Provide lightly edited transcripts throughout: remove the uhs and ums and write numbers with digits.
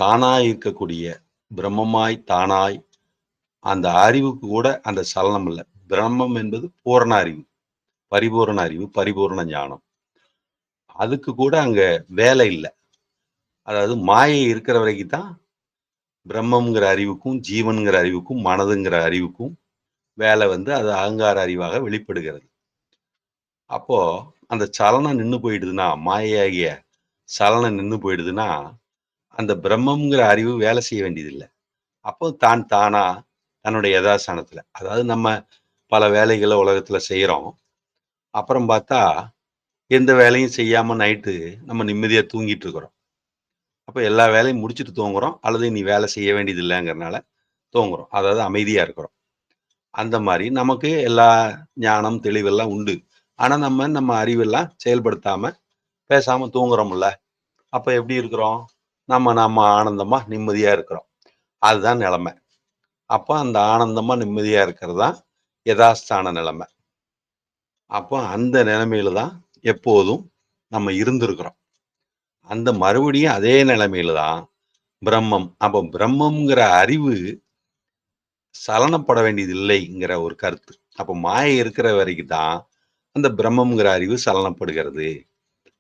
தானாய் இருக்கக்கூடிய பிரம்மமாய் தானாய் அந்த அறிவுக்கு கூட அந்த சலனம் இல்லை. பிரம்மம் என்பது பூரண அறிவு, பரிபூரண அறிவு, பரிபூரண ஞானம். அதுக்கு கூட அங்க வேலை இல்லை. அதாவது மாயை இருக்கிற வரைக்கும் தான் பிரம்மங்கிற அறிவுக்கும் ஜீவன்கிற அறிவுக்கும் மனதுங்கிற அறிவுக்கும் வேலை வந்து அது அகங்கார அறிவாக வெளிப்படுகிறது. அப்போ அந்த சலனம் நின்று போயிடுதுன்னா, மாயையாகிய சலனம் நின்று போயிடுதுன்னா, அந்த பிரம்மங்கிற அறிவு வேலை செய்ய வேண்டியதில்லை. அப்போ தான் தானா தன்னுடைய யதாஸ்தானத்துல, அதாவது நம்ம பல வேலைகளை உலகத்துல செய்யறோம். அப்புறம் பார்த்தா எந்த வேலையும் செய்யாம நைட்டு நம்ம நிம்மதியா தூங்கிட்டு இருக்கிறோம். அப்ப எல்லா வேலையும் முடிச்சுட்டு தூங்குறோம், அல்லது நீ வேலை செய்ய வேண்டியது இல்லைங்கிறனால தூங்குறோம். அதாவது அமைதியா இருக்கிறோம். அந்த மாதிரி நமக்கு எல்லா ஞானம் தெளிவெல்லாம் உண்டு. ஆனா நம்ம அறிவெல்லாம் செயல்படுத்தாம பேசாம தூங்குறோம்ல. அப்ப எப்படி இருக்கிறோம்? நம்ம ஆனந்தமா நிம்மதியா இருக்கிறோம். அதுதான் நிலைமை. அப்ப அந்த ஆனந்தமா நிம்மதியா இருக்கிறது தான் யதாஸ்தான நிலைமை. அப்போ அந்த நிலைமையில தான் எப்போதும் நம்ம இருந்திருக்கிறோம். அந்த மறுபடியும் அதே நிலைமையில தான் பிரம்மம். அப்போ பிரம்மம்ங்கிற அறிவு சலனப்பட வேண்டியது இல்லைங்கிற ஒரு கருத்து. அப்போ மாயை இருக்கிற வரைக்கும் தான் அந்த பிரம்மம்ங்கிற அறிவு சலனப்படுகிறது.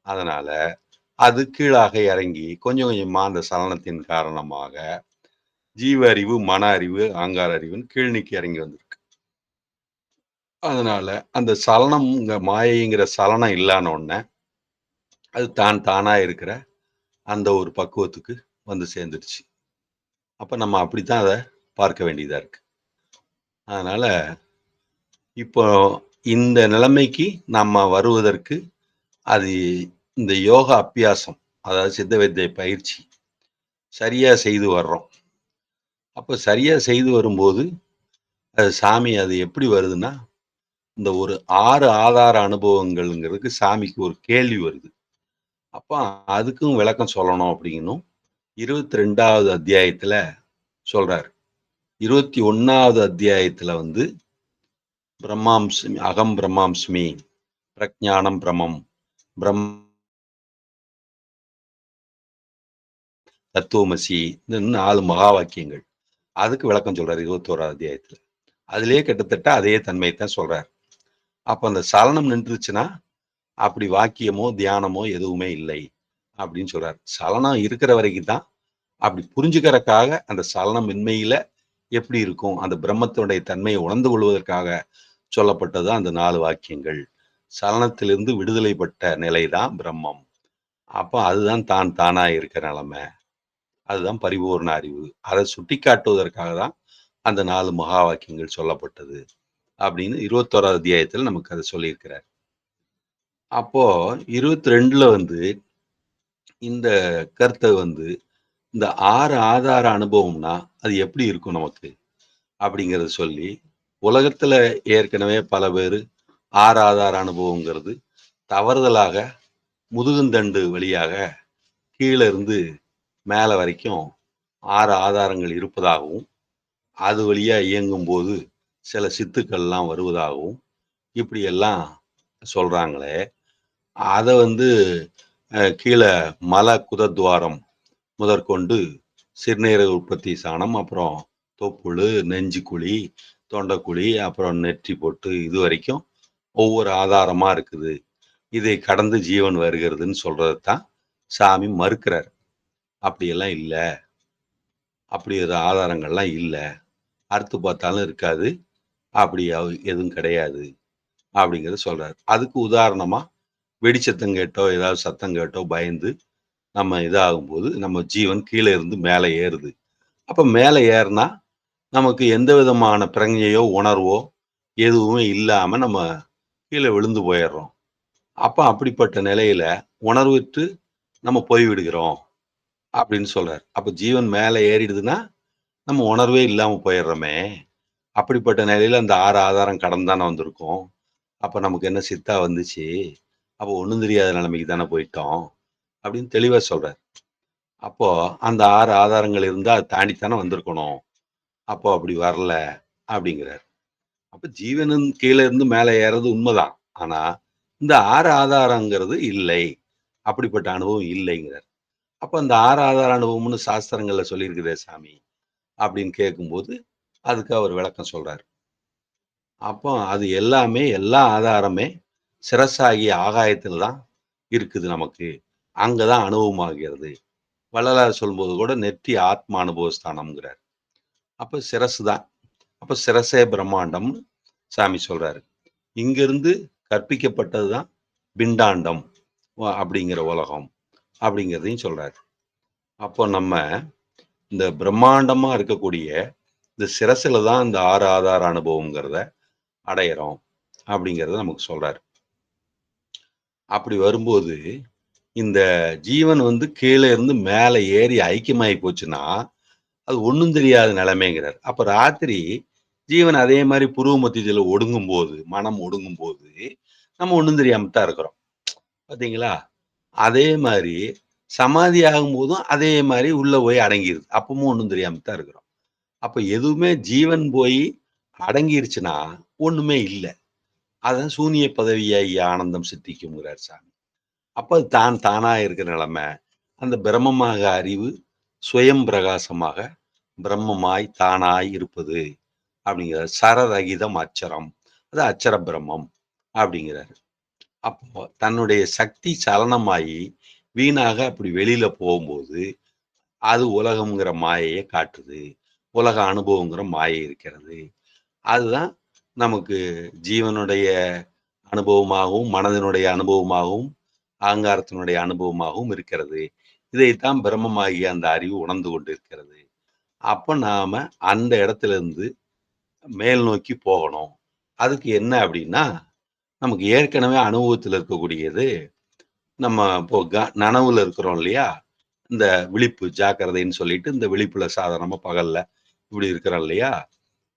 அதனால அது கீழாக இறங்கி கொஞ்சம் கொஞ்சமா அந்த சலனத்தின் காரணமாக ஜீவ அறிவு, மன அறிவு, அகங்கார அறிவுன்னு கீழ் நீக்கி இறங்கி வந்திருக்கு. அதனால அந்த சலனம் மாயைங்கிற சலனம் இல்லான உடனே அது தான் தானா இருக்கிற அந்த ஒரு பக்குவத்துக்கு வந்து சேர்ந்துருச்சு. அப்ப நம்ம அப்படித்தான் அதை பார்க்க வேண்டியதா இருக்கு. அதனால இப்போ இந்த நிலைமைக்கு நம்ம வருவதற்கு அது இந்த யோகா அபியாசம், அதாவது சித்த வித்தை பயிற்சி சரியா செய்து வர்றோம். அப்ப சரியா செய்து வரும்போது அது சாமி அது எப்படி வருதுன்னா, இந்த ஒரு 6 ஆதார அனுபவங்கள்ங்கிறதுக்கு சாமிக்கு ஒரு கேள்வி வருது. அப்ப அதுக்கும் விளக்கம் சொல்லணும் அப்படின்னும் 22வது அத்தியாயத்துல சொல்றாரு. 21வது அத்தியாயத்துல வந்து பிரம்மாம்ஸ்மி, அகம் பிரம்மாம்ஸ்மி, பிரஜானம் பிரமம், பிரம் தத்துவமசி, இந்த 4 மகா வாக்கியங்கள். அதுக்கு விளக்கம் சொல்றாரு 21வது அத்தியாயத்துல. அதிலேயே கிட்டத்தட்ட அதே தன்மையைத்தான் சொல்றாரு. அப்ப அந்த சலனம் நின்றுச்சுன்னா அப்படி வாக்கியமோ தியானமோ எதுவுமே இல்லை அப்படின்னு சொல்றாரு. சலனம் இருக்கிற வரைக்கும் தான் அப்படி புரிஞ்சுக்கிறதுக்காக அந்த சலனம் இன்மையில எப்படி இருக்கும், அந்த பிரம்மத்தினுடைய தன்மையை உணர்ந்து கொள்வதற்காக சொல்லப்பட்டது அந்த 4 வாக்கியங்கள். சலனத்திலிருந்து விடுதலை பட்ட நிலைதான் பிரம்மம். அப்ப அதுதான் தான் தானா இருக்கிற நிலைமை. அதுதான் பரிபூர்ண அறிவு. அதை சுட்டி காட்டுவதற்காக தான் அந்த 4 மகா வாக்கியங்கள் சொல்லப்பட்டது அப்படின்னு 21வது அத்தியாயத்தில் நமக்கு அதை சொல்லியிருக்கிறார். அப்போ 22ல வந்து இந்த கருத்தை வந்து இந்த 6 ஆதார அனுபவம்னா அது எப்படி இருக்கும் நமக்கு அப்படிங்கறத சொல்லி, உலகத்துல ஏற்கனவே பல பேர் 6 ஆதார அனுபவங்கிறது தவறுதலாக முதுகுந்தண்டு வழியாக கீழே இருந்து மேலே வரைக்கும் 6 ஆதாரங்கள் இருப்பதாகவும், அது வழியா இயங்கும் போது சில சித்துக்கள்லாம் வருவதாகவும் இப்படி எல்லாம் சொல்றாங்களே, அதை வந்து கீழே மல குதத்வாரம் முதற்கொண்டு சிறுநீரக உற்பத்தி சாணம், அப்புறம் தொப்புளு, நெஞ்சுக்குழி, தொண்டைக்குழி, அப்புறம் நெற்றி பொட்டு, இது வரைக்கும் ஒவ்வொரு ஆதாரமா இருக்குது. இதை கடந்து ஜீவன் வருகிறதுன்னு சொல்றதுதான் சாமி மறுக்கிறார். அப்படியெல்லாம் இல்லை, அப்படி ஒரு ஆதாரங்கள்லாம் இல்லை, அறுத்து பார்த்தாலும் இருக்காது, அப்படி எதுவும் கிடையாது அப்படிங்கிறத சொல்றாரு. அதுக்கு உதாரணமா வெடிச்சத்தம் கேட்டோ ஏதாவது சத்தம் கேட்டோ பயந்து நம்ம இதாகும்போது நம்ம ஜீவன் கீழே இருந்து மேலே ஏறுது. அப்ப மேலே ஏறினா நமக்கு எந்த விதமான பிரஞையோ உணர்வோ எதுவுமே இல்லாம நம்ம கீழே விழுந்து போயிடுறோம். அப்ப அப்படிப்பட்ட நிலையில உணர்வுற்று நம்ம போய்விடுகிறோம் அப்படின்னு சொல்றாரு. அப்ப ஜீவன் மேலே ஏறிடுதுன்னா நம்ம உணர்வே இல்லாம போயிடுறோமே. அப்படிப்பட்ட நிலையில அந்த 6 ஆதாரம் கடந்து தானே வந்திருக்கோம். அப்ப நமக்கு என்ன சித்தா வந்துச்சு, அப்போ ஒண்ணும் தெரியாத நிலைமைக்கு தானே போயிட்டோம் அப்படின்னு தெளிவா சொல்றாரு. அப்போ அந்த 6 ஆதாரங்கள் இருந்தா அதை தாண்டித்தானே வந்திருக்கணும். அப்போ அப்படி வரல அப்படிங்கிறார். அப்ப ஜீவனும் கீழே இருந்து மேலே ஏறது உண்மைதான். ஆனா இந்த 6 ஆதாரங்கிறது இல்லை, அப்படிப்பட்ட அனுபவம் இல்லைங்கிறார். அப்ப அந்த 6 ஆதார அனுபவம்னு சாஸ்திரங்கள்ல சொல்லியிருக்குதே சாமி அப்படின்னு கேட்கும்போது, அதுக்கு அவர் விளக்கம் சொல்றாரு. அப்போ அது எல்லாமே எல்லா ஆதாரமே சிரசாகிய ஆகாயத்துல தான் இருக்குது நமக்கு. அங்க தான் அனுபவமாகிறது. வள்ளலார் சொல்லும்போது கூட நெற்றி ஆத்ம அனுபவஸ்தானம்ங்கிறார். அப்ப சிரசு தான். அப்ப சிரசே பிரம்மாண்டம்னு சாமி சொல்றாரு. இங்கிருந்து கற்பிக்கப்பட்டது தான் பிண்டாண்டம் அப்படிங்கிற உலகம் அப்படிங்கிறதையும் சொல்றாரு. அப்போ நம்ம இந்த பிரம்மாண்டமா இருக்கக்கூடிய இந்த சிரசுல தான் இந்த 6 ஆதார அனுபவம்ங்கிறத அடையிறோம் அப்படிங்கிறத நமக்கு சொல்றாரு. அப்படி வரும்போது இந்த ஜீவன் வந்து கீழே இருந்து மேலே ஏறி ஐக்கியமாயி போச்சுன்னா அது ஒண்ணும் தெரியாத நிலைமைங்கிறார். அப்ப ராத்திரி ஜீவன் அதே மாதிரி புருவ மத்தியத்துல ஒடுங்கும் போது, மனம் ஒடுங்கும் போது, நம்ம ஒண்ணும் தெரியாம தான் இருக்கிறோம். பாத்தீங்களா? அதே மாரி சமாதி ஆகும்போதும் அதே மாரி உள்ள போய் அடங்கிருது. அப்பவும் ஒண்ணும் தெரியாம தான் இருக்கிறோம். அப்ப எதுவுமே ஜீவன் போய் அடங்கிருச்சுன்னா, ஒண்ணுமே இல்ல. அதான் சூனிய பதவியாகிய ஆனந்தம் சித்திக்கும்ங்கிறார் சாமி. அப்ப அது தான் தானா இருக்கிற நிலைமை. அந்த பிரம்மமாக அறிவு சுயம் பிரகாசமாக பிரம்மமாய் தானாய் இருப்பது அப்படிங்கிறார். சரரகிதம் அச்சரம். அது அச்சர பிரம்மம் அப்படிங்கிறாரு. அப்போ தன்னுடைய சக்தி சலனமாயி வீணாக அப்படி வெளியில போகும்போது அது உலகம்ங்கிற மாயையை காட்டுது. உலக அனுபவங்கிற மாயை இருக்கிறது. அதுதான் நமக்கு ஜீவனுடைய அனுபவமாகவும் மனதினுடைய அனுபவமாகவும் அகங்காரத்தினுடைய அனுபவமாகவும் இருக்கிறது. இதைத்தான் பிரம்மமாகிய அந்த அறிவு உணர்ந்து கொண்டிருக்கிறது. அப்ப நாம அந்த இடத்துல இருந்து மேல் நோக்கி போகணும். அதுக்கு என்ன அப்படின்னா, நமக்கு ஏற்கனவே அனுபவத்துல இருக்கக்கூடியது, நம்ம இப்போ நனவுல இருக்கிறோம் இல்லையா? இந்த விழிப்பு ஜாக்கிரதைன்னு சொல்லிட்டு, இந்த விழிப்புல சாதாரணமா பகல்ல இப்படி இருக்கிறோம் இல்லையா?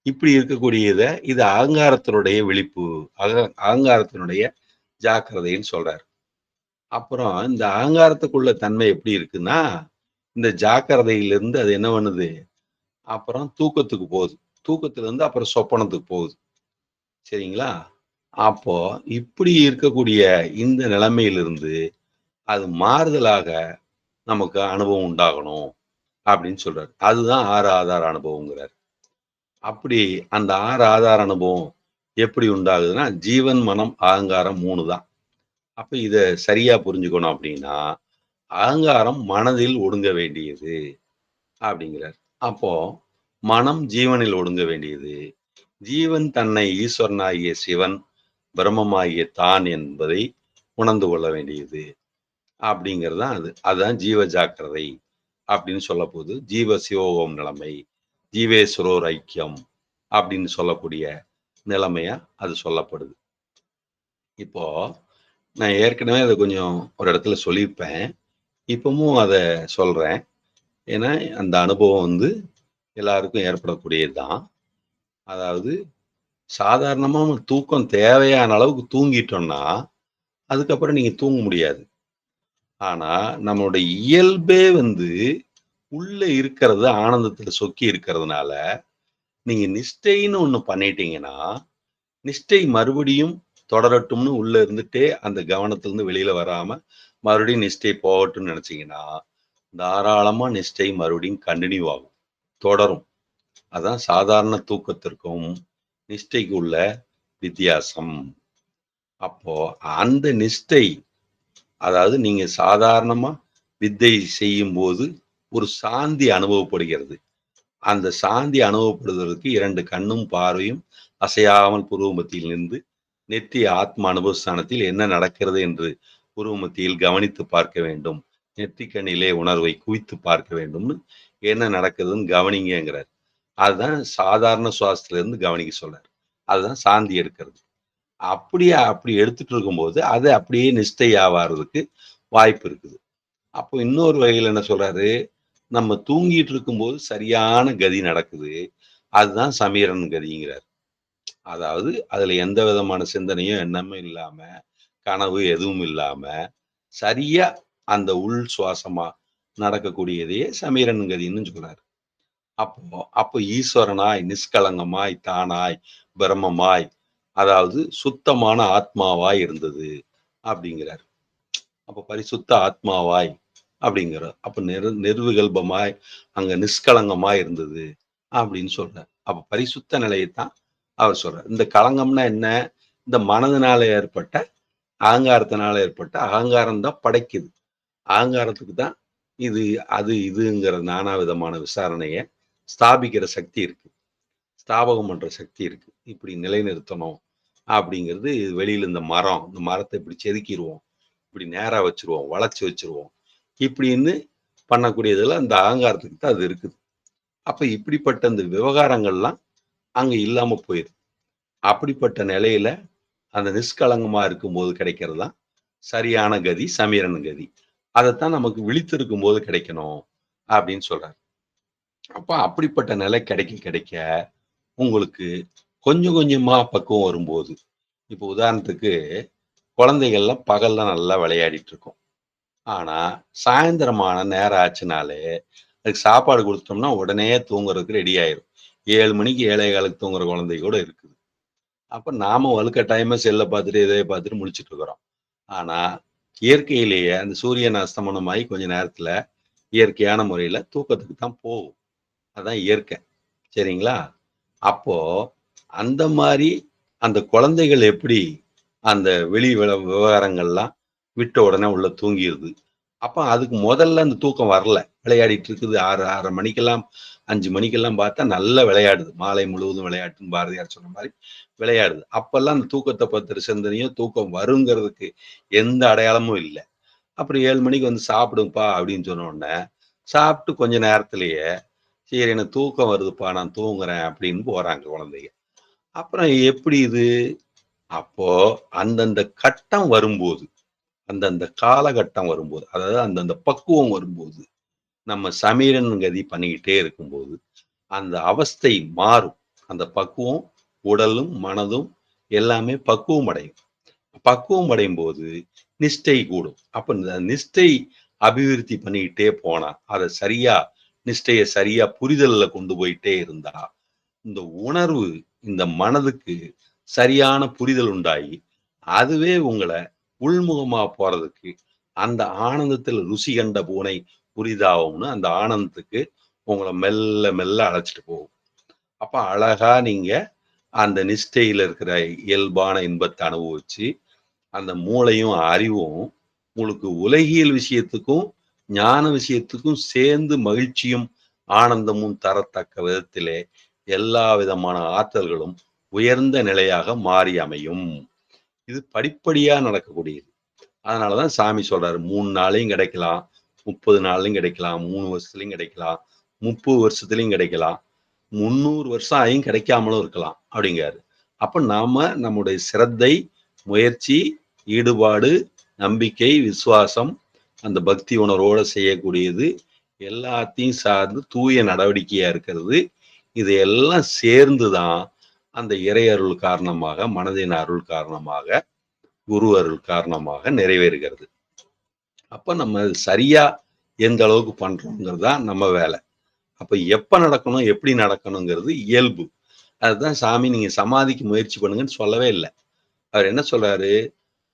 இப்படி இருக்கக்கூடியத, இது அகங்காரத்தினுடைய விழிப்பு. அகங்காரத்தினுடைய ஜாக்கிரதைன்னு சொல்றாரு. அப்புறம் இந்த அகங்காரத்துக்குள்ள தன்மை எப்படி இருக்குன்னா, இந்த ஜாக்கிரதையிலிருந்து அது என்ன பண்ணுது? அப்புறம் தூக்கத்துக்கு போகுது. தூக்கத்திலிருந்து அப்புறம் சொப்பனத்துக்கு போகுது. சரிங்களா? அப்போ இப்படி இருக்கக்கூடிய இந்த நிலைமையிலிருந்து அது மாறுதலாக நமக்கு அனுபவம் உண்டாகணும் அப்படின்னு சொல்றாரு. அதுதான் 6 ஆதார அனுபவம்ங்கிறார். அப்படி அந்த 6 ஆதார அனுபவம் எப்படி உண்டாகுதுன்னா, ஜீவன், மனம், அகங்காரம் 3 தான். அப்ப இத சரியா புரிஞ்சுக்கணும் அப்படின்னா, அகங்காரம் மனதில் ஒடுங்க வேண்டியது அப்படிங்கிறார். அப்போ மனம் ஜீவனில் ஒடுங்க வேண்டியது. ஜீவன் தன்னை ஈஸ்வரனாகிய சிவன், பிரம்மமாகிய தான் என்பதை உணர்ந்து கொள்ள வேண்டியது. அப்படிங்கிறது தான் அது. அதுதான் ஜீவ ஜாக்கிரதை அப்படின்னு சொல்லப்போகுது. ஜீவ சிவோகம் நிலைமை, ஜீவேஸ்வரோர் ஐக்கியம் அப்படின்னு சொல்லக்கூடிய நிலைமையா அது சொல்லப்படுது. இப்போ நான் ஏற்கனவே அத கொஞ்சம் ஒரு இடத்துல சொல்லியிருப்பேன். இப்பவும் அத சொல்றேன். ஏன்னா, அந்த அனுபவம் வந்து எல்லாருக்கும் ஏற்படக்கூடியது தான். அதாவது சாதாரணமா தூக்கம் தேவையான அளவுக்கு தூங்கிட்டோம்னா, அதுக்கப்புறம் நீங்க தூங்க முடியாது. ஆனா, நம்மளுடைய இயல்பே வந்து உள்ள இருக்கிறது ஆனந்தத்துல சொக்கி இருக்கிறதுனால, நீங்க நிஷ்டைன்னு ஒண்ணு பண்ணிட்டீங்கன்னா, நிஷ்டை மறுபடியும் தொடரட்டும்னு உள்ள இருந்துட்டே அந்த கவனத்திலிருந்து வெளியில வராம, மறுபடியும் நிஷ்டை போகட்டும்னு நெனச்சீங்கன்னா, தாராளமா நிஷ்டை மறுபடியும் கன்டின்யூ ஆகும். தொடரும். அதான் சாதாரண தூக்கத்திற்கும், நிஷ்டைக்கு உள்ள வித்தியாசம். அப்போ அந்த நிஷ்டை அதாவது நீங்க சாதாரணமா வித்தை செய்யும்போது ஒரு சாந்தி அனுபவப்படுகிறது. அந்த சாந்தி அனுபவப்படுவதற்கு 2 கண்ணும் பார்வையும் அசையாமல் புருவ மத்தியில் நின்று நெற்றி ஆத்ம அனுபவஸ்தானத்தில் என்ன நடக்கிறது என்று புருவ மத்தியில் கவனித்து பார்க்க வேண்டும். நெற்றிக்கண்ணிலே உணர்வை குவித்து பார்க்க வேண்டும்னு என்ன நடக்குதுன்னு கவனிங்கங்கிறார். அதுதான் சாதாரண சுவாசத்துல இருந்து கவனிக்க சொல்றார். அதுதான் சாந்தி எடுக்கிறது. அப்படியே அப்படி எடுத்துட்டு இருக்கும்போது அது அப்படியே நிஷ்டை ஆவாறதுக்கு வாய்ப்பு இருக்குது. அப்போ இன்னொரு வகையில என்ன சொல்றாரு, நம்ம தூங்கிட்டு இருக்கும்போது சரியான கதி நடக்குது. அதுதான் சமீரன் கதிங்கிறார். அதாவது அதுல எந்த விதமான சிந்தனையும், எண்ணமும் இல்லாம, கனவு எதுவும் இல்லாம, சரியா அந்த உள் சுவாசமா நடக்கக்கூடியதையே சமீரன் கதின்னு சொல்றாரு. அப்போ ஈஸ்வரனாய், நிஷ்களங்கமாய், தானாய், பிரம்மமாய், அதாவது சுத்தமான ஆத்மாவாய் இருந்தது அப்படிங்கிறார். அப்ப பரிசுத்த ஆத்மாவாய் அப்படிங்கிறார். அப்ப நிர்விகல்பமாய் அங்க நிஷ்கலங்கமாய் இருந்தது அப்படின்னு சொல்றார். அப்ப பரிசுத்த நிலையைத்தான் அவர் சொல்றார். இந்த களங்கம்னா என்ன? இந்த மனதினால ஏற்பட்ட அகங்காரத்தினால ஏற்பட்ட அகங்காரம் தான் படைக்குது. அகங்காரத்துக்கு தான் இது அது இதுங்கிற நானா விதமான விசாரணைய ஸ்தாபிக்கிற சக்தி இருக்கு. ஸ்தாபகம் பண்ற சக்தி இருக்கு. இப்படி நிலைநிறுத்தணும் அப்படிங்கிறது வெளியில இந்த மரத்தை இப்படி செதுக்கிருவோம். இப்படி நேரா வச்சிருவோம், வளைச்சு வச்சிருவோம். இப்படின்னு பண்ணக்கூடியதுல அந்த அகங்காரத்துக்கு தான் அது இருக்குது. அப்ப இப்படிப்பட்ட இந்த விவகாரங்கள்லாம் அங்க இல்லாம போயிருக்கு. அப்படிப்பட்ட நிலையில அந்த நிஷ்கலங்கமா இருக்கும்போது கிடைக்கிறது தான் சரியான கதி, சமீரன் கதி. அதைத்தான் நமக்கு விழித்திருக்கும் போது கிடைக்கணும் அப்படின்னு சொல்றாரு. அப்ப அப்படிப்பட்ட நிலை கிடைக்க கிடைக்க உங்களுக்கு கொஞ்சம் கொஞ்சமா பக்குவம் வரும்போது, இப்போ உதாரணத்துக்கு குழந்தைகள்லாம் பகல்ல நல்லா விளையாடிட்டு இருக்கும். ஆனா சாயந்தரமான நேரம் ஆச்சுனாலே அதுக்கு சாப்பாடு கொடுத்தோம்னா உடனே தூங்குறதுக்கு ரெடி ஆயிரும். 7 மணிக்கு 7:15க்கு தூங்குற குழந்தை கூட இருக்குது. அப்ப நாம வலுக்கட்டாயமா செல்ல பார்த்துட்டு இதைய பார்த்துட்டு முழிச்சுட்டு இருக்கிறோம். ஆனா இயற்கையிலேயே அந்த சூரியன் அஸ்தமனமாகி கொஞ்ச நேரத்துல இயற்கையான முறையில தூக்கத்துக்கு தான் போகும். அதான் இயற்கை. சரிங்களா? அப்போ அந்த மாரி அந்த குழந்தைகள் எப்படி அந்த வெளி விவகாரங்கள்லாம் விட்ட உடனே உள்ள தூங்கிருது. அப்ப அதுக்கு முதல்ல அந்த தூக்கம் வரல. விளையாடிட்டு இருக்குது 6, 6:30 மணிக்கெல்லாம் 5 மணிக்கெல்லாம் பார்த்தா நல்லா விளையாடுது. மாலை முழுவதும் விளையாட்டுன்னு பாரதியார் சொன்ன மாரி விளையாடுது. அப்பல்லாம் அந்த தூக்கத்த பத்தின சிந்தனையும் தூக்கம் வருங்கிறதுக்கு எந்த அடையாளமும் இல்ல. அப்புறம் 7 மணிக்கு வந்து சாப்பிடுங்கப்பா அப்படின்னு சொன்ன உடனே, சாப்பிட்டு கொஞ்ச நேரத்திலேயே, சரி எனக்கு தூக்கம் வருதுப்பா நான் தூங்குறேன் அப்படின்னு போறாங்க குழந்தைங்க. அப்புறம் எப்படி இது? அப்போ அந்தந்த கட்டம் வரும்போது, அந்தந்த காலகட்டம் வரும்போது, அதாவது அந்தந்த பக்குவம் வரும்போது, நம்ம சமீரன் கதி பண்ணிக்கிட்டே இருக்கும்போது, அந்த அவஸ்தை மாறும். அந்த பக்குவம் உடலும், மனதும் எல்லாமே பக்குவம் அடையும். பக்குவம் அடையும்போது நிஷ்டை கூடும். அப்ப இந்த நிஷ்டை அபிவிருத்தி பண்ணிக்கிட்டே போனா, அத சரியா நிஷ்டைய சரியா புரிதல்ல கொண்டு போயிட்டே இருந்தா, இந்த உணர்வு இந்த மனதுக்கு சரியான புரிதல் உண்டாகி, அதுவே உங்கள உள்முகமா போறதுக்கு, அந்த ஆனந்தத்தில் ருசி கண்ட பூனை புரிதாவும்னு அந்த ஆனந்தத்துக்கு உங்கள மெல்ல மெல்ல அழைச்சிட்டு போகும். அப்ப அழகா நீங்க அந்த நிஷ்டையில இருக்கிற இயல்பான இன்பத்த அனுபவிச்சு, அந்த மூளையும், அறிவும் உங்களுக்கு உலகியல் விஷயத்துக்கும், ஞான விஷயத்துக்கும் சேர்ந்து மகிழ்ச்சியும், ஆனந்தமும் தரத்தக்க விதத்திலே எல்லா விதமான ஆற்றல்களும் உயர்ந்த நிலையாக மாறி அமையும். இது படிப்படியா நடக்கக்கூடியது. அதனால தான் சாமி சொல்றாரு, 3 நாள்லயும் கிடைக்கலாம், 30 நாள்லயும் கிடைக்கலாம், 3 வருஷத்துலயும் கிடைக்கலாம், 30 வருஷத்துலயும் கிடைக்கலாம், 300 வருஷம் ஆயும் கிடைக்காமலும் இருக்கலாம் அப்படிங்கிறாரு. அப்ப நாம நம்முடைய சிரத்தை, முயற்சி, ஈடுபாடு, நம்பிக்கை, விசுவாசம், அந்த பக்தி உணர்வோட செய்யக்கூடியது எல்லாத்தையும் சார்ந்து தூய நடவடிக்கையா இருக்கிறது. இது எல்லாம் சேர்ந்து தான் அந்த இறை அருள் காரணமாக, மனதின் அருள் காரணமாக, குரு அருள் காரணமாக நிறைவேறுகிறது. அப்ப நம்ம சரியா எந்த அளவுக்கு பண்றோங்கிறது தான் நம்ம வேலை. அப்ப எப்ப நடக்கணும், எப்படி நடக்கணுங்கிறது இயல்பு. அதுதான் சாமி நீங்க சமாதிக்கு முயற்சி பண்ணுங்கன்னு சொல்லவே இல்ல. அவர் என்ன சொல்றாரு,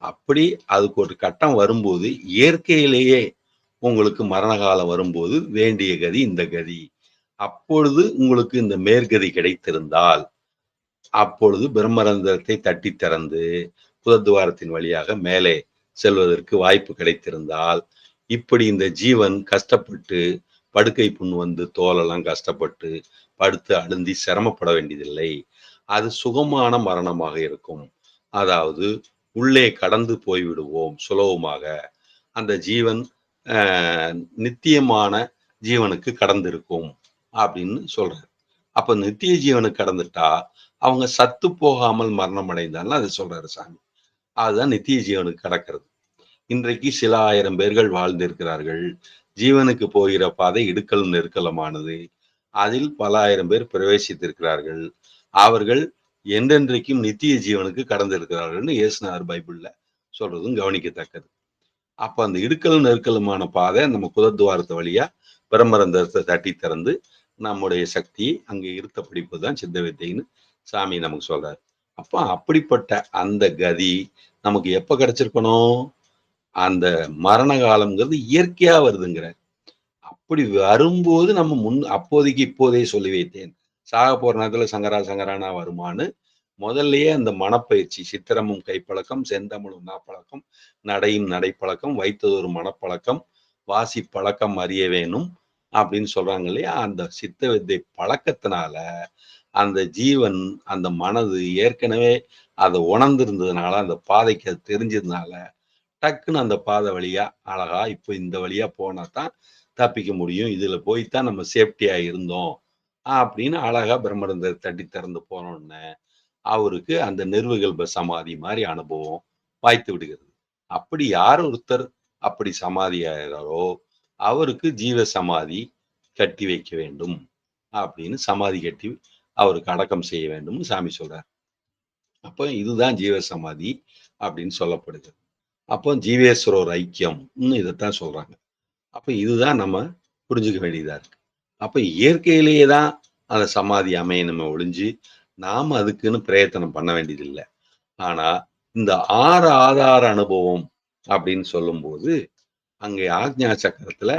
அப்படி அதுக்கு ஒரு கட்டம் வரும்போது, இயற்கையிலேயே உங்களுக்கு மரண காலம் வரும்போது வேண்டிய கதி இந்த கதி. அப்பொழுது உங்களுக்கு இந்த மேற்கதி கிடைத்திருந்தால், அப்பொழுது பிரம்மரந்திரத்தை தட்டி திறந்து, புதத்துவாரத்தின் வழியாக மேலே செல்வதற்கு வாய்ப்பு கிடைத்திருந்தால், இப்படி இந்த ஜீவன் கஷ்டப்பட்டு, படுக்கை புண் வந்து தோலெல்லாம் கஷ்டப்பட்டு, படுத்து அழுந்தி சிரமப்பட வேண்டியதில்லை. அது சுகமான மரணமாக இருக்கும். அதாவது உள்ளே கடந்து போய்விடுவோம் சுலபமாக. அந்த ஜீவன் நித்தியமான ஜீவனுக்கு கடந்திருக்கும் அப்படின்னு சொல்றாரு. அப்ப நித்திய ஜீவனுக்கு கடந்துட்டா அவங்க சத்து போகாமல் மரணம் அடைந்தாலும் அது சொல்றாரு சாமி. அதுதான் நித்திய ஜீவனுக்கு கடக்கிறது. இன்றைக்கு சில ஆயிரம் பேர்கள் வாழ்ந்திருக்கிறார்கள். ஜீவனுக்கு போகிற பாதை இடுக்கலும் நெருக்கலமானது. அதில் பல ஆயிரம் பேர் பிரவேசித்திருக்கிறார்கள். அவர்கள் என்றென்றைக்கும் நித்திய ஜீவனுக்கு கடந்திருக்கிறார்கள்னு இயேசுநாதர் பைபிள்ல சொல்றதும் கவனிக்கத்தக்கது. அப்ப அந்த இடுக்கலும் நெருக்கலுமான பாதை நம்ம குலத்துவாரத்து வழியா பிரம்மரந்தரத்தை தட்டி திறந்து நம்முடைய சக்தியை அங்கே இருத்த பிடிப்பதுதான் சித்த வித்தைன்னு சாமி நமக்கு சொல்றாரு. அப்ப அப்படிப்பட்ட அந்த கதி நமக்கு எப்ப கிடைச்சிருக்கணும்? அந்த மரண காலம்ங்கிறது இயற்கையா வருதுங்கிறார். அப்படி வரும்போது நம்ம அப்போதைக்கு இப்போதே சொல்லி வைத்தேன். சாக போற நேரத்துல சங்கரா சங்கரானா வருமான்னு முதல்லயே அந்த மனப்பயிற்சி, சித்திரமும் கைப்பழக்கம், செந்தமிழும் நாப்பழக்கம், நடையும் நடைப்பழக்கம், வைத்ததொரு மனப்பழக்கம், வாசி பழக்கம் அறிய வேணும் அப்படின்னு சொல்றாங்க இல்லையா? அந்த சித்த வித்தை பழக்கத்தினால அந்த ஜீவன், அந்த மனது ஏற்கனவே அத உணர்ந்திருந்ததுனால, அந்த பாதைக்கு அது தெரிஞ்சதுனால, டக்குன்னு அந்த பாதை வழியா அழகா இப்ப இந்த வழியா போனா தான் தப்பிக்க முடியும். இதுல போய் தான் நம்ம சேஃப்டியா இருந்தோம். அப்படின்னு அழகா பிரம்மரந்தத்தை தட்டி திறந்து போனோனே, அவருக்கு அந்த நிர்விகல்ப சமாதி மாரி அனுபவம் வாய்த்து விடுகிறது. அப்படி யார் ஒருத்தர் அப்படி சமாதி ஆகிறாரோ, அவருக்கு ஜீவ சமாதி கட்டி வைக்க வேண்டும். அப்படின்னு சமாதி கட்டி அவருக்கு அடக்கம் செய்ய வேண்டும்னு சாமி சொல்றார். அப்ப இதுதான் ஜீவ சமாதி அப்படின்னு சொல்லப்படுது. அப்போ ஜீவேஸ்வரர் ஐக்கியம்னு இதைத்தான் சொல்றாங்க. அப்ப இதுதான் நம்ம புரிஞ்சுக்க வேண்டியதா இருக்கு. அப்ப இயற்கையிலேயே தான் அந்த சமாதி அமையணுமே ஒழிஞ்சு, நாம அதுக்குன்னு பிரயத்தனம் பண்ண வேண்டியதில்லை. ஆனா இந்த 6 ஆதார அனுபவம் அப்படின்னு சொல்லும்போது, அங்கே ஆக்ஞா சக்கரத்துல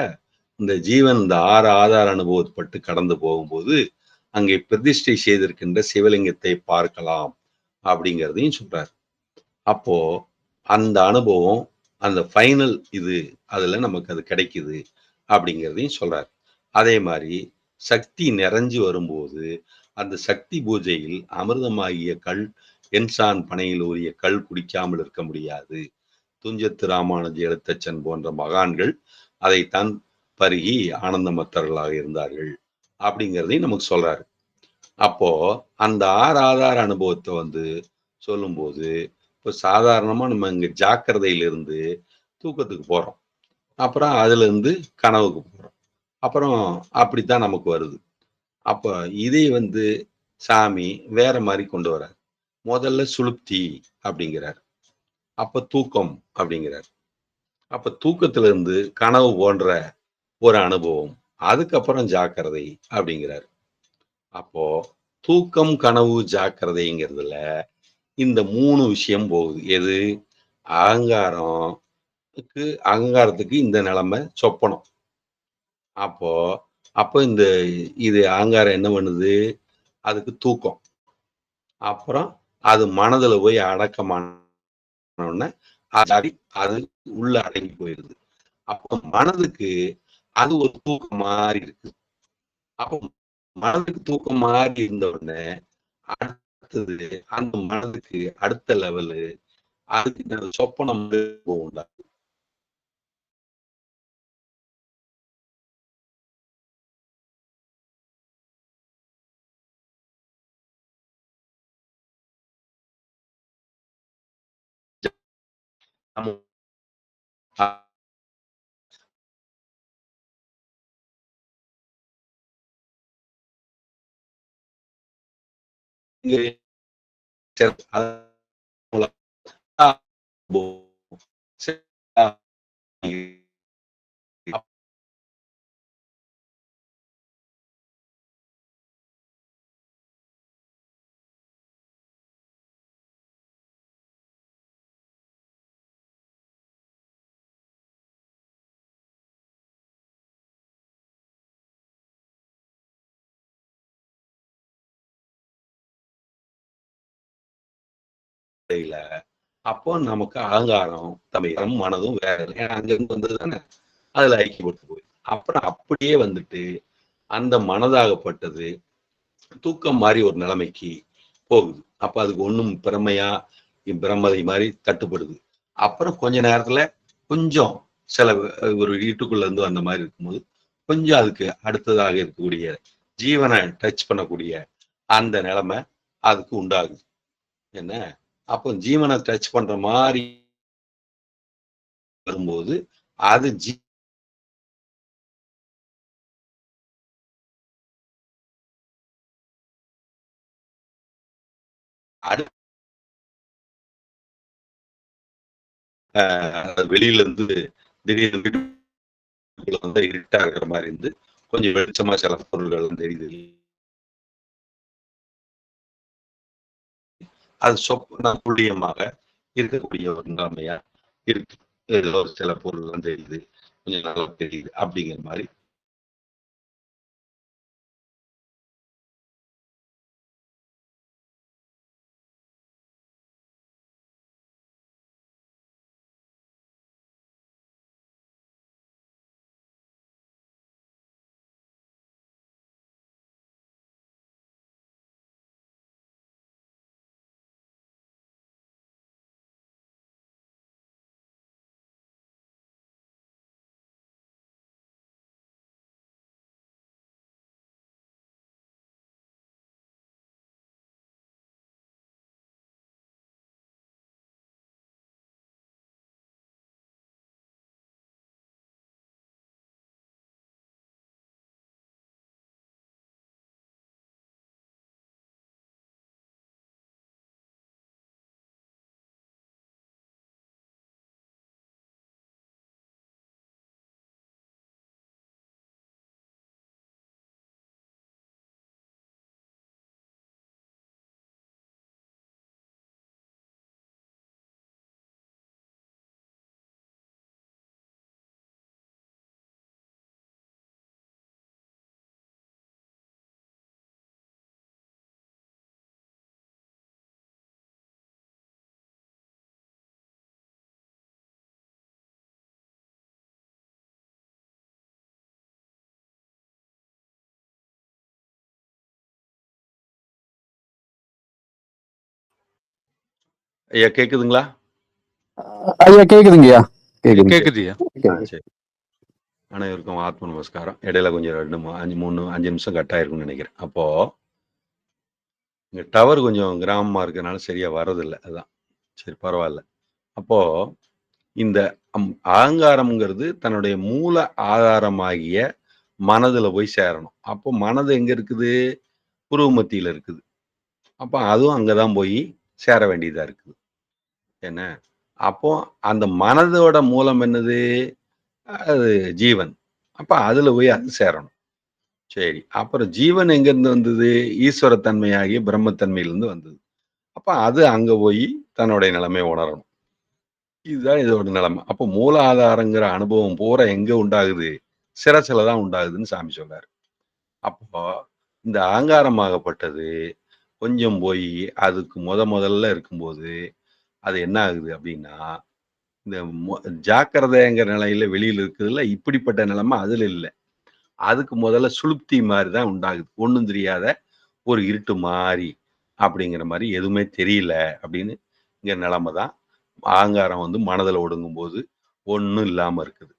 இந்த ஜீவன் இந்த 6 ஆதார அனுபவப்பட்டு கடந்து போகும்போது, அங்கே பிரதிஷ்டை செய்திருக்கின்ற சிவலிங்கத்தை பார்க்கலாம் அப்படிங்கிறதையும் சொல்றார். அப்போ அந்த அனுபவம், அந்த ஃபைனல் இது அதுல நமக்கு அது கிடைக்குது அப்படிங்கிறதையும் சொல்றார். அதே மாதிரி சக்தி நிறைஞ்சு வரும்போது அந்த சக்தி பூஜையில் அமிர்தமாகிய கல் என்சான் பனையில் ஊறிய கல் குடிக்காமல் இருக்க முடியாது. துஞ்சத்து ராமானுஜ எழுத்தச்சன் போன்ற மகான்கள் அதைத்தான் பருகி ஆனந்தமத்தர்களாக இருந்தார்கள் அப்படிங்கிறதையும் நமக்கு சொல்றாரு. அப்போ அந்த 6 ஆதார அனுபவத்தை சொல்லும்போது, இப்போ சாதாரணமா நம்ம இங்க ஜாக்கிரதையிலிருந்து தூக்கத்துக்கு போறோம். அப்புறம் அதுல இருந்து கனவுக்கு போறோம். அப்புறம் அப்படித்தான் நமக்கு வருது. அப்ப இதை சாமி வேற மாதிரி கொண்டு வர்றார். முதல்ல சுளுப்தி அப்படிங்கிறார். அப்ப தூக்கம் அப்படிங்கிறார். அப்ப தூக்கத்துல இருந்து கனவு போன்ற ஒரு அனுபவம். அதுக்கப்புறம் ஜாக்கிரதை அப்படிங்கிறார். அப்போ தூக்கம், கனவு, ஜாக்கிரதைங்கிறதுல இந்த 3 விஷயம் போகுது. எது? அகங்காரத்துக்கு இந்த நிலைமை சொப்பனம். அப்போ அப்போ இது அகங்காரம் என்ன பண்ணுது? அதுக்கு தூக்கம். அப்புறம் அது மனதுல போய் அடக்கமான உடனே அது உள்ள அடங்கி போயிருது. அப்போ மனதுக்கு அது ஒரு தூக்கம் மாதிரி இருக்கு. அப்போ மனதுக்கு தூக்கம் மாதிரி இருந்த உடனே அடுத்தது அந்த மனதுக்கு அடுத்த லெவலு அதுக்கு சொப்பனம் உண்டாகும். அப்போ நமக்கு அகங்காரம் தமிழும் மனதும் வேற இல்லை. ஏன்னா அங்கிருந்து வந்தது தானே, அதுல ஐக்கியப்பட்டு போய் அப்புறம் அப்படியே அந்த மனதாகப்பட்டது தூக்கம் மாதிரி ஒரு நிலைமைக்கு போகுது. அப்ப அதுக்கு ஒண்ணும் பிரமதை மாதிரி தட்டுப்படுது. அப்புறம் கொஞ்ச நேரத்துல கொஞ்சம் சில ஒரு வீட்டுக்குள்ள இருந்து அந்த மாதிரி இருக்கும்போது கொஞ்சம் அதுக்கு அடுத்ததாக இருக்கக்கூடிய ஜீவனை டச் பண்ணக்கூடிய அந்த நிலைமை அதுக்கு உண்டாகுது. என்ன? அப்போ ஜீவனை டச் பண்ற மாதிரி வரும்போது அது வெளியில இருந்து திடீர்னு இருட்டா இருக்கிற மாதிரி இருந்து கொஞ்சம் வெளிச்சமா சில பொருள்கள் தெரியுது. அது சொப்பன புள்ளியமாக இருக்கக்கூடிய ஒரு நிலைமையா இருக்கு. ஏதோ சில பொருள்லாம் தெரியுது, கொஞ்சம் நல்லா தெரியுது அப்படிங்கிற மாதிரி. ஐயா கேக்குதுங்களா? ஐயா கேக்குதுங்கய்யா. கேக்குதுயா. சரி. அனைவருக்கும் ஆத்ம நமஸ்காரம். இடையில கொஞ்சம் 5 நிமிஷம் கட் ஆயிருக்கும்னு நினைக்கிறேன். அப்போ இங்க டவர் கொஞ்சம் கிராமமா இருக்கனால சரியா வர்றதில்லை, அதான். சரி, பரவாயில்ல. அப்போ இந்த அகங்காரம்ங்கிறது தன்னுடைய மூல ஆதாரமாகிய மனதுல போய் சேரணும். அப்போ மனது எங்க இருக்குது? புருவ மத்தியில இருக்குது. அப்ப அதுவும் அங்கதான் போய் சேர வேண்டியதா இருக்குது. என்ன? அப்போ அந்த மனதோட மூலம் என்னது? அது ஜீவன். அப்ப அதுல போய் அது சேரணும். சரி, அப்புறம் ஜீவன் எங்க இருந்து வந்தது? ஈஸ்வர தன்மையாகிய பிரம்மத்தன்மையிலிருந்து வந்தது. அப்ப அது அங்க போய் தன்னுடைய நிலைமை உணரணும். இதுதான் இதோட நிலைமை. அப்போ மூல ஆதாரங்கிற அனுபவம் பூரா எங்க உண்டாகுது? சிரசுல தான் உண்டாகுதுன்னு சாமி சொல்றாரு. அப்போ இந்த அகங்காரமாகப்பட்டது கொஞ்சம் போய் அதுக்கு முதல்ல இருக்கும்போது அது என்ன ஆகுது அப்படின்னா, இந்த ஜாக்கிரதைங்கிற நிலையில வெளியில இருக்குதுல்ல, இப்படிப்பட்ட நிலைமை அதுல இல்லை. அதுக்கு முதல்ல சுளுப்தி மாதிரி தான் உண்டாகுது. ஒண்ணும் தெரியாத ஒரு இருட்டு மாதிரி அப்படிங்கிற மாதிரி, எதுவுமே தெரியல அப்படின்னு இங்க நிலைமை தான். அகங்காரம் வந்து மனதில் ஒடுங்கும் போது ஒன்றும் இல்லாம இருக்குது.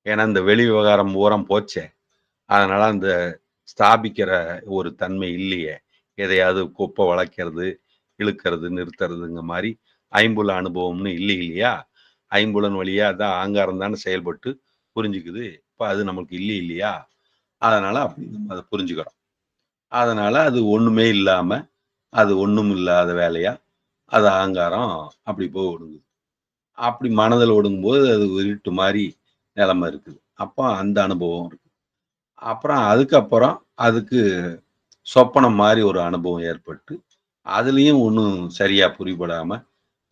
ஏன்னா இந்த வெளி விவகாரம் பூரம் போச்சே, அதனால அந்த ஸ்தாபிக்கிற ஒரு தன்மை இல்லையே. எதையாவது குப்பை வளைக்கிறது, இழுக்கிறது, நிறுத்துறதுங்க மாதிரி ஐம்புல அனுபவம்னு இல்லையா? ஐம்புலன் வழியா அதான் அகங்காரம் தானே செயல்பட்டு புரிஞ்சுக்குது. இப்ப அது நமக்கு இல்லையா? அதனால அப்படி நம்ம அதை புரிஞ்சுக்கிறோம். அதனால அது ஒண்ணுமே இல்லாம, அது ஒண்ணும் இல்லாத வேலையா அது அகங்காரம் அப்படி போய் ஒடுங்குது. அப்படி மனதில் ஒடுங்கும்போது அது இருட்டு மாதிரி நிலைமை இருக்குது. அப்போ அந்த அனுபவம் இருக்கு. அப்புறம் அதுக்கப்புறம் அதுக்கு சொப்பனம் மாதிரி ஒரு அனுபவம் ஏற்பட்டு அதுலயும் ஒன்றும் சரியா புரிபடாம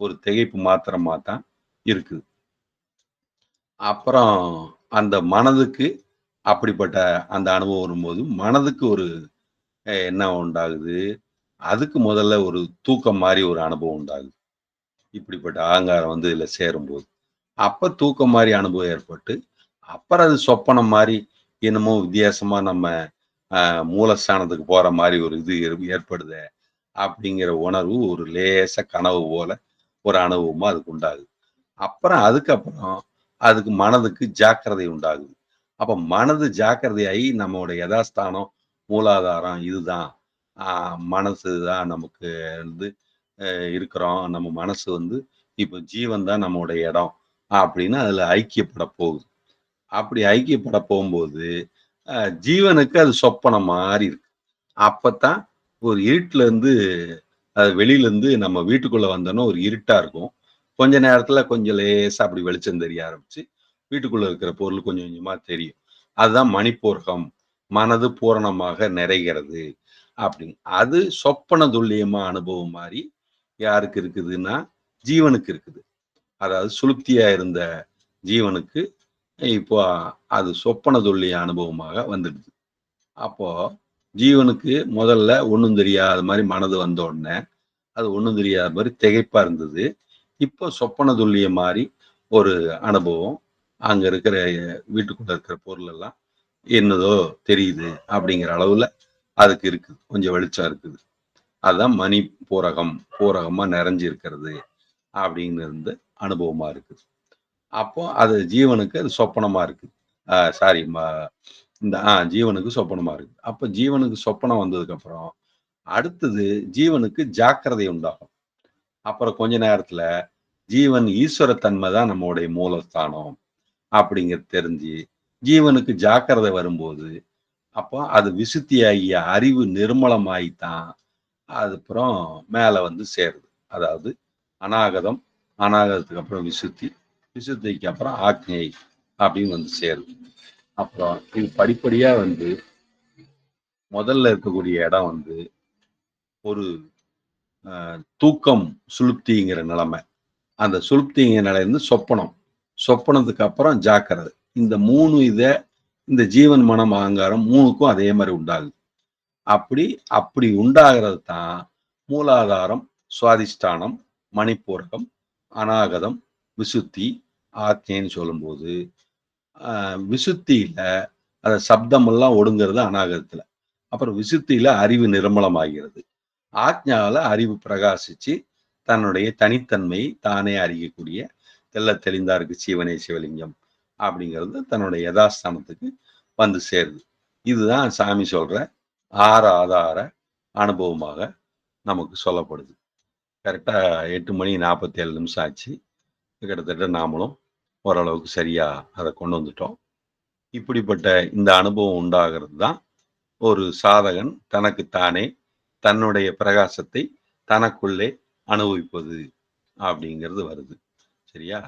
ஒரு திகைப்பு மாத்திரமா தான் இருக்குது. அப்புறம் அந்த மனதுக்கு அப்படிப்பட்ட அந்த அனுபவம் வரும்போது மனதுக்கு ஒரு என்ன உண்டாகுது? அதுக்கு முதல்ல ஒரு தூக்கம் மாதிரி ஒரு அனுபவம் உண்டாகுது. இப்படிப்பட்ட அகங்காரம் வந்து இதுல சேரும்போது அப்ப தூக்கம் மாதிரி அனுபவம் ஏற்பட்டு அப்புறம் அது சொப்பனம் மாதிரி என்னமோ வித்தியாசமா நம்ம மூலஸ்தானத்துக்கு போற மாதிரி ஒரு இது ஏற்படுது அப்படிங்கிற உணர்வு ஒரு லேச கனவு போல ஒரு அனுபவமா அதுக்கு உண்டாகுது. அப்புறம் அதுக்கப்புறம் அதுக்கு மனதுக்கு ஜாக்கிரதை உண்டாகுது. அப்ப மனது ஜாக்கிரதையாகி நம்மளோட யதாஸ்தானம் மூலாதாரம் இதுதான், மனசு தான் நமக்கு வந்து இருக்கிறோம். நம்ம மனசு வந்து இப்ப ஜீவன் தான் நம்மளோட இடம் அப்படின்னு அதுல ஐக்கியப்பட போகுது. அப்படி ஐக்கியப்பட போகும்போது ஜீவனுக்கு அது சொப்பனம் மாதிரி இருக்கு. அப்பத்தான் ஒரு இருட்டுல இருந்து அது வெளியில இருந்து நம்ம வீட்டுக்குள்ள வந்தோன்னா ஒரு இருட்டா இருக்கும். கொஞ்ச நேரத்துல கொஞ்சம் லேசா அப்படி வெளிச்சம் தெரிய ஆரம்பிச்சு வீட்டுக்குள்ள இருக்கிற பொருள் கொஞ்சம் கொஞ்சமா தெரியும். அதுதான் மணிப்பூரகம், மனது பூரணமாக நிறைகிறது அப்படின்னு. அது சொப்பன துல்லியமா அனுபவம் மாதிரி யாருக்கு இருக்குதுன்னா ஜீவனுக்கு இருக்குது. அதாவது சுளுப்தியா இருந்த ஜீவனுக்கு இப்போ அது சொப்பன துல்லிய அனுபவமாக வந்துடுது. அப்போ ஜீவனுக்கு முதல்ல ஒண்ணும் தெரியாத மாதிரி மனது வந்த உடனே அது ஒண்ணும் தெரியாத மாதிரி திகைப்பா இருந்தது. இப்போ சொப்பன துல்லிய மாதிரி ஒரு அனுபவம். அங்க இருக்கிற வீட்டுக்குள்ள இருக்கிற பொருள் எல்லாம் என்னதோ தெரியுது அப்படிங்கிற அளவுல அதுக்கு இருக்குது. கொஞ்சம் வெளிச்சம் இருக்குது. அதுதான் மணி பூரகமா நிறைஞ்சு இருக்கிறது அப்படின்னு இருந்து அனுபவமா இருக்குது. அப்போ அது ஜீவனுக்கு அது சொப்பனமா இருக்கு. சாரி, இந்த ஜீவனுக்கு சொப்பனமா இருக்கு. அப்ப ஜீவனுக்கு சொப்பனம் வந்ததுக்கு அப்புறம் அடுத்தது ஜீவனுக்கு ஜாக்கிரதை உண்டாகும். அப்புறம் கொஞ்ச நேரத்துல ஜீவன் ஈஸ்வர தன்மை தான் நம்மளுடைய மூலஸ்தானம் அப்படிங்கிறது தெரிஞ்சு ஜீவனுக்கு ஜாக்கிரதை வரும்போது அப்போ அது விசுத்தியாகிய அறிவு நிர்மலமாயித்தான் அதுக்கப்புறம் மேல வந்து சேருது. அதாவது அநாகதம், அநாகதத்துக்கு அப்புறம் விசுத்தி, விசுத்திக்கு அப்புறம் ஆக்ஞை அப்படின்னு வந்து சேருது. அப்புறம் இது படிப்படியா வந்து முதல்ல இருக்கக்கூடிய இடம் வந்து ஒரு தூக்கம் சுளுப்திங்கிற நிலைமை. அந்த சுளுப்திங்கிற நிலை வந்து சொப்பனம். சொப்பனத்துக்கு அப்புறம் ஜாக்கிரதை. இந்த 3 இந்த ஜீவன் மனம் அகங்காரம் 3க்கும் அதே மாதிரி உண்டாகுது. அப்படி உண்டாகிறது தான் மூலாதாரம், சுவாதிஷ்டானம், மணிப்பூரகம், அநாகதம், விசுத்தி, ஆக்ஞைன்னு சொல்லும்போது விசுத்தியில அந்த சப்தம் எல்லாம் ஒடுங்கிறது அநாகதத்துல. அப்புறம் விசுத்தியில அறிவு நிர்மலமாகிறது. ஆக்ஞால அறிவு பிரகாசிச்சு தன்னுடைய தனித்தன்மையை தானே அறியக்கூடிய தெள்ள தெளிந்தா இருக்கு சீவனே சிவலிங்கம் அப்படிங்கிறது தன்னுடைய யதாஸ்தானத்துக்கு வந்து சேருது. இதுதான் சாமி சொல்ற ஆற ஆதார அனுபவமாக நமக்கு சொல்லப்படுது. கரெக்டா 8:47 ஆச்சு. கிட்டத்தட்ட நாமளும் ஓரளவுக்கு சரியா அதை கொண்டு வந்துட்டோம். இப்படிப்பட்ட இந்த அனுபவம் உண்டாகிறது தான் ஒரு சாதகன் தனக்குத்தானே தன்னுடைய பிரகாசத்தை தனக்குள்ளே அனுபவிப்பது அப்படிங்கிறது வருது. சரியா?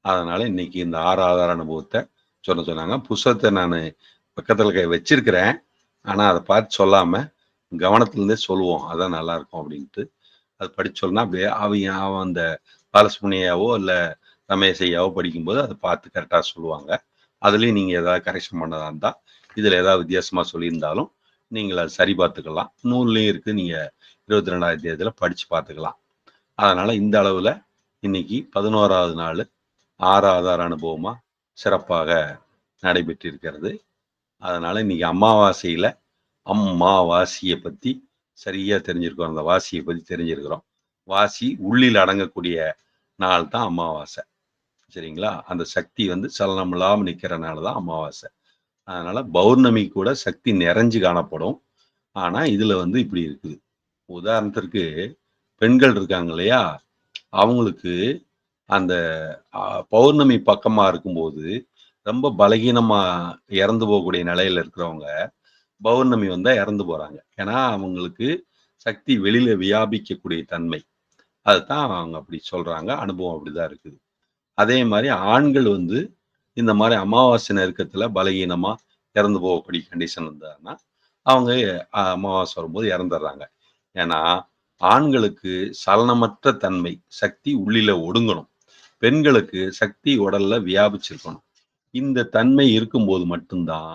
அதனால இன்னைக்கு இந்த 6 ஆதார அனுபவத்தை சொன்னாங்க. புஸ்தகத்தை நான் பக்கத்துல வச்சிருக்கிறேன். ஆனா அதை பார்த்து சொல்லாம கவனத்துல இருந்தே சொல்லுவோம். அதான் நல்லா இருக்கும் அப்படின்ட்டு. அது படிச்சு சொன்னா அவன் அந்த பாலசுப்ரமணியாவோ இல்ல ரமேஷ் ஐயாவோ படிக்கும்போது அதை பார்த்து கரெக்டா சொல்லுவாங்க. அதுலயும் நீங்க ஏதாவது கரெக்ஷன் பண்ணதா இருந்தா இதுல ஏதாவது வித்தியாசமா சொல்லியிருந்தாலும் நீங்கள் அதை சரி பார்த்துக்கலாம். நூல்லையும் இருக்கு. நீங்க 22ஆம் தேதியில படிச்சு பார்த்துக்கலாம். அதனால இந்த அளவுல இன்னைக்கு 11வது நாள் 6 ஆதார அனுபவமா சிறப்பாக நடைபெற்றிருக்கிறது. அதனால இன்னைக்கு அமாவாசையில அம்மாவாசியை பத்தி சரியா தெரிஞ்சிருக்கோம். அந்த வாசியை பத்தி தெரிஞ்சிருக்கிறோம். வாசி உள்ளில் அடங்கக்கூடிய நாள் தான் அமாவாசை. சரிங்களா? அந்த சக்தி வந்து சலனம் இல்லாம நிக்கிறனால தான் அமாவாசை. அதனால பௌர்ணமி கூட சக்தி நிறைஞ்சு காணப்படும். ஆனா இதுல வந்து இப்படி இருக்குது. உதாரணத்திற்கு பெண்கள் இருக்காங்க இல்லையா? அவங்களுக்கு அந்த பௌர்ணமி பக்கமா இருக்கும்போது ரொம்ப பலகீனமா இறந்து போகக்கூடிய நிலையில இருக்கிறவங்க பௌர்ணமி வந்தா இறந்து போறாங்க. ஏன்னா அவங்களுக்கு சக்தி வெளியில வியாபிக்கக்கூடிய தன்மை. அதுதான் அவங்க அப்படி சொல்றாங்க. அனுபவம் அப்படிதான் இருக்குது. அதே மாதிரி ஆண்கள் வந்து இந்த மாதிரி அமாவாசை நெருக்கத்துல பலகீனமா இறந்து போகக்கூடிய கண்டிஷன் இருந்தாருன்னா அவங்க அமாவாசை வரும்போது இறந்துடுறாங்க. ஏன்னா ஆண்களுக்கு சலனமற்ற தன்மை சக்தி உள்ளில ஒடுங்கணும். பெண்களுக்கு சக்தி உடல்ல வியாபிச்சிருக்கணும். இந்த தன்மை இருக்கும்போது மட்டும்தான்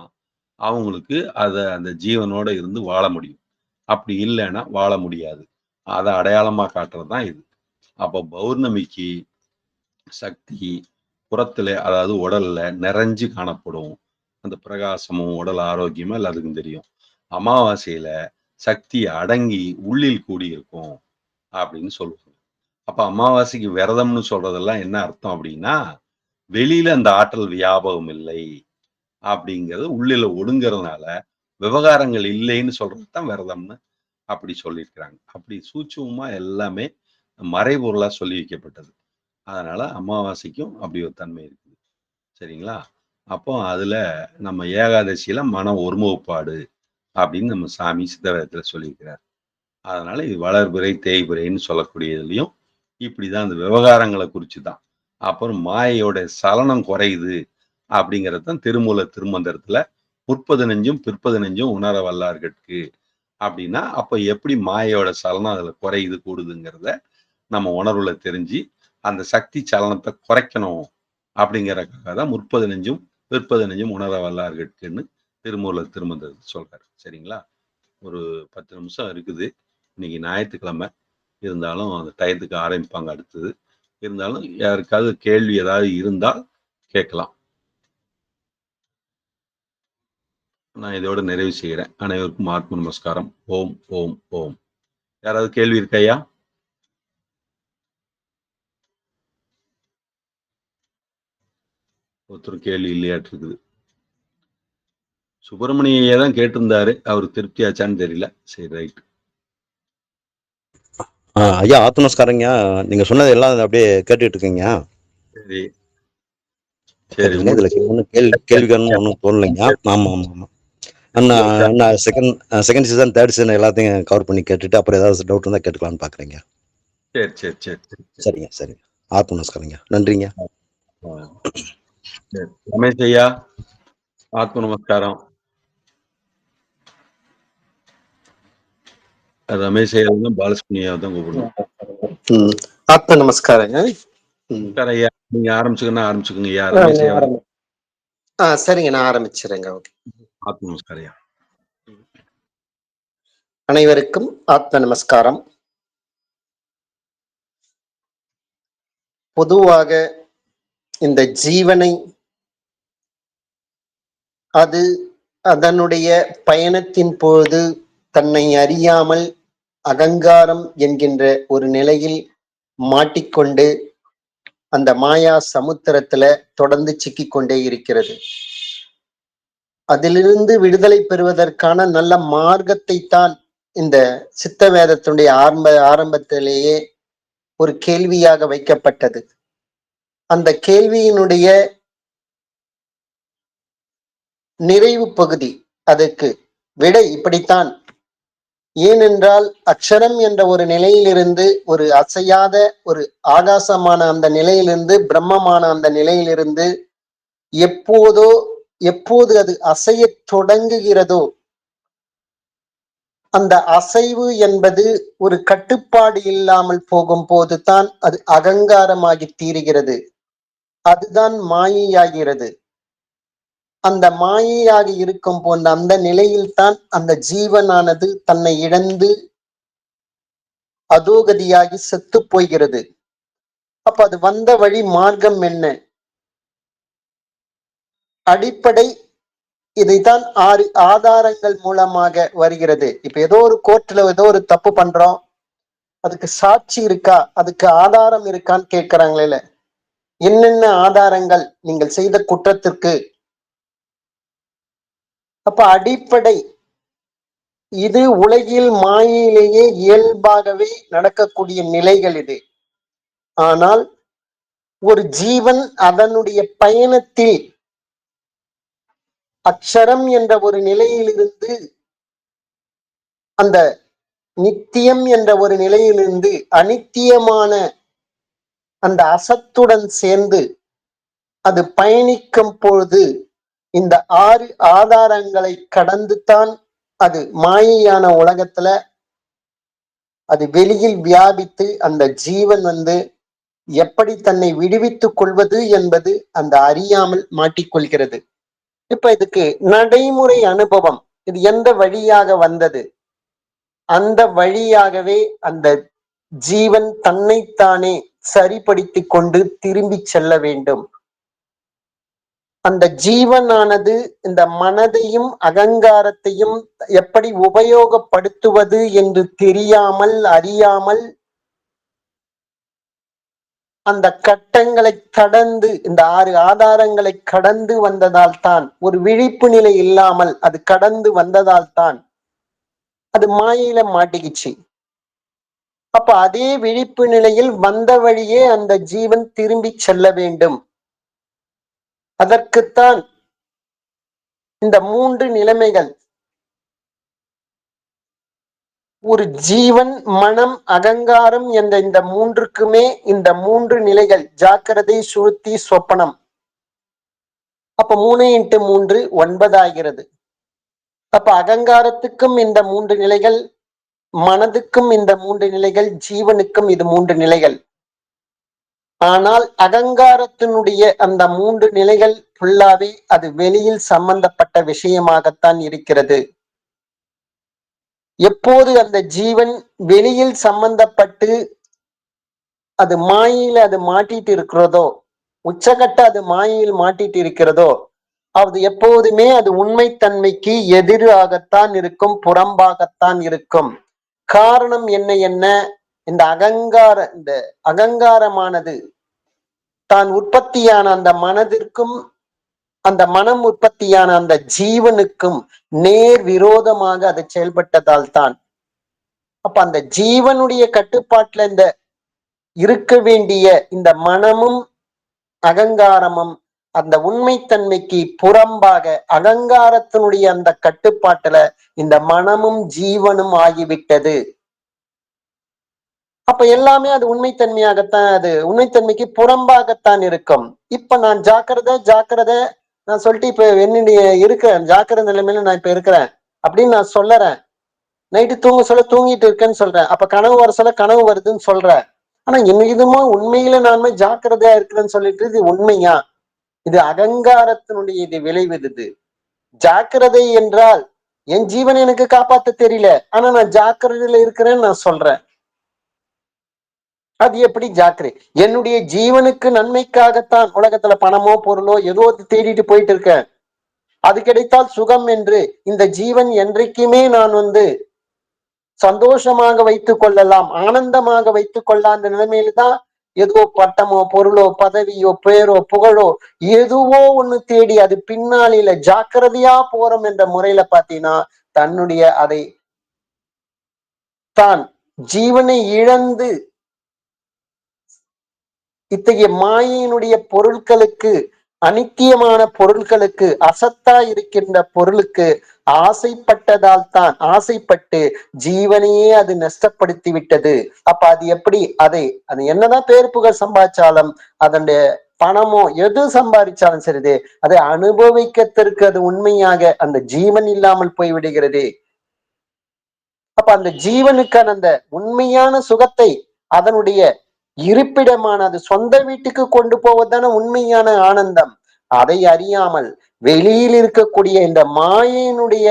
அவங்களுக்கு அந்த ஜீவனோட இருந்து வாழ முடியும். அப்படி இல்லைன்னா வாழ முடியாது. அதை அடையாளமா காட்டுறது தான் இது. அப்போ பௌர்ணமிக்கு சக்தி புறத்துல அதாவது உடல்ல நிறைஞ்சு காணப்படும். அந்த பிரகாசமும் உடல் ஆரோக்கியமா எல்லாத்துக்கும் தெரியும். அமாவாசையில சக்தி அடங்கி உள்ளில் கூடி இருக்கும் அப்படின்னு சொல்லுவாங்க. அப்ப அமாவாசைக்கு விரதம்னு சொல்றதெல்லாம் என்ன அர்த்தம் அப்படின்னா வெளியில அந்த ஆற்றல் வியாபகம் இல்லை அப்படிங்கிறது உள்ளில ஒடுங்கிறதுனால விவகாரங்கள் இல்லைன்னு சொல்றது தான் விரதம்னு அப்படி சொல்லியிருக்கிறாங்க. அப்படி சூட்சுமமா எல்லாமே மறைபொருளா சொல்லி வைக்கப்பட்டது. அதனால அமாவாசைக்கும் அப்படி ஒரு தன்மை இருக்குது. சரிங்களா? அப்போ அதுல நம்ம ஏகாதசியில மன ஒருமுகப்பாடு அப்படின்னு நம்ம சாமி சித்தவேதத்துல சொல்லியிருக்கிறார். அதனால இது வளர்பிறை தேய்பிறைன்னு சொல்லக்கூடியதுலயும் இப்படிதான் அந்த விவகாரங்களை குறிச்சு தான். அப்புறம் மாயையோட சலனம் குறையுது அப்படிங்கிறது தான் திருமூல திருமந்திரத்துல முற்பது நெஞ்சும் பிற்பது நெஞ்சும் உணர வல்லார்கட்கு அப்படின்னா அப்ப எப்படி மாயையோட சலனம் அதுல குறையுது கூடுதுங்கிறத நம்ம உணர்வுல தெரிஞ்சு அந்த சக்தி சலனத்தை குறைக்கணும் அப்படிங்கிறக்காக தான் முற்பது நெஞ்சும் பிற்பது நெஞ்சும் உணர வல்லார்கட்குன்னு திருமூலர் திருமந்திரத்தை சொல்றாரு. சரிங்களா? ஒரு 10 நிமிஷம் இருக்குது. இன்னைக்கு ஞாயிற்றுக்கிழமை இருந்தாலும் அந்த டயத்துக்கு ஆரம்பிப்பாங்க அடுத்தது. இருந்தாலும் யாருக்காவது கேள்வி ஏதாவது இருந்தால் கேட்கலாம். நான் இதோட நிறைவு செய்கிறேன். அனைவருக்கும் ஆத்ம நமஸ்காரம். ஓம் ஓம் ஓம். யாராவது கேள்வி இருக்கையா? ஒருத்தர் கேள்வி இல்லையாட்டு இருக்குது. சுப்பிரமணியே தான் கேட்டிருந்தாரு. அவர் திருப்தியாச்சான்னு தெரியல. சரி, ரைட். ஐயா ஆத்ம நமஸ்காரங்க. நீங்க சொன்னது எல்லாம் அப்படியே கேட்டுட்டு இருக்கீங்க. சரி சரி. இதுல ஒன்றும் கேள்விக்காரன்னு ஒன்றும் தோணலைங்க. ஆமா ஆமா ஆமா. நான் செகண்ட் சீசன் தேர்ட் சீசன் எல்லாத்தையும் கவர் பண்ணி கேட்டுட்டு அப்புறம் ஏதாவது டவுட் இருந்தால் கேட்டுக்கலான்னு பார்க்குறீங்க. சரி சரி சரி சரி. சரிங்க சரிங்க. ஆத்ம நமஸ்காரங்க. நன்றிங்க. ரமேஷ் ஐயா ஆத்ம நமஸ்காரம். ரமேஷ் ஐயா தான் பாலசுப்ரமணியா தான் கூப்பிடணும். ஆத்ம நமஸ்காரங்க. ஐயா நீங்க ஆரம்பிச்சுக்கன்னா ஆரம்பிச்சுக்கோங்க ஐயா. ரமேஷ் ஐயா. சரிங்க, நான் ஆரம்பிச்சிருங்க. ஓகே. ஆத்ம நமஸ்காரம் ஐயா. அனைவருக்கும் ஆத்ம நமஸ்காரம். பொதுவாக இந்த ஜீவனை அது அதனுடைய பயணத்தின் பொழுது தன்னை அறியாமல் அகங்காரம் என்கின்ற ஒரு நிலையில் மாட்டிக்கொண்டு அந்த மாயா சமுத்திரத்துல தொடர்ந்து சிக்கிக்கொண்டே இருக்கிறது. அதிலிருந்து விடுதலை பெறுவதற்கான நல்ல மார்க்கத்தை தான் இந்த சித்த வேதத்தினுடைய ஆரம்பத்திலேயே ஒரு கேள்வியாக வைக்கப்பட்டது. அந்த கேள்வியினுடைய நிறைவு பகுதி, அதுக்கு விடை இப்படித்தான். ஏனென்றால் அக்ஷரம் என்ற ஒரு நிலையிலிருந்து ஒரு அசையாத ஒரு ஆகாசமான அந்த நிலையிலிருந்து பிரம்மமான அந்த நிலையிலிருந்து எப்போது அது அசைய தொடங்குகிறதோ அந்த அசைவு என்பது ஒரு கட்டுப்பாடு இல்லாமல் போகும் போதுதான் அது அகங்காரமாகி தீருகிறது. அதுதான் மாயையாகிறது. அந்த மாயையாக இருக்கும் போன்ற அந்த நிலையில்தான் அந்த ஜீவனானது தன்னை இழந்து அதோகதியாகி செத்து போகிறது. அப்ப அது வந்த வழி மார்க்கம் என்ன? அடிப்படை இதைத்தான் 6 ஆதாரங்கள் மூலமாக வருகிறது. இப்ப ஏதோ ஒரு கோர்ட்ல ஏதோ ஒரு தப்பு பண்றோம், அதுக்கு சாட்சி இருக்கா, அதுக்கு ஆதாரம் இருக்கான்னு கேட்கிறாங்களே. என்னென்ன ஆதாரங்கள் நீங்கள் செய்த குற்றத்திற்கு? அப்ப அடிப்படை இது உலகில் மாயிலேயே இயல்பாகவே நடக்கக்கூடிய நிலைகள் இது. ஆனால் ஒரு ஜீவன் அதனுடைய பயணத்தில் அக்ஷரம் என்ற ஒரு நிலையிலிருந்து அந்த நித்தியம் என்ற ஒரு நிலையிலிருந்து அனித்தியமான அந்த அசத்துடன் சேர்ந்து அது பயணிக்கும் பொழுது இந்த 6 ஆதாரங்களை கடந்து தான் அது மாயையான உலகத்துல அது வெளியில் வியாபித்து அந்த ஜீவன் எப்படி தன்னை விடுவித்துக் கொள்வது என்பது அந்த அறியாமல் மாட்டிக்கொள்கிறது. இப்ப இதுக்கு நடைமுறை அனுபவம், இது எந்த வழியாக வந்தது? அந்த வழியாகவே அந்த ஜீவன் தன்னைத்தானே சரிப்படுத்திக் கொண்டு திரும்பி செல்ல வேண்டும். அந்த ஜீவனானது இந்த மனதையும் அகங்காரத்தையும் எப்படி உபயோகப்படுத்துவது என்று தெரியாமல் அறியாமல் அந்த கட்டங்களை கடந்து இந்த 6 ஆதாரங்களை கடந்து வந்ததால் தான், ஒரு விழிப்பு நிலை இல்லாமல் அது கடந்து வந்ததால் தான் அது மாயையில மாட்டிக்கிச்சு. அப்ப அதே விழிப்பு நிலையில் வந்த வழியே அந்த ஜீவன் திரும்பி செல்ல வேண்டும். அதற்குத்தான் இந்த 3 நிலைமைகள். ஒரு ஜீவன், மனம், அகங்காரம் என்ற இந்த 3க்குமே இந்த 3 நிலைகள் ஜாக்கிரதை, சுழுத்தி, சொப்பனம். அப்ப 3 × 3 9 ஆகிறது. அப்ப அகங்காரத்துக்கும் இந்த 3 நிலைகள், மனதுக்கும் இந்த 3 நிலைகள், ஜீவனுக்கும் இது 3 நிலைகள். ஆனால் அகங்காரத்தினுடைய அந்த 3 நிலைகள் ஃபுல்லாவே அது வெளியில் சம்பந்தப்பட்ட விஷயமாகத்தான் இருக்கிறது. எப்போது அந்த ஜீவன் வெளியில் சம்பந்தப்பட்டு அது மாயையில அது மாட்டிட்டு இருக்கிறதோ, உச்சகட்ட அது மாயையில் மாட்டிட்டு இருக்கிறதோ, அது எப்போதுமே அது உண்மைத்தன்மைக்கு எதிராகத்தான் இருக்கும், புறம்பாகத்தான் இருக்கும். காரணம் என்ன? இந்த அகங்காரமானது தான் உற்பத்தியான அந்த மனதிற்கும் அந்த மனம் உற்பத்தியான அந்த ஜீவனுக்கும் நேர் விரோதமாக அது செயல்பட்டதால் தான். அப்ப அந்த ஜீவனுடைய கட்டுப்பாட்டுல இந்த இருக்க வேண்டிய இந்த மனமும் அகங்காரமும் அந்த உண்மைத்தன்மைக்கு புறம்பாக அகங்காரத்தினுடைய அந்த கட்டுப்பாட்டுல இந்த மனமும் ஜீவனும் ஆகிவிட்டது. அப்ப எல்லாமே அது உண்மைத்தன்மையாகத்தான், அது உண்மைத்தன்மைக்கு புறம்பாகத்தான் இருக்கும். இப்ப நான் ஜாக்கிரதை நான் சொல்லிட்டு இப்ப என்னுடைய இருக்கிறேன் ஜாக்கிரதை நிலைமையில நான் இப்ப இருக்கிறேன் அப்படின்னு நான் சொல்லறேன். நைட்டு தூங்க சொல்ல தூங்கிட்டு இருக்கேன்னு சொல்றேன். அப்ப கனவு வர சொல்ல கனவு வருதுன்னு சொல்றேன். ஆனா இதுமா உண்மையில நானுமே ஜாக்கிரதையா இருக்கிறேன்னு சொல்லிட்டு இது உண்மையா? இது அகங்காரத்தினுடைய இது விளைவு. இது ஜாக்கிரதை என்றால் என் ஜீவனை எனக்கு காப்பாத்த தெரியல, ஆனா நான் ஜாக்கிரதையில இருக்கிறேன்னு நான் சொல்றேன். அது எப்படி ஜாக்கிரதை? என்னுடைய ஜீவனுக்கு நன்மைக்காகத்தான் உலகத்துல பணமோ பொருளோ ஏதோ தேடிட்டு போயிட்டு இருக்கேன். அது கிடைத்தால் சுகம் என்று இந்த ஜீவன் என்றைக்குமே நான் சந்தோஷமாக வைத்துக் கொள்ளலாம், ஆனந்தமாக வைத்துக் கொள்ளலாம். அந்த நிலைமையில தான் ஏதோ பட்டமோ பொருளோ பதவியோ பேரோ புகழோ எதுவோ ஒண்ணு தேடி அது பின்னாளில ஜாக்கிரதையா போறோம் என்ற முறையில பாத்தீங்கன்னா தன்னுடைய அதை தான் ஜீவனை இழந்து இத்தகைய மாயினுடைய பொருட்களுக்கு, அனித்தியமான பொருட்களுக்கு, அசத்தா இருக்கின்ற பொருளுக்கு ஆசைப்பட்டதால் தான், ஆசைப்பட்டு ஜீவனையே அது நஷ்டப்படுத்தி விட்டது. அப்ப அது எப்படி அது என்னதான் பேர் புகழ் சம்பாதிச்சாலும் அதனுடைய பணமோ எது சம்பாதிச்சாலும் சரிதே, அதை அனுபவிக்கத்திற்கு அது உண்மையாக அந்த ஜீவன் இல்லாமல் போய் விடுகிறது. அப்ப அந்த ஜீவனுக்கான அந்த உண்மையான சுகத்தை அதனுடைய இருப்பிடமான அது சொந்த வீட்டுக்கு கொண்டு போவதான உண்மையான ஆனந்தம். அதை அறியாமல் வெளியில் இருக்கக்கூடிய இந்த மாயினுடைய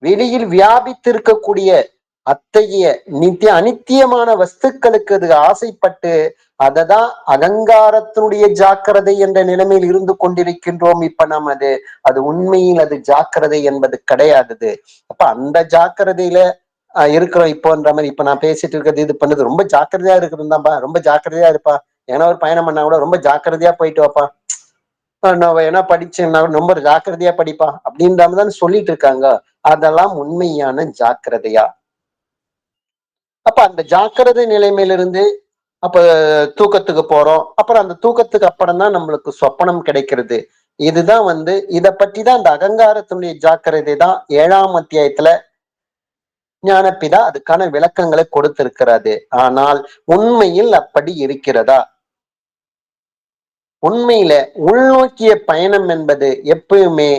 வெளியில் வியாபித்திருக்கக்கூடிய அத்தகைய அனித்தியமான வஸ்துக்களுக்கு அது ஆசைப்பட்டு அததான் அகங்காரத்தினுடைய ஜாக்கிரதை என்ற நிலைமையில் இருந்து கொண்டிருக்கின்றோம். இப்ப நாம் அது உண்மையில் அது ஜாக்கிரதை என்பது கிடையாது. அப்ப அந்த ஜாக்கிரதையில இருக்கிறோம் இப்போன்ற மாதிரி. இப்ப நான் பேசிட்டு இருக்கிறது இது பண்ணது ரொம்ப ஜாக்கிரதையா இருக்கிறதுதான்ப்பா, ரொம்ப ஜாக்கிரதையா இருப்பா, ஏன்னா ஒரு பயணம் பண்ணா கூட ரொம்ப ஜாக்கிரதையா போயிட்டு வாப்பா, நான் என்ன படிச்சேன்னா ரொம்ப ஜாக்கிரதையா படிப்பா அப்படின்ற மாதிரிதான் சொல்லிட்டு இருக்காங்க. அதெல்லாம் உண்மையான ஜாக்கிரதையா? அப்ப அந்த ஜாக்கிரதை நிலைமையிலிருந்து அப்ப தூக்கத்துக்கு போறோம். அப்புறம் அந்த தூக்கத்துக்கு அப்புறம் தான் நம்மளுக்கு சொப்பனம் கிடைக்கிறது. இதுதான் இத பற்றி தான் அந்த அகங்காரத்தினுடைய ஜாக்கிரதை தான் 7ஆம் அத்தியாயத்துல ஞானப்பிதா அதுக்கான விளக்கங்களை கொடுத்திருக்கிறது. ஆனால் உண்மையில் அப்படி இருக்கிறதா? உண்மையில உள்நோக்கிய பயணம் என்பது எப்பயுமே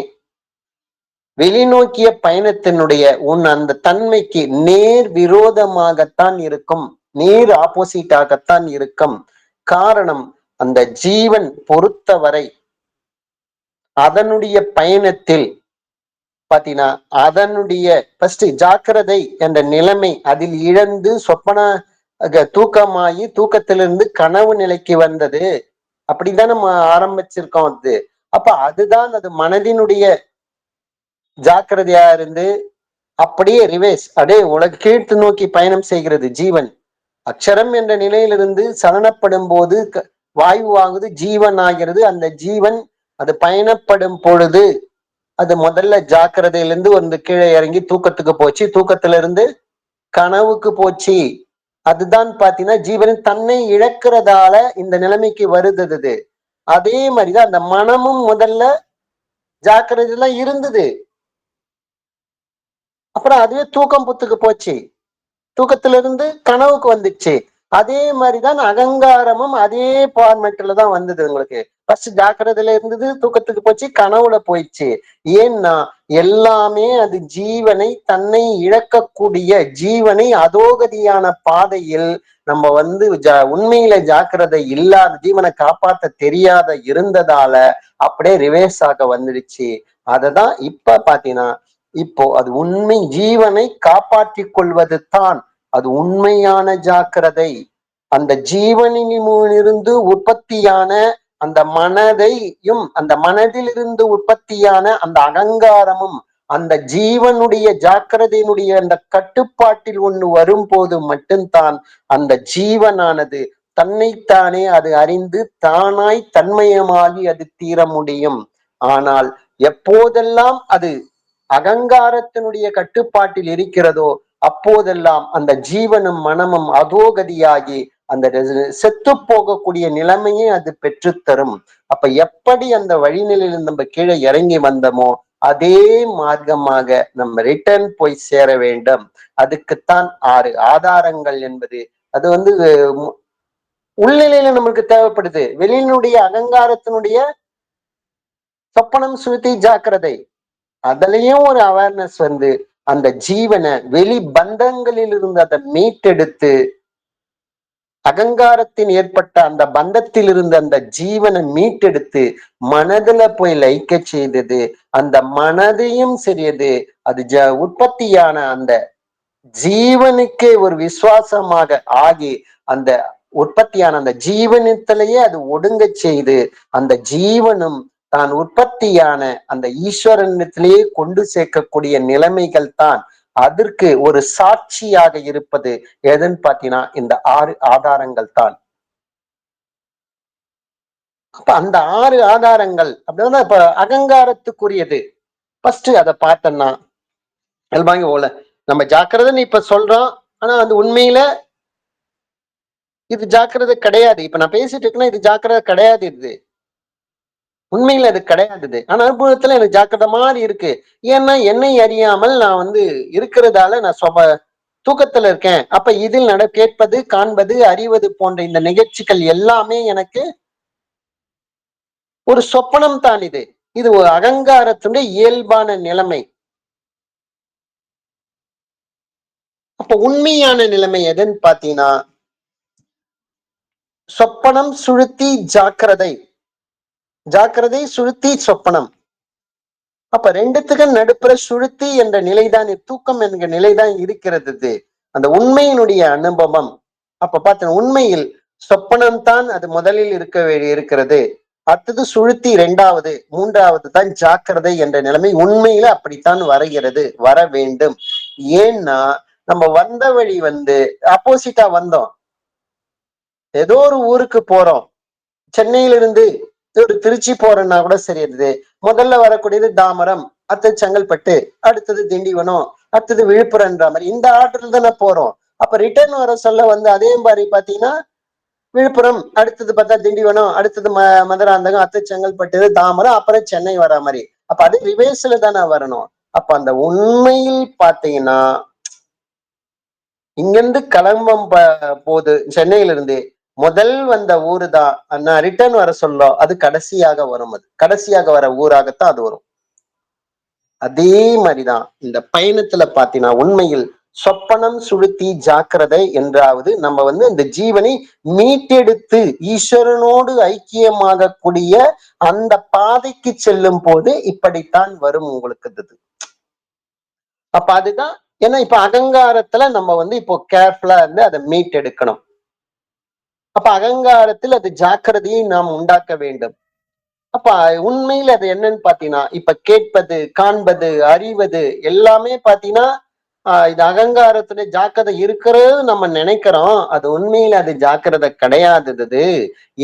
வெளிநோக்கிய பயணத்தினுடைய அந்த தன்மைக்கு நேர் விரோதமாகத்தான் இருக்கும், நேர் ஆப்போசிட்டாகத்தான் இருக்கும். காரணம், அந்த ஜீவன் பொறுத்தவரை அதனுடைய பயணத்தில் பாத்தீங்கன்னா அதனுடைய ஃபர்ஸ்ட் ஜாக்கிரதை என்ற நிலைமை அதில் இழந்து சொப்பன தூக்கமாகி தூக்கத்திலிருந்து கனவு நிலைக்கு வந்தது. அப்படிதான் நம்ம ஆரம்பிச்சிருக்கோம். அப்ப அதுதான் அது மனதினுடைய ஜாக்கிரதையா இருந்து அப்படியே ரிவேஸ் அப்படியே கீழ்த்து நோக்கி பயணம் செய்கிறது ஜீவன். அக்ஷரம் என்ற நிலையிலிருந்து சலனப்படும் போது வாயு ஆகுது, ஜீவன் ஆகிறது. அந்த ஜீவன் அது பயணப்படும் பொழுது அது முதல்ல ஜாக்கிரதையிலிருந்து கீழே இறங்கி தூக்கத்துக்கு போச்சு, தூக்கத்துல இருந்து கனவுக்கு போச்சு. அதுதான் பாத்தீங்கன்னா ஜீவன் தன்னை இழக்கிறதால இந்த நிலைமைக்கு வருது. அதே மாதிரிதான் அந்த மனமும் முதல்ல ஜாக்கிரதையில இருந்தது, அப்புறம் அதுவே தூக்கம் புத்துக்கு போச்சு, தூக்கத்துல இருந்து கனவுக்கு வந்துச்சு. அதே மாதிரிதான் அகங்காரமும் அதே ஃபார்மேட்ல தான் வந்தது. உங்களுக்கு ஃபர்ஸ்ட் ஜாக்கிரதையில இருந்தது, தூக்கத்துக்கு போச்சு, கனவுல போயிடுச்சு. ஏன்னா எல்லாமே அது ஜீவனை தன்னை இழக்கக்கூடிய, ஜீவனை அதோகதியான பாதையில் நம்ம வந்து உண்மையில ஜாக்கிரதை இல்லாத, ஜீவனை காப்பாத்த தெரியாத இருந்ததால அப்படியே ரிவேர்ஸ் ஆக வந்துடுச்சு. அததான் இப்ப பாத்தீங்கன்னா, இப்போ அது உண்மை, ஜீவனை காப்பாற்றிக் கொள்வது தான் அது உண்மையான ஜாக்கிரதை. அந்த ஜீவனிலிருந்து உற்பத்தியான அந்த மனதையும், அந்த மனதிலிருந்து உற்பத்தியான அந்த அகங்காரமும் அந்த ஜீவனுடைய ஜாக்கிரதையினுடைய அந்த கட்டுப்பாட்டில் ஒண்ணு வரும்போது மட்டும்தான் அந்த ஜீவனானது தன்னைத்தானே அது அறிந்து தானாய் தன்மயமாகி அது தீர முடியும். ஆனால் எப்போதெல்லாம் அது அகங்காரத்தினுடைய கட்டுப்பாட்டில் இருக்கிறதோ அப்போதெல்லாம் அந்த ஜீவனும் மனமும் அதோகதியாகி அந்த செத்து போகக்கூடிய நிலைமையை அது பெற்றுத்தரும். அப்ப எப்படி அந்த வழிநிலையில் நம்ம கீழே இறங்கி வந்தோமோ அதே மார்க்கமாக நம்ம ரிட்டர்ன் போய் சேர வேண்டும். அதுக்குத்தான் 6 ஆதாரங்கள் என்பது. அது வந்து உள்நிலையில நம்மளுக்கு தேவைப்படுது. வெளியினுடைய அகங்காரத்தினுடைய சொப்பனம் சுருதி ஜாக்கிரதை அதுலயும் ஒரு அவேர்னஸ் வந்து அந்த ஜீவனை வெளி பந்தங்களில் இருந்து அதை மீட்டெடுத்து, அகங்காரத்தின் ஏற்பட்ட அந்த பந்தத்தில் இருந்து அந்த ஜீவனை மீட்டெடுத்து மனதுல போய் லயிக்க செய்தது. அந்த மனதையும் சரியது அது உற்பத்தியான அந்த ஜீவனுக்கே ஒரு விசுவாசமாக ஆகி அந்த உற்பத்தியான அந்த ஜீவனத்திலேயே அது ஒடுங்க செய்து அந்த ஜீவனும் தான் உற்பத்தியான அந்த ஈஸ்வரனிடத்திலேயே கொண்டு சேர்க்கக்கூடிய நிலைமைகள் தான் அதற்கு ஒரு சாட்சியாக இருப்பது எதுன்னு பாத்தீங்கன்னா இந்த 6 ஆதாரங்கள் தான். அப்ப அந்த 6 ஆதாரங்கள் அப்படின்னா இப்ப அகங்காரத்துக்குரியது. ஃபர்ஸ்ட் அதை பார்த்தோம்னா எல்பாங்க போல நம்ம ஜாக்கிரதைன்னு இப்ப சொல்றோம், ஆனா அது உண்மையில இது ஜாக்கிரதை கிடையாது. இப்ப நான் பேசிட்டு இருக்கேன்னா இது ஜாக்கிரதை கிடையாது. இது உண்மையில அது கிடையாது. ஆனா அனுபவத்துல எனக்கு ஜாக்கிரதை மாதிரி இருக்கு. ஏன்னா என்னை அறியாமல் நான் வந்து இருக்கிறதால நான் தூக்கத்துல இருக்கேன். அப்ப இதில் கேட்பது, காண்பது, அறிவது போன்ற இந்த நிகழ்ச்சிகள் எல்லாமே எனக்கு ஒரு சொப்பனம் தான். இது ஒரு அகங்காரத்துடைய இயல்பான நிலைமை. அப்ப உண்மையான நிலைமை எதுன்னு பாத்தீங்கன்னா சொப்பனம் சுழுத்தி ஜாக்கிரதை, ஜாக்கிரதை சுழுத்தி சொப்பனம். அப்ப ரெண்டுத்துக்கு நடுப்புற சுழுத்தி என்ற நிலைதான், தூக்கம் என்கிற நிலைதான் இருக்கிறது. அந்த உண்மையினுடைய அனுபவம். அப்ப பார்த்தீங்கன்னா உண்மையில் சொப்பனம் தான் அது முதலில் இருக்கிறது. அடுத்தது சுழுத்தி 2வது, 3வது தான் ஜாக்கிரதை என்ற நிலைமை. உண்மையில அப்படித்தான் வருகிறது, வர வேண்டும். ஏன்னா நம்ம வந்த வழி வந்து ஆப்போசிட்டா வந்தோம். ஏதோ ஒரு ஊருக்கு போறோம், சென்னையிலிருந்து ஒரு திருச்சி போறேன்னா கூட சரி. முதல்ல வரக்கூடியது தாமரம், அடுத்தது செங்கல்பட்டு, அடுத்தது திண்டிவனம், அடுத்தது விழுப்புரம்ன்ற மாதிரி இந்த ஆர்டர்ல தானே போறோம். அப்ப ரிட்டர்ன் வர சொல்ல வந்து அதே மாதிரி பாத்தீங்கன்னா விழுப்புரம், அடுத்தது பார்த்தா திண்டிவனம், அடுத்தது மதுராந்தகம், அடுத்தது செங்கல்பட்டு, தாமரம், அப்புறம் சென்னை வர மாதிரி. அப்ப அது ரிவேர்ஸ்ல தானே வரணும். அப்ப அந்த உண்மையில் பாத்தீங்கன்னா இங்கிருந்து கிளம்பும் போது சென்னையில இருந்து முதல் வந்த ஊரு தான் நான் ரிட்டர்ன் வர சொல்ல அது கடைசியாக வரும். அது கடைசியாக வர ஊராகத்தான் அது வரும். அதே மாதிரிதான் இந்த பயணத்துல பாத்தீங்கன்னா உண்மையில் சொப்பனம் சுழுத்தி ஜாக்கிரதை என்றாவது நம்ம வந்து இந்த ஜீவனை மீட்டெடுத்து ஈஸ்வரனோடு ஐக்கியமாக கூடிய அந்த பாதைக்கு செல்லும் போது இப்படித்தான் வரும் உங்களுக்கு. அப்ப அதுதான். ஏன்னா இப்ப அகங்காரத்துல நம்ம வந்து இப்போ கேர்ஃபுல்லா இருந்து அதை மீட்டெடுக்கணும். அப்ப அகங்காரத்தில் அது ஜாக்கிரதையை நாம் உண்டாக்க வேண்டும். அப்ப உண்மையில அது என்னன்னு பாத்தீங்கன்னா இப்ப கேட்பது, காண்பது, அறிவது எல்லாமே பாத்தீங்கன்னா இது அகங்காரத்துல ஜாக்கிரதை இருக்கிறது நம்ம நினைக்கிறோம். அது உண்மையில அது ஜாக்கிரதை கிடையாதது.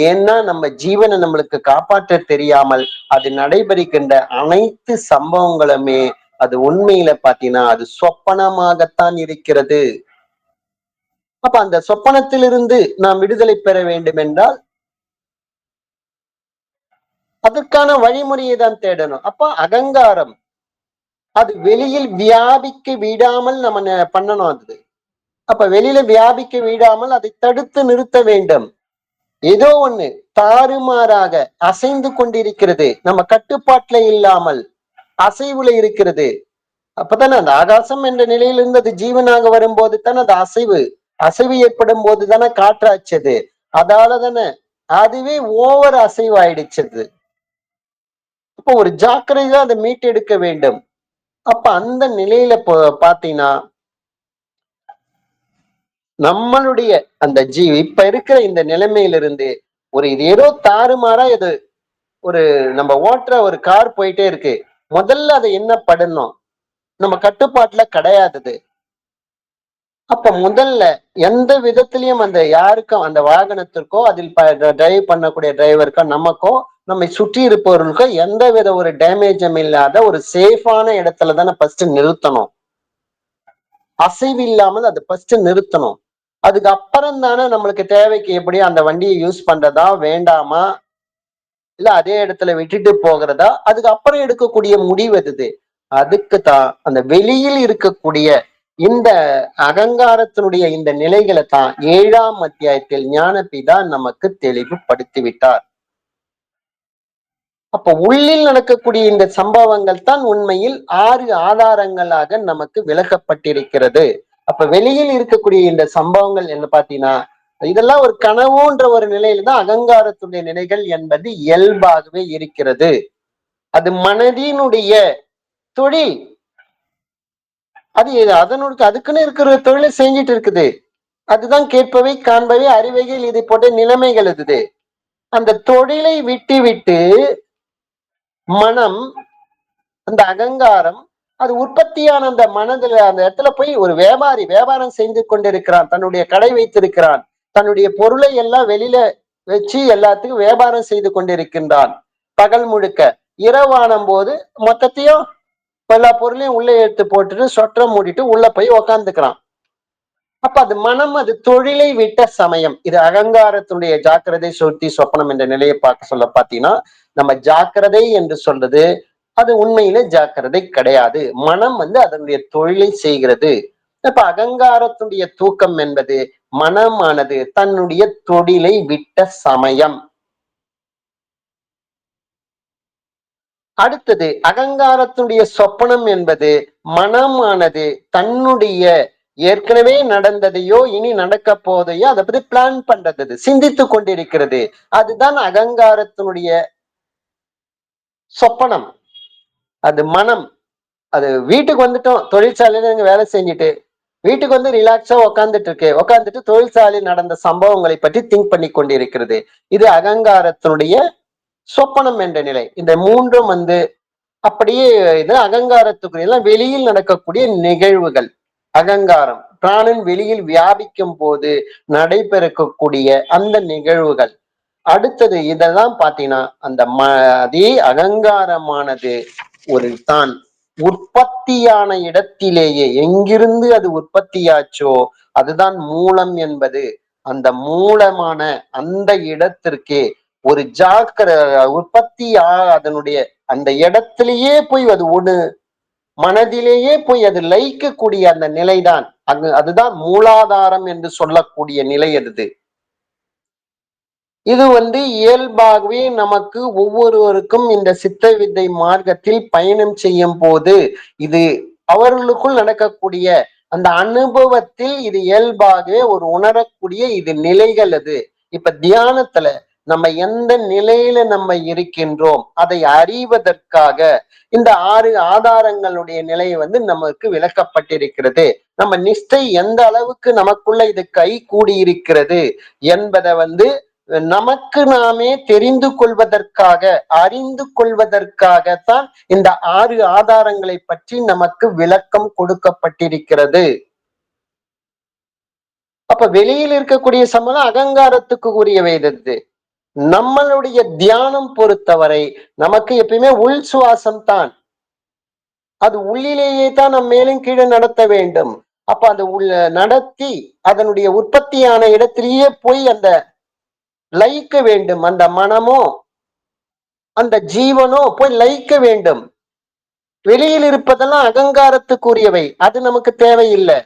ஏன்னா நம்ம ஜீவனை நம்மளுக்கு காப்பாற்ற தெரியாமல் அது நடைபெறுகின்ற அனைத்து சம்பவங்களுமே அது உண்மையில பாத்தீங்கன்னா அது சொப்பனமாகத்தான் இருக்கிறது. அப்ப அந்த சொப்பனத்திலிருந்து நாம் விடுதலை பெற வேண்டும் என்றால் அதற்கான வழிமுறையை தான் தேடணும். அப்ப அகங்காரம் அது வெளியில் வியாபிக்க விடாமல் நம்ம பண்ணணும். அது அப்ப வெளியில வியாபிக்க விடாமல் அதை தடுத்து நிறுத்த வேண்டும். ஏதோ ஒண்ணு தாறுமாறாக அசைந்து கொண்டிருக்கிறது, நம்ம கட்டுப்பாட்டுல இல்லாமல் அசைவுல இருக்கிறது. அப்பதானே அந்த ஆகாசம் என்ற நிலையிலிருந்து அது ஜீவனாக வரும்போது தானே அது அசைவு ஏற்படும் போது தானே காற்றாச்சது. அதால தானே அதுவே ஓவர் அசைவு ஆயிடுச்சது. அப்போ ஒரு ஜாக்கிரதையா அதை மீட்டெடுக்க வேண்டும். அப்ப அந்த நிலையில பாத்தீங்கன்னா நம்மளுடைய அந்த இப்ப இருக்கிற இந்த நிலைமையிலிருந்து இது ஏதோ தாறுமாறா இது ஒரு நம்ம ஓட்டுற ஒரு கார் போயிட்டே இருக்கு. முதல்ல அதை என்ன பண்ணணும், நம்ம கட்டுப்பாட்டுல கிடையாதது. அப்ப முதல்ல எந்த விதத்திலையும் அந்த யாருக்கும் அந்த வாகனத்திற்கோ அதில் டிரைவ் பண்ணக்கூடிய டிரைவருக்கோ நமக்கோ நம்மை சுற்றி இருப்பவர்களுக்கோ எந்த வித ஒரு டேமேஜும் இல்லாத ஒரு சேஃபான இடத்துல தானே ஃபர்ஸ்ட் நிறுத்தணும். அசைவு இல்லாமல் அதை ஃபர்ஸ்ட் நிறுத்தணும். அதுக்கு அப்புறம் தானே நம்மளுக்கு தேவைக்கு எப்படி அந்த வண்டியை யூஸ் பண்றதா வேண்டாமா, இல்ல அதே இடத்துல விட்டுட்டு போகிறதா, அதுக்கு அப்புறம் எடுக்கக்கூடிய முடிவு எது. அதுக்கு தான் அந்த வெளியில் இருக்கக்கூடிய இந்த அகங்காரத்தினுடைய இந்த நிலைகளை தான் 7ஆம் அத்தியாயத்தில் ஞானபிதா நமக்கு தெளிவுபடுத்தி விட்டார். அப்ப உள்ளில் நடக்கக்கூடிய இந்த சம்பவங்கள் தான் உண்மையில் 6 ஆதாரங்களாக நமக்கு விளக்கப்பட்டிருக்கிறது. அப்ப வெளியில் இருக்கக்கூடிய இந்த சம்பவங்கள் என்ன பாத்தீங்கன்னா, இதெல்லாம் ஒரு கனவுன்ற ஒரு நிலையில தான் அகங்காரத்துடைய நிலைகள் என்பது இயல்பாகவே இருக்கிறது. அது மனதினுடைய தொழில். அது அதுக்குன்னு இருக்கிற தொழிலை செஞ்சிட்டு இருக்குது. அதுதான் கேட்பவை, காண்பவை, அறிவைகள், இது போன்ற நிலைமைகள் இருக்குது. அந்த தொழிலை விட்டு மனம், அந்த அகங்காரம், அது உற்பத்தியான அந்த மனதுல அந்த இடத்துல போய் ஒரு வியாபாரம் செய்து கொண்டிருக்கிறான். தன்னுடைய கடை வைத்திருக்கிறான். தன்னுடைய பொருளை எல்லாம் வெளியில வச்சு எல்லாத்துக்கும் வியாபாரம் செய்து கொண்டிருக்கின்றான் பகல் முழுக்க. இரவானும் போது மொத்தத்தையும் எல்லா பொருளையும் உள்ளே எடுத்து போட்டுட்டு சொற்றம் மூடிட்டு உள்ள போய் உக்காந்துக்கிறான். அப்ப அது மனம், அது தொழிலை விட்ட சமயம். இது அகங்காரத்துடைய ஜாக்கிரதை, சுத்தி, சொப்பனம் என்ற நிலையை பாத்தீங்கன்னா, நம்ம ஜாக்கிரதை என்று சொல்றது அது உண்மையில ஜாக்கிரதை கிடையாது. மனம் அதனுடைய தொழிலை செய்கிறது. இப்ப அகங்காரத்துடைய தூக்கம் என்பது மனமானது தன்னுடைய தொழிலை விட்ட சமயம். அடுத்தது அகங்காரத்துடைய சொப்பனம் என்பது மனமானது தன்னுடைய ஏற்கனவே நடந்ததையோ இனி நடக்க போதையோ அதை பத்தி பிளான் பண்றது, சிந்தித்து கொண்டிருக்கிறது. அதுதான் அகங்காரத்தினுடைய சொப்பனம். அது மனம். அது வீட்டுக்கு வந்துட்டோம், தொழிற்சாலையில வேலை செஞ்சுட்டு வீட்டுக்கு ரிலாக்ஸா உட்காந்துட்டு தொழிற்சாலையில் நடந்த சம்பவங்களை பற்றி திங்க் பண்ணி கொண்டிருக்கிறது. இது அகங்காரத்தினுடைய சொப்பனம் என்ற நிலை. இந்த மூன்றும் அப்படியே இது அகங்காரத்துக்குரிய வெளியில் நடக்கக்கூடிய நிகழ்வுகள். அகங்காரம் பிராணன் வெளியில் வியாபிக்கும் போது நடைபெறக்கூடிய அந்த நிகழ்வுகள். அடுத்தது இதெல்லாம் பாத்தீங்கன்னா அந்த அதே அகங்காரமானது ஒரு தான் உற்பத்தியான இடத்திலேயே எங்கிருந்து அது உற்பத்தியாச்சோ அதுதான் மூலம் என்பது. அந்த மூலமான அந்த இடத்திற்கே ஒரு உற்பத்தி அதனுடைய அந்த இடத்திலேயே போய் அது மனதிலேயே போய் அது லயிக்கக்கூடிய அந்த நிலைதான் அதுதான் மூலாதாரம் என்று சொல்லக்கூடிய நிலை. இது இயல்பாகவே நமக்கு ஒவ்வொருவருக்கும் இந்த சித்த வித்தை மார்க்கத்தில் பயணம் செய்யும் போது இது அவர்களுக்குள் நடக்கக்கூடிய அந்த அனுபவத்தில் இது இயல்பாகவே ஒரு உணரக்கூடிய இது நிலைகள். இப்ப தியானத்துல நம்ம எந்த நிலையில நம்ம இருக்கின்றோம் அதை அறிவதற்காக இந்த 6 ஆதாரங்களுடைய நிலை நமக்கு விளக்கப்பட்டிருக்கிறது. நம்ம நிஷ்டை எந்த அளவுக்கு நமக்குள்ள இது கை கூடியிருக்கிறது என்பதை நமக்கு நாமே தெரிந்து கொள்வதற்காக, அறிந்து கொள்வதற்காகத்தான் இந்த 6 ஆதாரங்களை பற்றி நமக்கு விளக்கம் கொடுக்கப்பட்டிருக்கிறது. அப்ப வெளியில் இருக்கக்கூடிய சம்பளம் அகங்காரத்துக்கு உரியவை. நம்மளுடைய தியானம் பொறுத்தவரை நமக்கு எப்பயுமே உள் சுவாசம் தான். அது உள்ளிலேயே தான் நம் மேலும் கீழே நடத்த வேண்டும். அப்ப அந்த நடத்தி அதனுடைய உற்பத்தியான இடத்திலேயே போய் அந்த லயிக்க வேண்டும். அந்த மனமோ அந்த ஜீவனோ போய் லயிக்க வேண்டும். வெளியில் இருப்பதெல்லாம் அகங்காரத்துக்குரியவை, அது நமக்கு தேவையில்லை.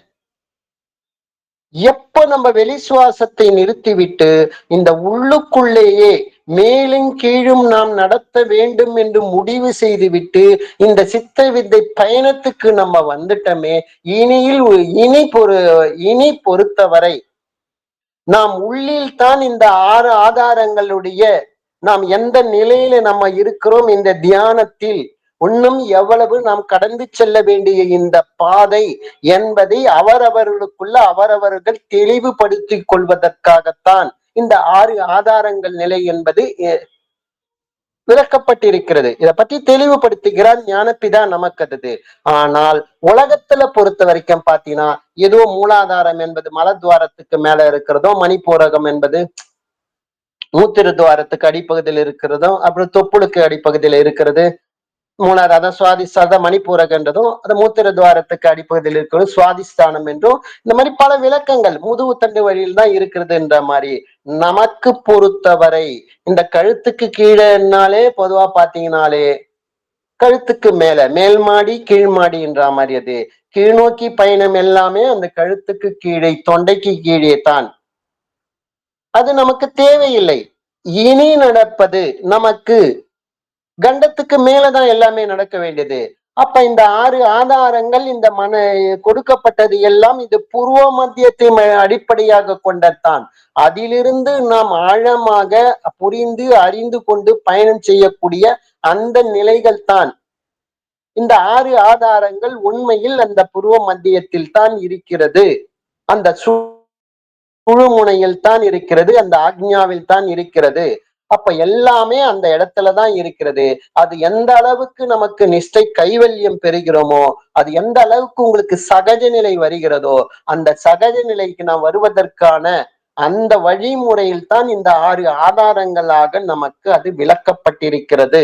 எப்ப நம்ம வெளி சுவாசத்தை நிறுத்திவிட்டு இந்த உள்ளுக்குள்ளேயே மேலும் கீழும் நாம் நடத்த வேண்டும் என்று முடிவு செய்துவிட்டு இந்த சித்த வித்தை பயணத்துக்கு நம்ம வந்துட்டோமே, இனி பொறுத்தவரை நாம் உள்ளில் தான் இந்த 6 ஆதாரங்களுடைய நாம் எந்த நிலையில நம்ம இருக்கிறோம் இந்த தியானத்தில், இன்னும் எவ்வளவு நாம் கடந்து செல்ல வேண்டிய இந்த பாதை என்பதை அவரவர்களுக்குள்ள அவரவர்கள் தெளிவுபடுத்திக் கொள்வதற்காகத்தான் இந்த 6 ஆதாரங்கள் நிலை என்பது விளக்கப்பட்டிருக்கிறது. இதை பற்றி தெளிவுபடுத்துகிறார் ஞானப்பிதா நமக்கு அது. ஆனால் உலகத்துல பொறுத்த வரைக்கும் பாத்தீங்கன்னா, ஏதோ மூலாதாரம் என்பது மலத்வாரத்துக்கு மேல இருக்கிறதோ, மணிப்பூரகம் என்பது மூத்திர துவாரத்துக்கு அடிப்பகுதியில் இருக்கிறதும், அப்புறம் தொப்புளுக்கு அடிப்பகுதியில இருக்கிறது மூலாதாரம், சுவாதிஷ்டானம், மணிப்பூரகன்றதும் அது மூத்திர துவாரத்துக்கு அடிப்பகுதியில் இருக்கிறது சுவாதிஷ்டானம் என்றும், இந்த மாதிரி பல விளக்கங்கள் முதுகு தண்டு வழியில் தான் இருக்கிறதுன்ற மாதிரி. நமக்கு பொறுத்தவரை இந்த கழுத்துக்கு கீழேனாலே பொதுவா பாத்தீங்கன்னாலே கழுத்துக்கு மேல் மாடி கீழ் மாடின்ற மாதிரி, அது கீழ்நோக்கி பயணம் எல்லாமே அந்த கழுத்துக்கு கீழே தொண்டைக்கு கீழே தான். அது நமக்கு தேவையில்லை. இனி நடப்பது நமக்கு கண்டத்துக்கு மேலதான் எல்லாமே நடக்க வேண்டியது. அப்ப இந்த 6 ஆதாரங்கள் இந்த கொடுக்கப்பட்டது எல்லாம் இது பூர்வ மத்தியத்தை அடிப்படையாக கொண்டதான். அதிலிருந்து நாம் ஆழமாக புரிந்து அறிந்து கொண்டு பயணம் செய்யக்கூடிய அந்த நிலைகள் தான் இந்த 6 ஆதாரங்கள் உண்மையில் அந்த பூர்வ மத்தியத்தில் தான் இருக்கிறது, அந்த சுழுமுனையில் தான் இருக்கிறது, அந்த ஆக்ஞாவில் தான் இருக்கிறது. அப்ப எல்லாமே அந்த இடத்துலதான் இருக்கிறது. அது எந்த அளவுக்கு நமக்கு நிஷ்டை கைவல்யம் பெறுகிறோமோ, அது எந்த அளவுக்கு உங்களுக்கு சகஜ நிலை வருகிறதோ, அந்த சகஜ நிலைக்கு நாம் வருவதற்கான அந்த வழிமுறையில் தான் இந்த 6 ஆதாரங்களாக நமக்கு அது விளக்கப்பட்டிருக்கிறது.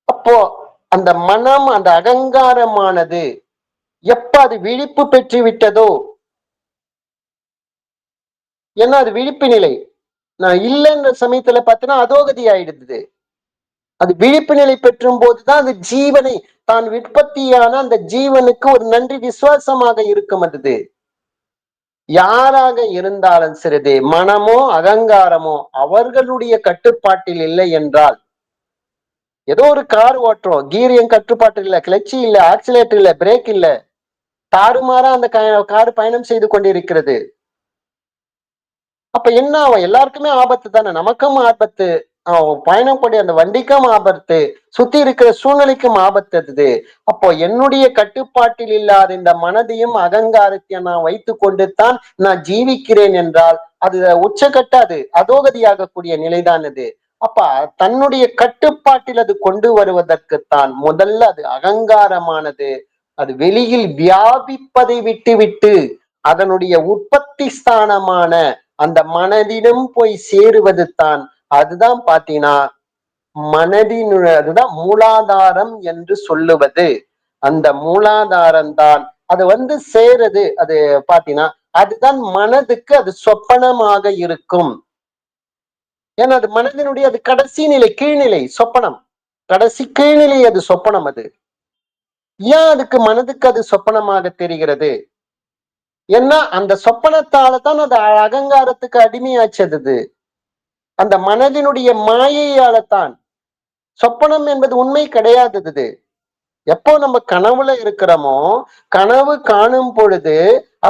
அப்போ அந்த மனம், அந்த அகங்காரமானது எப்ப அது விழிப்பு பெற்று விட்டதோ, ஏன்னா அது விழிப்பு நிலை, நான் இல்லைன்ற சமயத்துல பார்த்தீங்கன்னா அதோகதி ஆயிடுது. அது விழிப்பு நிலை பெற்றும் போதுதான் அது ஜீவனை தான் உற்பத்தியான அந்த ஜீவனுக்கு ஒரு நன்றி விசுவாசமாக இருக்கும். அது யாராக இருந்தாலும் சரி, மனமோ அகங்காரமோ அவர்களுடைய கட்டுப்பாட்டில் இல்லை என்றால், ஏதோ ஒரு கார் ஓட்டுறோம், கீர் என் கட்டுப்பாட்டு இல்ல, கிளட்சி இல்ல, ஆக்சிலேட்டர் இல்ல, பிரேக் இல்ல, தாறுமாறா அந்த கார் பயணம் செய்து கொண்டிருக்கிறது. அப்ப என்ன ஆகும்? எல்லாருக்குமே ஆபத்து தானே, நமக்கும் ஆபத்து, பயணக்கூடிய அந்த வண்டிக்கும் ஆபத்து, சுத்தி இருக்கிற சூழ்நிலைக்கும் ஆபத்து அது. அப்போ என்னுடைய கட்டுப்பாட்டில் இல்லாத இந்த மனதையும் அகங்காரத்தையும் நான் வைத்து கொண்டு தான் நான் ஜீவிக்கிறேன் என்றால் அது உச்சகட்ட, அது அதோகதியாகக்கூடிய நிலைதான் அது. அப்ப தன்னுடைய கட்டுப்பாட்டில் அது கொண்டு வருவதற்குத்தான் முதல்ல அது அகங்காரமானது அது வெளியில் வியாபிப்பதை விட்டு அதனுடைய உற்பத்தி ஸ்தானமான அந்த மனதிலும் போய் சேருவது தான். அதுதான் பாத்தீங்கன்னா அதுதான் மூலாதாரம் என்று சொல்லுவது. அந்த மூலாதாரம் தான் அது சேருது. அது பாத்தீங்கன்னா அதுதான் மனதுக்கு அது சொப்பனமாக இருக்கும். ஏன்னா அது மனதினுடைய அது கடைசி நிலை, கீழ்நிலை சொப்பனம், கடைசி கீழ்நிலை, அது சொப்பனம். அது ஏன் அதுக்கு மனதுக்கு அது சொப்பனமாக தெரிகிறது? ஏன்னா அந்த சொப்பனத்தால தான் அது அகங்காரத்துக்கு அடிமையாச்சது. அந்த மனதினுடைய மாயையால தான். சொப்பனம் என்பது உண்மை கிடையாதது. எப்போ நம்ம கனவுல இருக்கிறோமோ, கனவு காணும் பொழுது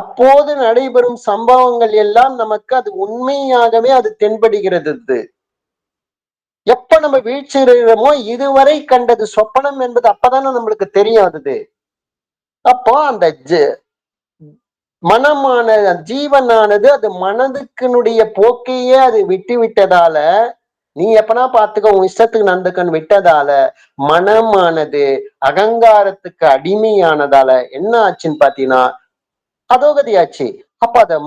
அப்போது நடைபெறும் சம்பவங்கள் எல்லாம் நமக்கு அது உண்மையாகவே அது தென்படுகிறது. எப்ப நம்ம வீழ்ச்சிகிறோமோ இதுவரை கண்டது சொப்பனம் என்பது அப்பதானே நம்மளுக்கு தெரியாதது. அப்போ அந்த மனமானது, ஜீவனானது அது மனதுக்குனுடைய போக்கையே அது விட்டு விட்டதால, நீ எப்பனா பாத்துக்க, உன் இஷ்டத்துக்கு நடந்துக்கன்னு விட்டதால மனமானது அகங்காரத்துக்கு அடிமையானதால என்ன ஆச்சுன்னு பாத்தீங்கன்னா அதோகதி ஆச்சு. அப்ப அதை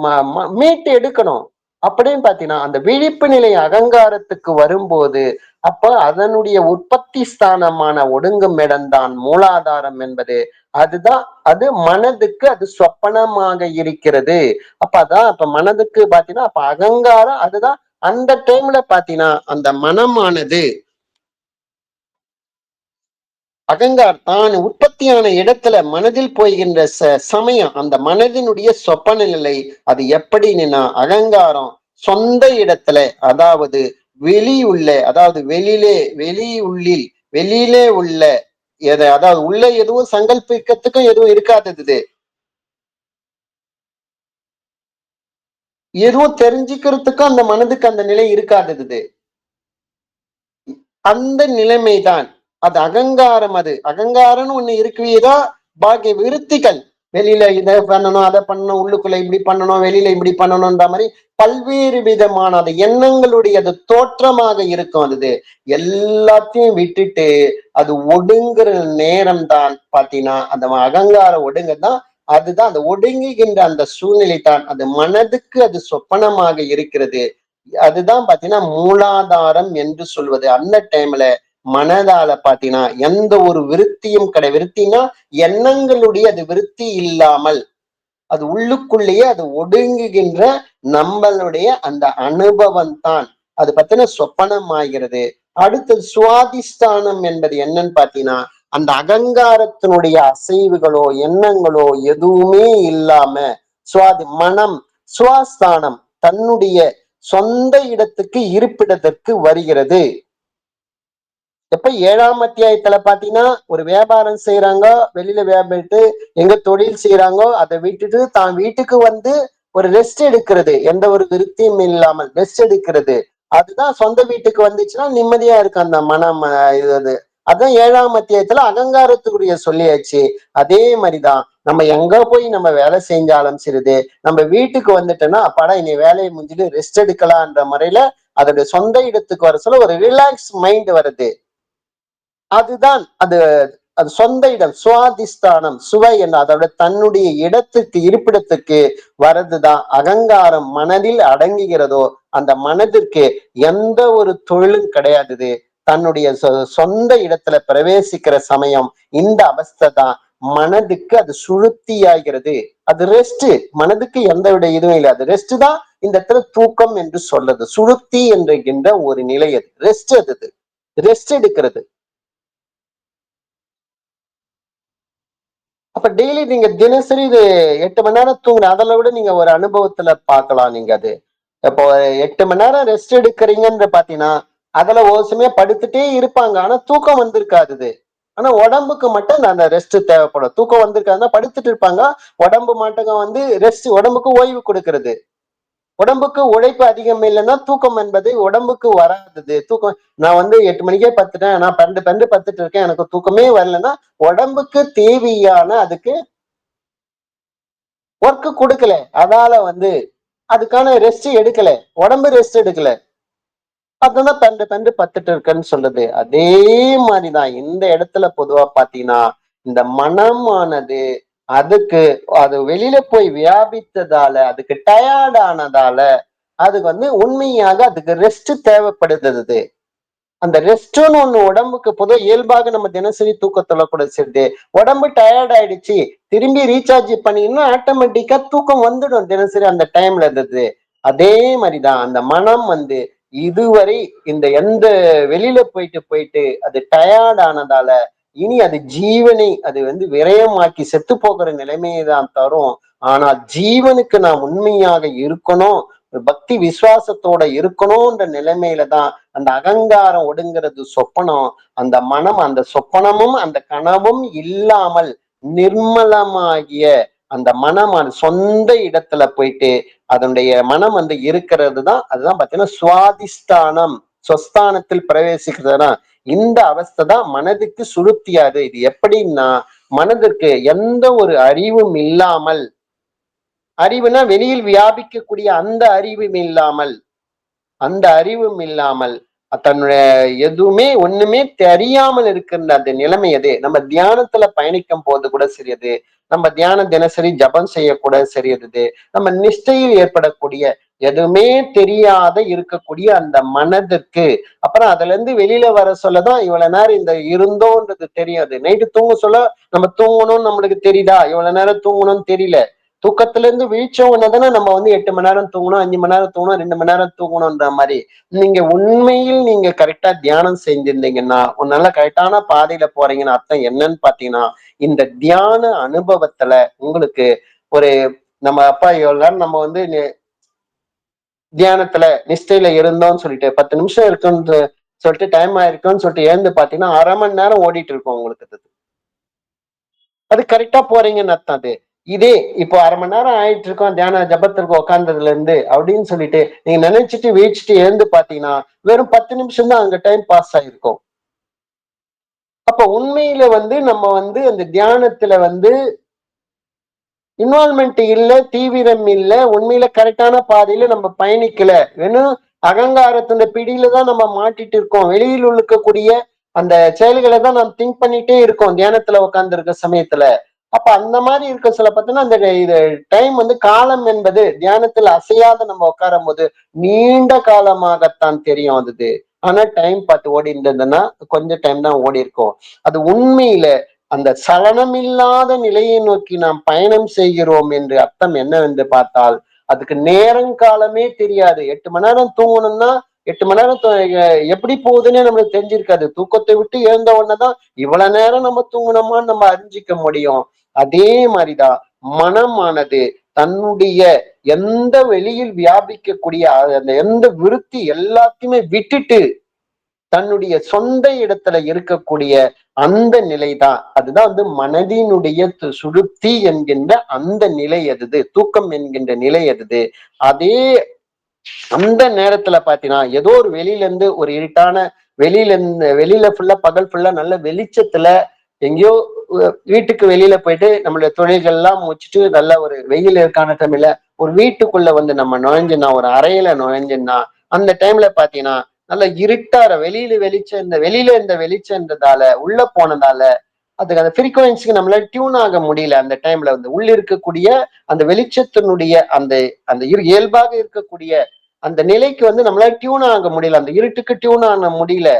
மீட்டு எடுக்கணும் அப்படின்னு பாத்தீங்கன்னா அந்த விழிப்பு நிலை அகங்காரத்துக்கு வரும்போது அப்ப அதனுடைய உற்பத்தி ஸ்தானமான ஒடுங்கும் இடம்தான் மூலாதாரம் என்பது. அதுதான் அது மனதுக்கு அது சொப்பனமாக இருக்கிறது. அப்ப அதான் அப்ப மனதுக்கு பாத்தீங்கன்னா அப்ப அகங்காரம் அதுதான் அந்த டைம்ல பாத்தீங்கன்னா அந்த மனமானது தான் உற்பத்தியான இடத்துல மனதில் போய்கின்ற சமயம் அந்த மனதினுடைய சொப்பன நிலை அது எப்படின்னா அகங்காரம் சொந்த இடத்துல, அதாவது அதாவது வெளியிலே உள்ள அதாவது உள்ள எதுவும் சங்கல்பிக்கிறதுக்கும் எதுவும் இருக்காதது, எதுவும் தெரிஞ்சுக்கிறதுக்கும் அந்த மனதுக்கு அந்த நிலை இருக்காதது. அந்த நிலைமைதான் அது அகங்காரம். அது அகங்காரம்னு ஒண்ணு இருக்குவீதா, பாக்கி விருத்திகள் வெளியில இதை பண்ணணும், அதை பண்ணணும், உள்ளுக்குள்ள இப்படி பண்ணணும், வெளியில இப்படி பண்ணணும்ன்ற மாதிரி பல்வேறு விதமான அது எண்ணங்களுடைய அது தோற்றமாக இருக்கும். அது எல்லாத்தையும் விட்டுட்டு அது ஒடுங்குற நேரம் தான் பாத்தீங்கன்னா அந்த அகங்கார ஒடுங்கதான். அதுதான் அந்த ஒடுங்குகின்ற அந்த சூழ்நிலை தான் அது மனதுக்கு அது சொப்பனமாக இருக்கிறது. அதுதான் பாத்தீங்கன்னா மூலாதாரம் என்று சொல்வது. அந்த டைம்ல மனதால பாத்தீங்கன்னா எந்த ஒரு விருத்தியும் விருத்தினா எண்ணங்களுடைய அது விருத்தி இல்லாமல் அது உள்ளுக்குள்ளேயே அது ஒடுங்குகின்ற நம்மளுடைய அந்த அனுபவம் தான் அது பத்தின சொப்பனம் ஆகிறது. அடுத்தது சுவாதிஷ்டானம் என்பது என்னன்னு பாத்தீங்கன்னா அந்த அகங்காரத்தினுடைய அசைவுகளோ எண்ணங்களோ எதுவுமே இல்லாம மனம் சுவாஸ்தானம் தன்னுடைய சொந்த இடத்துக்கு இருப்பிடத்திற்கு வருகிறது. எப்ப 7ஆம் அத்தியாயத்துல பாத்தீங்கன்னா ஒரு வியாபாரம் செய்யறாங்க, வெளியில வியாபாரிட்டு எங்க தொழில் செய்யறாங்கோ அதை விட்டுட்டு தான் வீட்டுக்கு வந்து ஒரு ரெஸ்ட் எடுக்கிறது, எந்த ஒரு விருத்தியும் இல்லாமல் ரெஸ்ட் எடுக்கிறது. அதுதான் சொந்த வீட்டுக்கு வந்துச்சுன்னா நிம்மதியா இருக்கு அந்த மனம். இது அதான் 7ஆம் அத்தியாயத்துல அகங்காரத்துக்குரிய சொல்லியாச்சு. அதே மாதிரிதான் நம்ம எங்க போய் நம்ம வேலை செஞ்சாலும் சரிது, நம்ம வீட்டுக்கு வந்துட்டோம்னா அப்பாடா இனி வேலையை முடிஞ்சுட்டு ரெஸ்ட் எடுக்கலான்ற முறையில அதோட சொந்த இடத்துக்கு வர சொல்ல ஒரு ரிலாக்ஸ் மைண்ட் வருது. அதுதான் அது அது சொந்த இடம் சுவாதிஷ்டானம் சுவை என்ன அதோட தன்னுடைய இடத்துக்கு இருப்பிடத்துக்கு வர்றதுதான் அகங்காரம் மனதில் அடங்குகிறதோ அந்த மனதிற்கு எந்த ஒரு தொழிலும் கிடையாது. தன்னுடைய சொந்த இடத்துல பிரவேசிக்கிற சமயம் இந்த அவஸ்தை தான் மனதுக்கு அது சுழுத்தி ஆகிறது. அது ரெஸ்ட், மனதுக்கு எந்த விட இதுவும் இல்லை, அது ரெஸ்ட் தான். இந்த இடத்துல தூக்கம் என்று சொல்றது சுழுத்தி என்கின்ற ஒரு நிலை. அது ரெஸ்ட், அது ரெஸ்ட் எடுக்கிறது. அப்ப டெய்லி நீங்க தினசரி இது 8 மணி நேரம் தூங்குற அதில் விட நீங்க ஒரு அனுபவத்துல பார்க்கலாம். நீங்க அது இப்போ 8 மணி நேரம் ரெஸ்ட் எடுக்கிறீங்கன்ற பாத்தீங்கன்னா அதுல ஒரு சமயம் படுத்துட்டே இருப்பாங்க, ஆனா தூக்கம் வந்திருக்காது. ஆனா உடம்புக்கு மட்டும் அந்த ரெஸ்ட் தேவைப்படும். தூக்கம் வந்திருக்காதுன்னா படுத்துட்டு இருப்பாங்க, உடம்பு மட்டும் வந்து ரெஸ்ட், உடம்புக்கு ஓய்வு கொடுக்கிறது. உடம்புக்கு உழைப்பு அதிகம் இல்லைன்னா தூக்கம் என்பது உடம்புக்கு வராது. தூக்கம் நான் வந்து 8 மணிக்கே பத்துட்டேன், நான் 12 பத்துட்டு இருக்கேன், எனக்கு தூக்கமே வரலன்னா உடம்புக்கு தேவையான அதுக்கு ஒர்க் கொடுக்கல, அதால வந்து அதுக்கான ரெஸ்ட் எடுக்கல, உடம்பு ரெஸ்ட் எடுக்கல, அதுதான் பத்துட்டு இருக்குன்னு சொல்றது. அதே மாதிரிதான் இந்த இடத்துல பொதுவா பாத்தீங்கன்னா இந்த மனமானது அதுக்கு அது வெளியில போய் வியாபித்ததால அதுக்கு டயர்ட் ஆனதால அதுக்கு வந்து உண்மையாக அதுக்கு ரெஸ்ட் தேவைப்படுது. அந்த ரெஸ்ட்னு ஒண்ணு உடம்புக்கு பொதுவாக இயல்பாக நம்ம தினசரி தூக்கத்துல கூட சரி, உடம்பு டயர்ட் ஆயிடுச்சு திரும்பி ரீசார்ஜ் பண்ணினா ஆட்டோமேட்டிக்கா தூக்கம் வந்துடும் தினசரி அந்த டைம்ல இருந்தது. அதே மாதிரிதான் அந்த மனம் வந்து இதுவரை இந்த எந்த வெளியில போயிட்டு அது டயர்ட் ஆனதால இனி அது ஜீவனை அது வந்து விரயமாக்கி செத்து போகிற நிலைமையை தான் தரும். ஆனால் ஜீவனுக்கு நாம் உண்மையாக இருக்கணும், பக்தி விசுவாசத்தோட இருக்கணும்ன்ற நிலைமையில தான் அந்த அகங்காரம் ஒடுங்கிறது சொப்பனம். அந்த மனம் அந்த சொப்பனமும் அந்த கனவும் இல்லாமல் நிர்மலமாகிய அந்த மனம் சொந்த இடத்துல போயிட்டு அதனுடைய மனம் வந்து இருக்கிறது தான். அதுதான் பாத்தீங்கன்னா சுவாதிஷ்டானம், சொஸ்தானத்தில் பிரவேசிக்கிறதுனா இந்த அவஸ்தை தான் மனதுக்கு சுழுத்தியாது. இது எப்படின்னா மனதிற்கு எந்த ஒரு அறிவும் இல்லாமல், அறிவுனா வெளியில் வியாபிக்கக்கூடிய அந்த அறிவும் இல்லாமல் தன்னுடைய எதுவுமே ஒண்ணுமே தெரியாமல் இருக்கின்ற அந்த நிலைமை அது. நம்ம தியானத்துல பயணிக்கும் போது கூட சரியது, நம்ம தியானம் தினசரி ஜபம் செய்யக்கூட சரியது, நம்ம நிஷ்டையில் ஏற்படக்கூடிய எதுவுமே தெரியாத இருக்கக்கூடிய அந்த மனதிற்கு அப்புறம் அதுல இருந்து வெளியில வர சொல்லதான் இவ்வளவு நேரம் இந்த இருந்தோன்றது தெரியாது. நைட்டு தூங்க சொல்ல நம்ம தூங்கணும்னு நம்மளுக்கு தெரியுதா, இவ்வளவு நேரம் தூங்கணும்னு தெரியல. தூக்கத்துல இருந்து வீழ்ச்ச உடனே நம்ம வந்து 8 மணி நேரம் தூங்கணும், 5 மணி நேரம் தூங்கணும், 2 மணி நேரம் தூங்கணும்ன்ற மாதிரி. நீங்க உண்மையில் நீங்க கரெக்டா தியானம் செஞ்சிருந்தீங்கன்னா, ஒரு நல்ல கரெக்டான பாதையில போறீங்கன்னு அர்த்தம் என்னன்னு பாத்தீங்கன்னா, இந்த தியான அனுபவத்துல உங்களுக்கு ஒரு நம்ம அப்பா எவ்வளவு நேரம் நம்ம வந்து தியானத்துல நிஷ்டையில இருந்தோம்னு சொல்லிட்டு 10 நிமிஷம் இருக்குன்னு சொல்லிட்டு டைம் ஆயிருக்குன்னு சொல்லிட்டு எழுந்து பாத்தீங்கன்னா 1/2 மணி நேரம் ஓடிட்டு இருக்கும் உங்களுக்கு. அது கரெக்டா போறீங்கன்னு அர்த்தம். அது இதே இப்போ 1/2 மணி நேரம் ஆயிட்டு இருக்கோம் தியான ஜபத்திற்கு உட்கார்ந்ததுல இருந்து அப்படின்னு சொல்லிட்டு நீங்க நினைச்சிட்டு வீழ்ச்சிட்டு எழுந்து பாத்தீங்கன்னா வெறும் 10 நிமிஷம் தான் அங்க டைம் பாஸ் ஆயிருக்கும். அப்ப உண்மையில வந்து நம்ம வந்து அந்த தியானத்துல வந்து இன்வால்மெண்ட் இல்ல, தீவிரம் இல்ல, உண்மையில கரெக்டான பாதையில நம்ம பயணிக்கல. வெறும் அகங்காரத்தின் பிடியில தான் நம்ம மாட்டிட்டு இருக்கோம். வெளியில் இருக்கக்கூடிய அந்த செயல்களை தான் நாம் திங்க் பண்ணிட்டே இருக்கோம் தியானத்துல உட்கார்ந்து இருக்க சமயத்துல. அப்ப அந்த மாதிரி இருக்க சொல்ல பார்த்தீங்கன்னா அந்த இது டைம் வந்து காலம் என்பது தியானத்துல அசையாத நம்ம உட்காரும் போது நீண்ட காலமாகத்தான் தெரியும் அது. ஆனா டைம் பார்த்து ஓடி இருந்ததுன்னா கொஞ்சம் டைம் தான் ஓடி இருக்கும். அது உண்மையில அந்த சலனமில்லாத நிலையை நோக்கி நாம் பயணம் செய்கிறோம் என்று அர்த்தம் என்னவென்று பார்த்தால் அதுக்கு நேரங்காலமே தெரியாது. 8 மணி நேரம் தூங்கணும்னா 8 மணி நேரம் எப்படி போகுதுன்னே நம்மளுக்கு தெரிஞ்சிருக்காது. தூக்கத்தை விட்டு எழுந்த உடனேதான் இவ்வளவு நேரம் நம்ம தூங்கணுமான்னு நம்ம அறிஞ்சிக்க முடியும். அதே மாதிரிதான் மனமானது தன்னுடைய எந்த வெளியில் வியாபிக்கக்கூடிய அந்த எந்த விருத்தி எல்லாத்தையுமே விட்டுட்டு தன்னுடைய சொந்த இடத்துல இருக்கக்கூடிய அந்த நிலைதான். அதுதான் வந்து மனதினுடைய சுழுப்தி என்கின்ற அந்த நிலை எது, தூக்கம் என்கின்ற நிலை எது. அதே அந்த நேரத்துல பாத்தீங்கன்னா ஏதோ ஒரு வெளியில இருந்து ஒரு இருட்டான வெளியில ஃபுல்லா பகல் ஃபுல்லா நல்ல வெளிச்சத்துல எங்கேயோ வீட்டுக்கு வெளியில போயிட்டு நம்மளுடைய தொழில்கள் எல்லாம் முடிச்சுட்டு நல்ல ஒரு வெயில் இருக்கான டைம்ல ஒரு வீட்டுக்குள்ள வந்து நம்ம நுழைஞ்சுன்னா ஒரு அறையில நுழைஞ்சுன்னா அந்த டைம்ல பாத்தீங்கன்னா நல்ல இருட்டார வெளியில இந்த வெளிச்சன்றதால உள்ள போனதால அதுக்கு அந்த ஃப்ரீக்குவன்சிக்கு நம்மளால டியூன் ஆக முடியல. அந்த டைம்ல வந்து உள்ள இருக்கக்கூடிய அந்த வெளிச்சத்தினுடைய அந்த அந்த இயல்பாக இருக்கக்கூடிய அந்த நிலைக்கு வந்து நம்மளால டியூன் ஆக முடியல, அந்த இருட்டுக்கு டியூன் ஆக முடியல.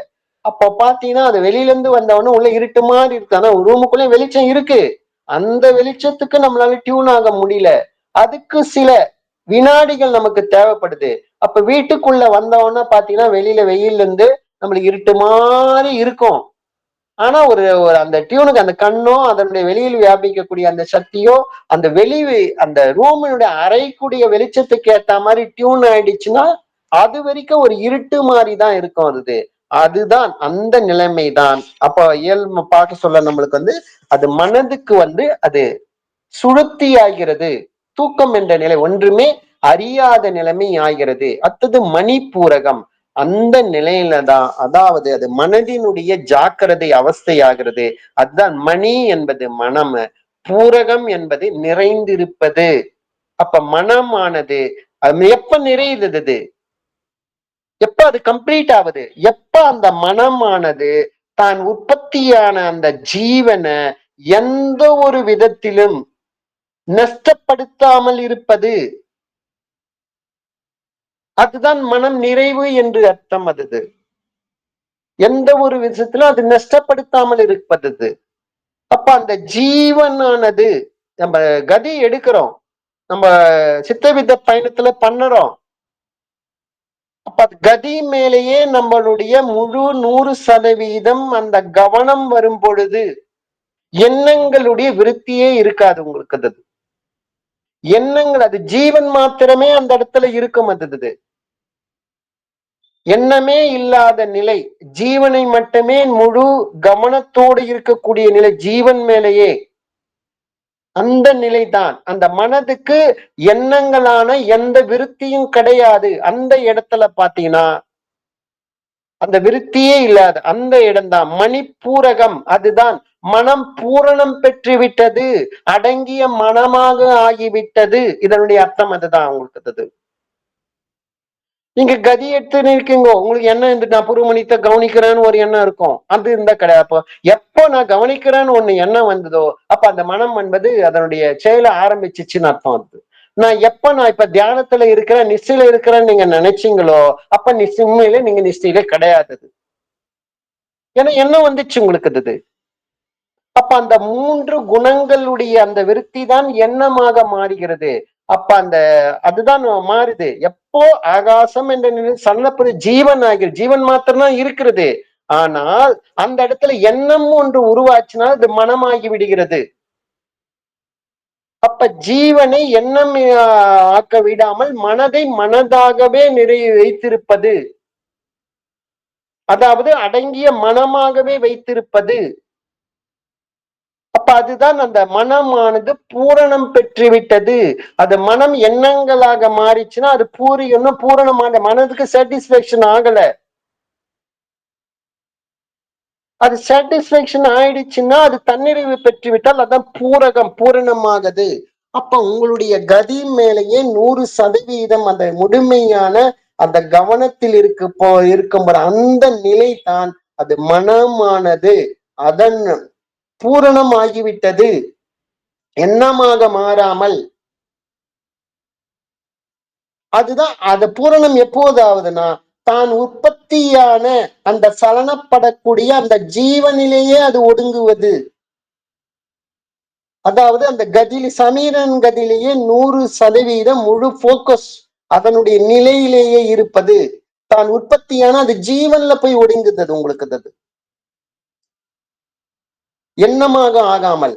அப்ப பாத்தீங்கன்னா அது வெளியில இருந்து வந்தவொடனே உள்ள இருட்டு மாதிரி இருக்கு, ஆனா ரூமுக்குள்ளே வெளிச்சம் இருக்கு. அந்த வெளிச்சத்துக்கு நம்மளால டியூன் ஆக முடியல. அதுக்கு சில வினாடிகள் நமக்கு தேவைப்படுது. அப்ப வீட்டுக்குள்ள வந்தவொடனே பாத்தீங்கன்னா வெளியில வெயில்ல இருந்து நம்மளுக்கு இருட்டு மாதிரி இருக்கும். ஆனா ஒரு அந்த டியூனுக்கு அந்த கண்ணோ அதனுடைய வெளியில் வியாபிக்கக்கூடிய அந்த சக்தியோ அந்த அந்த ரூமினுடைய அறைக்கூடிய வெளிச்சத்துக்கு ஏத்த மாதிரி டியூன் ஆயிடுச்சுன்னா அது வரைக்கும் ஒரு இருட்டு மாதிரி தான் இருக்கும் அது. அதுதான் அந்த நிலைமைதான். அப்ப இயல்பு பார்க்க சொல்ல நம்மளுக்கு வந்து அது மனதுக்கு வந்து அது சுழுத்தி ஆகிறது. தூக்கம் என்ற நிலை ஒன்றுமே அறியாத நிலைமை ஆகிறது. அடுத்தது மணிப்பூரகம். அந்த நிலையில தான் அதாவது அது மனதினுடைய ஜாக்கிரதை அவஸ்தையாகிறது. அதுதான் மணி என்பது மனம், பூரகம் என்பது நிறைந்திருப்பது. அப்ப மனமானது அது எப்ப நிறையுது, எப்ப அது கம்ப்ளீட் ஆகுது, எப்ப அந்த மனமானது தான் உற்பத்தியான அந்த ஜீவனை எந்த ஒரு விதத்திலும் நஷ்டப்படுத்தாமல் இருப்பது, அதுதான் மனம் நிறைவு என்று அர்த்தம். அது எந்த ஒரு விஷயத்திலும் அது நஷ்டப்படுத்தாமல் இருப்பது. அப்ப அந்த ஜீவனானது நம்ம கதி எடுக்கிறோம், நம்ம சித்தவித பயணத்துல பண்ணுறோம். அப்ப கதி மேலேயே நம்மளுடைய முழு 100% அந்த கவனம் வரும் பொழுது எண்ணங்களுடைய விருத்தியே இருக்காது உங்களுக்கு. அது எண்ணங்கள் அது ஜீவன் மாத்திரமே அந்த இடத்துல இருக்கும். அது எண்ணமே இல்லாத நிலை, ஜீவனை மட்டுமே முழு கவனத்தோடு இருக்கக்கூடிய நிலை, ஜீவன் மேலேயே அந்த நிலைதான். அந்த மனதுக்கு எண்ணங்களான எந்த விருத்தியும் கிடையாது. அந்த இடத்துல பாத்தீங்கன்னா அந்த விருத்தியே இல்லாத அந்த இடம்தான் மணிப்பூரகம். அதுதான் மனம் பூரணம் பெற்று விட்டது, அடங்கிய மனமாக ஆகிவிட்டது. இதனுடைய அர்த்தம் அதுதான் உங்களுக்கு. நீங்க கதி எடுத்துன்னு இருக்கீங்க, உங்களுக்கு எண்ணம் இருந்துட்டு நான் புருவமணித்த கவனிக்கிறேன்னு ஒரு எண்ணம் இருக்கும், அது இருந்தா கிடையாது. அப்போ எப்போ நான் கவனிக்கிறேன்னு ஒண்ணு எண்ணம் வந்ததோ அப்ப அந்த மனம் என்பது அதனுடைய செயலை ஆரம்பிச்சிச்சுன்னு அர்த்தம். அது நான் இப்ப தியானத்துல இருக்கிறேன், நிஷ்டையில இருக்கிறேன்னு நீங்க நினைச்சீங்களோ அப்ப உண்மையில நீங்க நிஷ்டையில கிடையாது. ஏன்னா எண்ணம் வந்துச்சு உங்களுக்கு. அது அப்ப அந்த 3 குணங்களுடைய அந்த விருத்தி தான் எண்ணமாக மாறுகிறது. அப்ப அதுதான் மாறுது. எப்போ ஆகாசம் என்ற நிலை சலனப்படு ஜீவன் ஆகிறது, ஜீவன் மாத்திரம் தான் இருக்கிறது. ஆனால் அந்த இடத்துல எண்ணம் ஒன்று உருவாச்சுனால் அது மனமாகி விடுகிறது. அப்ப ஜீவனை எண்ணம் ஆக்க விடாமல் மனதை மனதாகவே வைத்திருப்பது, அதாவது அடங்கிய மனமாகவே வைத்திருப்பது. அப்ப அதுதான் அந்த மனமானது பூரணம் பெற்றுவிட்டது. அது மனம் எண்ணங்களாக மாறிச்சுன்னா அது பூரணமான மனதுக்கு சாட்டிஸ்பேக்ஷன் ஆகல. அது சாட்டிஸ்பேக்ஷன் ஆயிடுச்சுன்னா அது தன்னிறைவு பெற்றுவிட்டால் அதான் பூரணமாகுது. அப்ப உங்களுடைய கதி மேலேயே 100% அந்த முழுமையான அந்த கவனத்தில் இருக்கும் அந்த நிலை தான் அது மனமானது. அதன் பூரணமாகிவிட்டது, எண்ணமாக மாறாமல். அதுதான் அது பூரணம் எப்போதாவதுன்னா தான் உற்பத்தியான அந்த சலனப்படக்கூடிய அந்த ஜீவனிலேயே அது ஒடுங்குவது. அதாவது அந்த சமீரன் கதியிலேயே 100% முழு போக்கஸ் அதனுடைய நிலையிலேயே இருப்பது. தான் உற்பத்தியான அது ஜீவன்ல போய் ஒடுங்குது உங்களுக்கு, அது எண்ணமாக ஆகாமல்.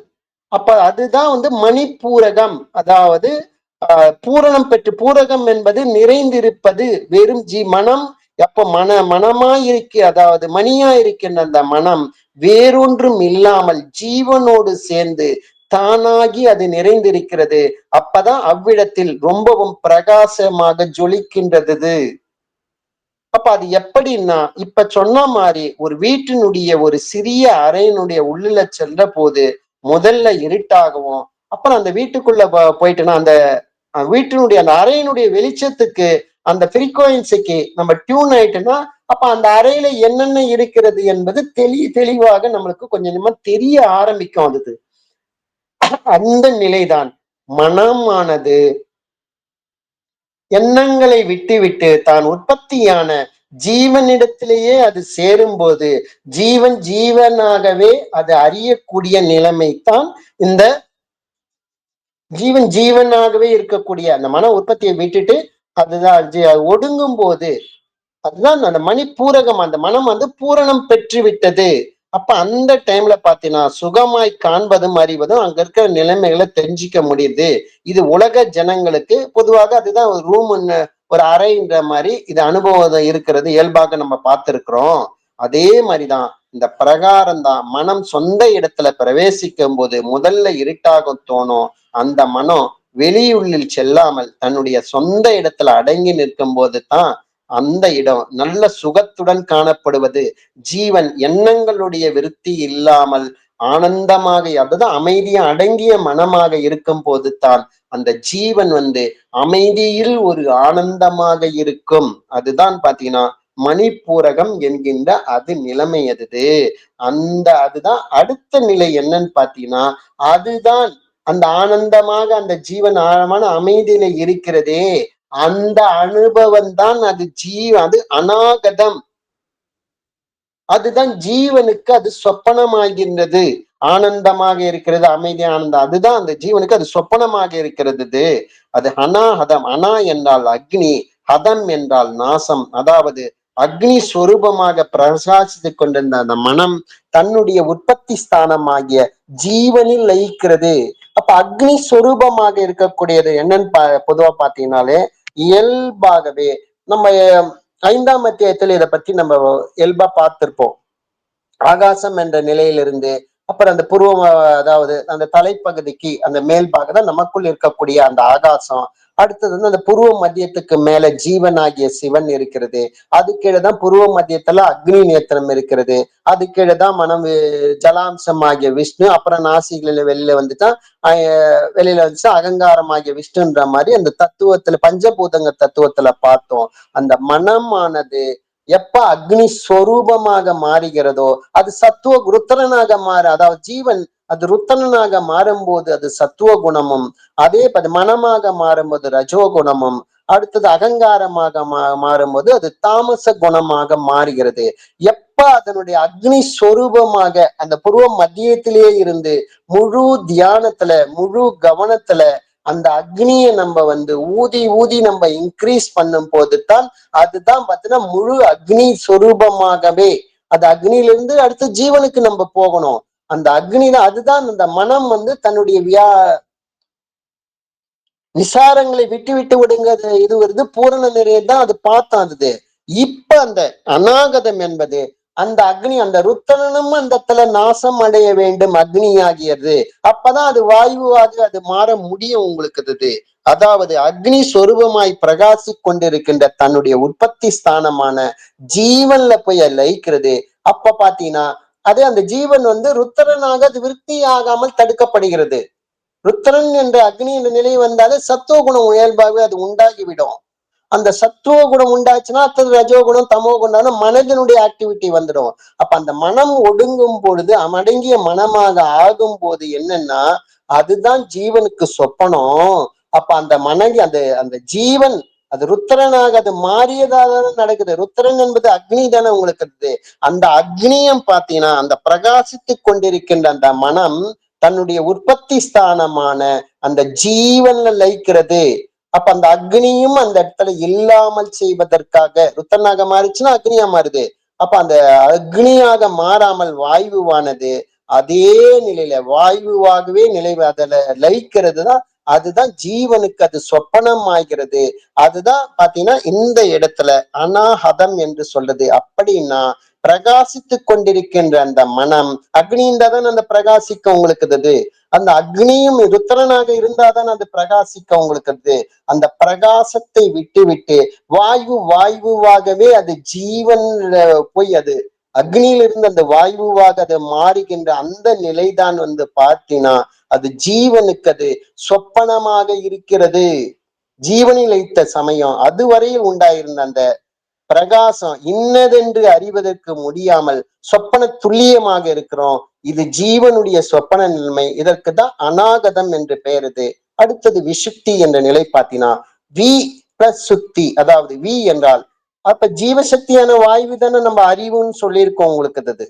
அப்ப அதுதான் மணிப்பூரகம். அதாவது பூரணம் பெற்று, பூரகம் என்பது நிறைந்திருப்பது, வெறும் மனம். எப்ப மனமாயிருக்கு, அதாவது மணியாயிருக்கின்ற அந்த மனம் வேறொன்றும் இல்லாமல் ஜீவனோடு சேர்ந்து தானாகி அது நிறைந்திருக்கிறது. அப்பதான் அவ்விடத்தில் ரொம்பவும் பிரகாசமாக ஜொலிக்கின்றது. அப்ப அது எப்படின்னா, இப்ப சொன்ன மாதிரி ஒரு வீட்டினுடைய ஒரு சிறிய அறையினுடைய உள்ளில சென்ற போது முதல்ல இருட்டாகவும், அப்புறம் அந்த வீட்டுக்குள்ள போயிட்டுன்னா அந்த வீட்டினுடைய அந்த அறையினுடைய வெளிச்சத்துக்கு அந்த ஃப்ரீக்வன்சிக்கு நம்ம டியூன் ஆயிட்டுன்னா, அப்ப அந்த அறையில என்னென்ன இருக்கிறது என்பது தெளிவாக நம்மளுக்கு கொஞ்சமா தெரிய ஆரம்பிக்கும். அது அந்த நிலைதான் மனமானது எண்ணங்களை விட்டு தான் உற்பத்தியான ஜீவனிடத்திலேயே அது சேரும்போது ஜீவனாகவே அது அறியக்கூடிய நிலைமைத்தான் இந்த ஜீவனாகவே இருக்கக்கூடிய அந்த மன உற்பத்தியை விட்டுட்டு அதுதான் ஒடுங்கும் போது அதுதான் அந்த மணிப்பூரகம். அந்த மனம் பூரணம் பெற்று விட்டது. அப்ப அந்த டைம்ல பாத்தீங்கன்னா சுகமாய் காண்பதும் அறிவதும் அங்க இருக்கிற நிலைமைகளை தெரிஞ்சிக்க முடியுது. இது உலக ஜனங்களுக்கு பொதுவாக அதுதான் ஒரு ரூம், ஒரு அறைன்ற மாதிரி இது அனுபவம் இருக்கிறது, இயல்பாக நம்ம பார்த்திருக்கிறோம். அதே மாதிரிதான் இந்த பிரகாரம் தான் மனம் சொந்த இடத்துல பிரவேசிக்கும் போது முதல்ல இருட்டாக தோணும். அந்த மனம் வெளியுள்ளில் செல்லாமல் தன்னுடைய சொந்த இடத்துல அடங்கி நிற்கும் போது தான் அந்த இடம் நல்ல சுகத்துடன் காணப்படுவது. ஜீவன் எண்ணங்களுடைய விருத்தி இல்லாமல் ஆனந்தமாக, அதுதான் அமைதியா அடங்கிய மனமாக இருக்கும் போது தான் அந்த ஜீவன் அமைதியில் ஒரு ஆனந்தமாக இருக்கும். அதுதான் பாத்தீங்கன்னா மணிப்பூரகம் என்கின்ற அது நிலைமை. அதுதான் அடுத்த நிலை என்னன்னு பாத்தீங்கன்னா, அதுதான் அந்த ஆனந்தமாக அந்த ஜீவன் ஆழமான அமைதியில இருக்கிறதே, அந்த அனுபவம் தான் அது அநாகதம். அதுதான் ஜீவனுக்கு அது சொப்பனமாகின்றது. ஆனந்தமாக இருக்கிறது, அமைதி ஆனந்தம். அதுதான் அந்த ஜீவனுக்கு அது சொப்பனமாக இருக்கிறது. அது அனாஹதம். அனா என்றால் அக்னி, ஹதம் என்றால் நாசம். அதாவது அக்னி சொரூபமாக பிரகாசித்துக் கொண்டிருந்த அந்த மனம் தன்னுடைய உற்பத்தி ஸ்தானமாகிய ஜீவனில் லயிக்கிறது. அப்ப அக்னி சொரூபமாக இருக்கக்கூடியது என்னன்னு பொதுவா பாத்தீங்கன்னாலே இயல்பாகவே நம்ம 5ஆம் அத்தியாயத்துல இதை பத்தி நம்ம இயல்பா பார்த்திருப்போம். ஆகாசம் என்ற நிலையிலிருந்து அப்புறம் அந்த புருவம், அதாவது அந்த தலைப்பகுதிக்கு அந்த மேல் பாகம் நமக்குள் இருக்கக்கூடிய அந்த ஆகாசம். அடுத்தது அந்த புருவ மத்தியத்துக்கு மேல ஜீவனாகிய சிவன் இருக்கிறது. அது கீழேதான் புருவ மத்தியத்துல அக்னி நேத்திரம் இருக்கிறது. அது கீழேதான் மனம் ஜலாம்சம் ஆகிய விஷ்ணு. அப்புறம் நாசிகளில வெளியில வந்துச்சு அகங்காரம் ஆகிய விஷ்ணுன்ற மாதிரி அந்த தத்துவத்துல பஞ்சபூதங்க தத்துவத்துல பார்த்தோம். அந்த மனமானது எப்ப அக்னி ஸ்வரூபமாக மாறுகிறதோ அது சத்துவ ருத்ரனாக அதாவது ஜீவன் அது ருத்தனாக மாறும்போது அது சத்துவ குணமும், அதே மனமாக மாறும்போது ரஜோ குணமும், அடுத்தது அகங்காரமாக மாறும்போது அது தாமச குணமாக மாறுகிறது. எப்ப அதனுடைய அக்னி சொரூபமாக அந்த புருவ மத்தியத்திலேயே இருந்து முழு தியானத்துல முழு கவனத்துல அந்த அக்னியை நம்ம ஊதி ஊதி நம்ம இன்க்ரீஸ் பண்ணும் போது தான் அதுதான் பாத்தீங்கன்னா முழு அக்னி சொரூபமாகவே அது அக்னியிலிருந்து அடுத்து ஜீவனுக்கு நம்ம போகணும். அந்த அக்னி தான், அதுதான் அந்த மனம் தன்னுடைய விசாரங்களை விட்டு விட்டு விடுங்க இது வருது பூரண நிறைய தான் அது பார்த்தாது. இப்ப அந்த அநாகதம் என்பது அந்த அக்னி அந்த ருத்தரனும் அந்த இடத்துல நாசம் அடைய வேண்டும் அக்னி ஆகியது. அப்பதான் அது வாயுவாக அது மாற முடியும் உங்களுக்கு. அதாவது அக்னி சொரூபமாய் பிரகாசி கொண்டிருக்கின்ற தன்னுடைய உற்பத்தி ஸ்தானமான ஜீவன்ல போய் லயிக்கிறது. அப்ப பாத்தீங்கன்னா அது அந்த ஜீவன் ருத்தரனாக அது விருத்தி ஆகாமல் தடுக்கப்படுகிறது. ருத்ரன் என்ற அக்னி என்ற நிலை வந்தாலே சத்துவ குணம் இயல்பாகவே அது உண்டாகிவிடும். அந்த சத்துவ குணம் உண்டாச்சுன்னா அடுத்தது ரஜோகுணம் தமோ குணம் மனதினுடைய ஆக்டிவிட்டி வந்துடும். அப்ப அந்த மனம் ஒடுங்கும் பொழுது அடங்கிய மனமாக ஆகும் போது என்னன்னா அதுதான் ஜீவனுக்கு சொப்பனம். அப்ப அந்த மனைவி அந்த அந்த ஜீவன் அது ருத்திரனாக அது மாறியதாக நடக்குது. ருத்திரன் என்பது அக்னி தானே உங்களுக்கு. அந்த அக்னியம் பாத்தீங்கன்னா அந்த பிரகாசித்து கொண்டிருக்கின்ற அந்த மனம் தன்னுடைய உற்பத்தி ஸ்தானமான அந்த ஜீவன்ல லயிக்கிறது. அப்ப அந்த அக்னியும் அந்த இடத்துல இல்லாமல் செய்வதற்காக ருத்தனாக மாறிச்சுன்னா அக்னியா மாறுது. அப்ப அந்த அக்னியாக மாறாமல் வாயுவானது அதே நிலையில வாயுவாகவே அதுல லயிக்கிறது தான். அதுதான் ஜீவனுக்கு அது சொப்பனம் ஆகிறது. அதுதான் பாத்தீங்கன்னா இந்த இடத்துல அநாஹதம் என்று சொல்றது. அப்படின்னா பிரகாசித்து கொண்டிருக்கின்ற அந்த மனம் அக்னின்றதான் அந்த பிரகாசிக்க உங்களுக்கு. அந்த அக்னியும் ருத்திரனாக இருந்தாதான் அது பிரகாசிக்க உங்களுக்கு. அந்த பிரகாசத்தை விட்டு விட்டு வாயுவாகவே அது ஜீவன்ல போய் அது அக்னியிலிருந்து அந்த வாயுவாக அது மாறுகின்ற அந்த நிலைதான் பார்த்தீங்கன்னா அது ஜீவனுக்கு அது சொப்பனமாக இருக்கிறது. ஜீவனில் வைத்த சமயம் அதுவரையில் உண்டாயிருந்த அந்த பிரகாசம் இன்னதென்று அறிவதற்கு முடியாமல் சொப்பன துல்லியமாக இருக்கிறோம். இது ஜீவனுடைய சொப்பன நிலைமை. இதற்கு தான் அநாகதம் என்று பெயருது. அடுத்தது விசுத்தி என்ற நிலை பார்த்தீங்கன்னா வி பிளஸ் சுத்தி, அதாவது வி என்றால் அப்ப ஜீவசக்தியான வாயு தானே நம்ம அறிவுன்னு சொல்லியிருக்கோம் உங்களுக்கு.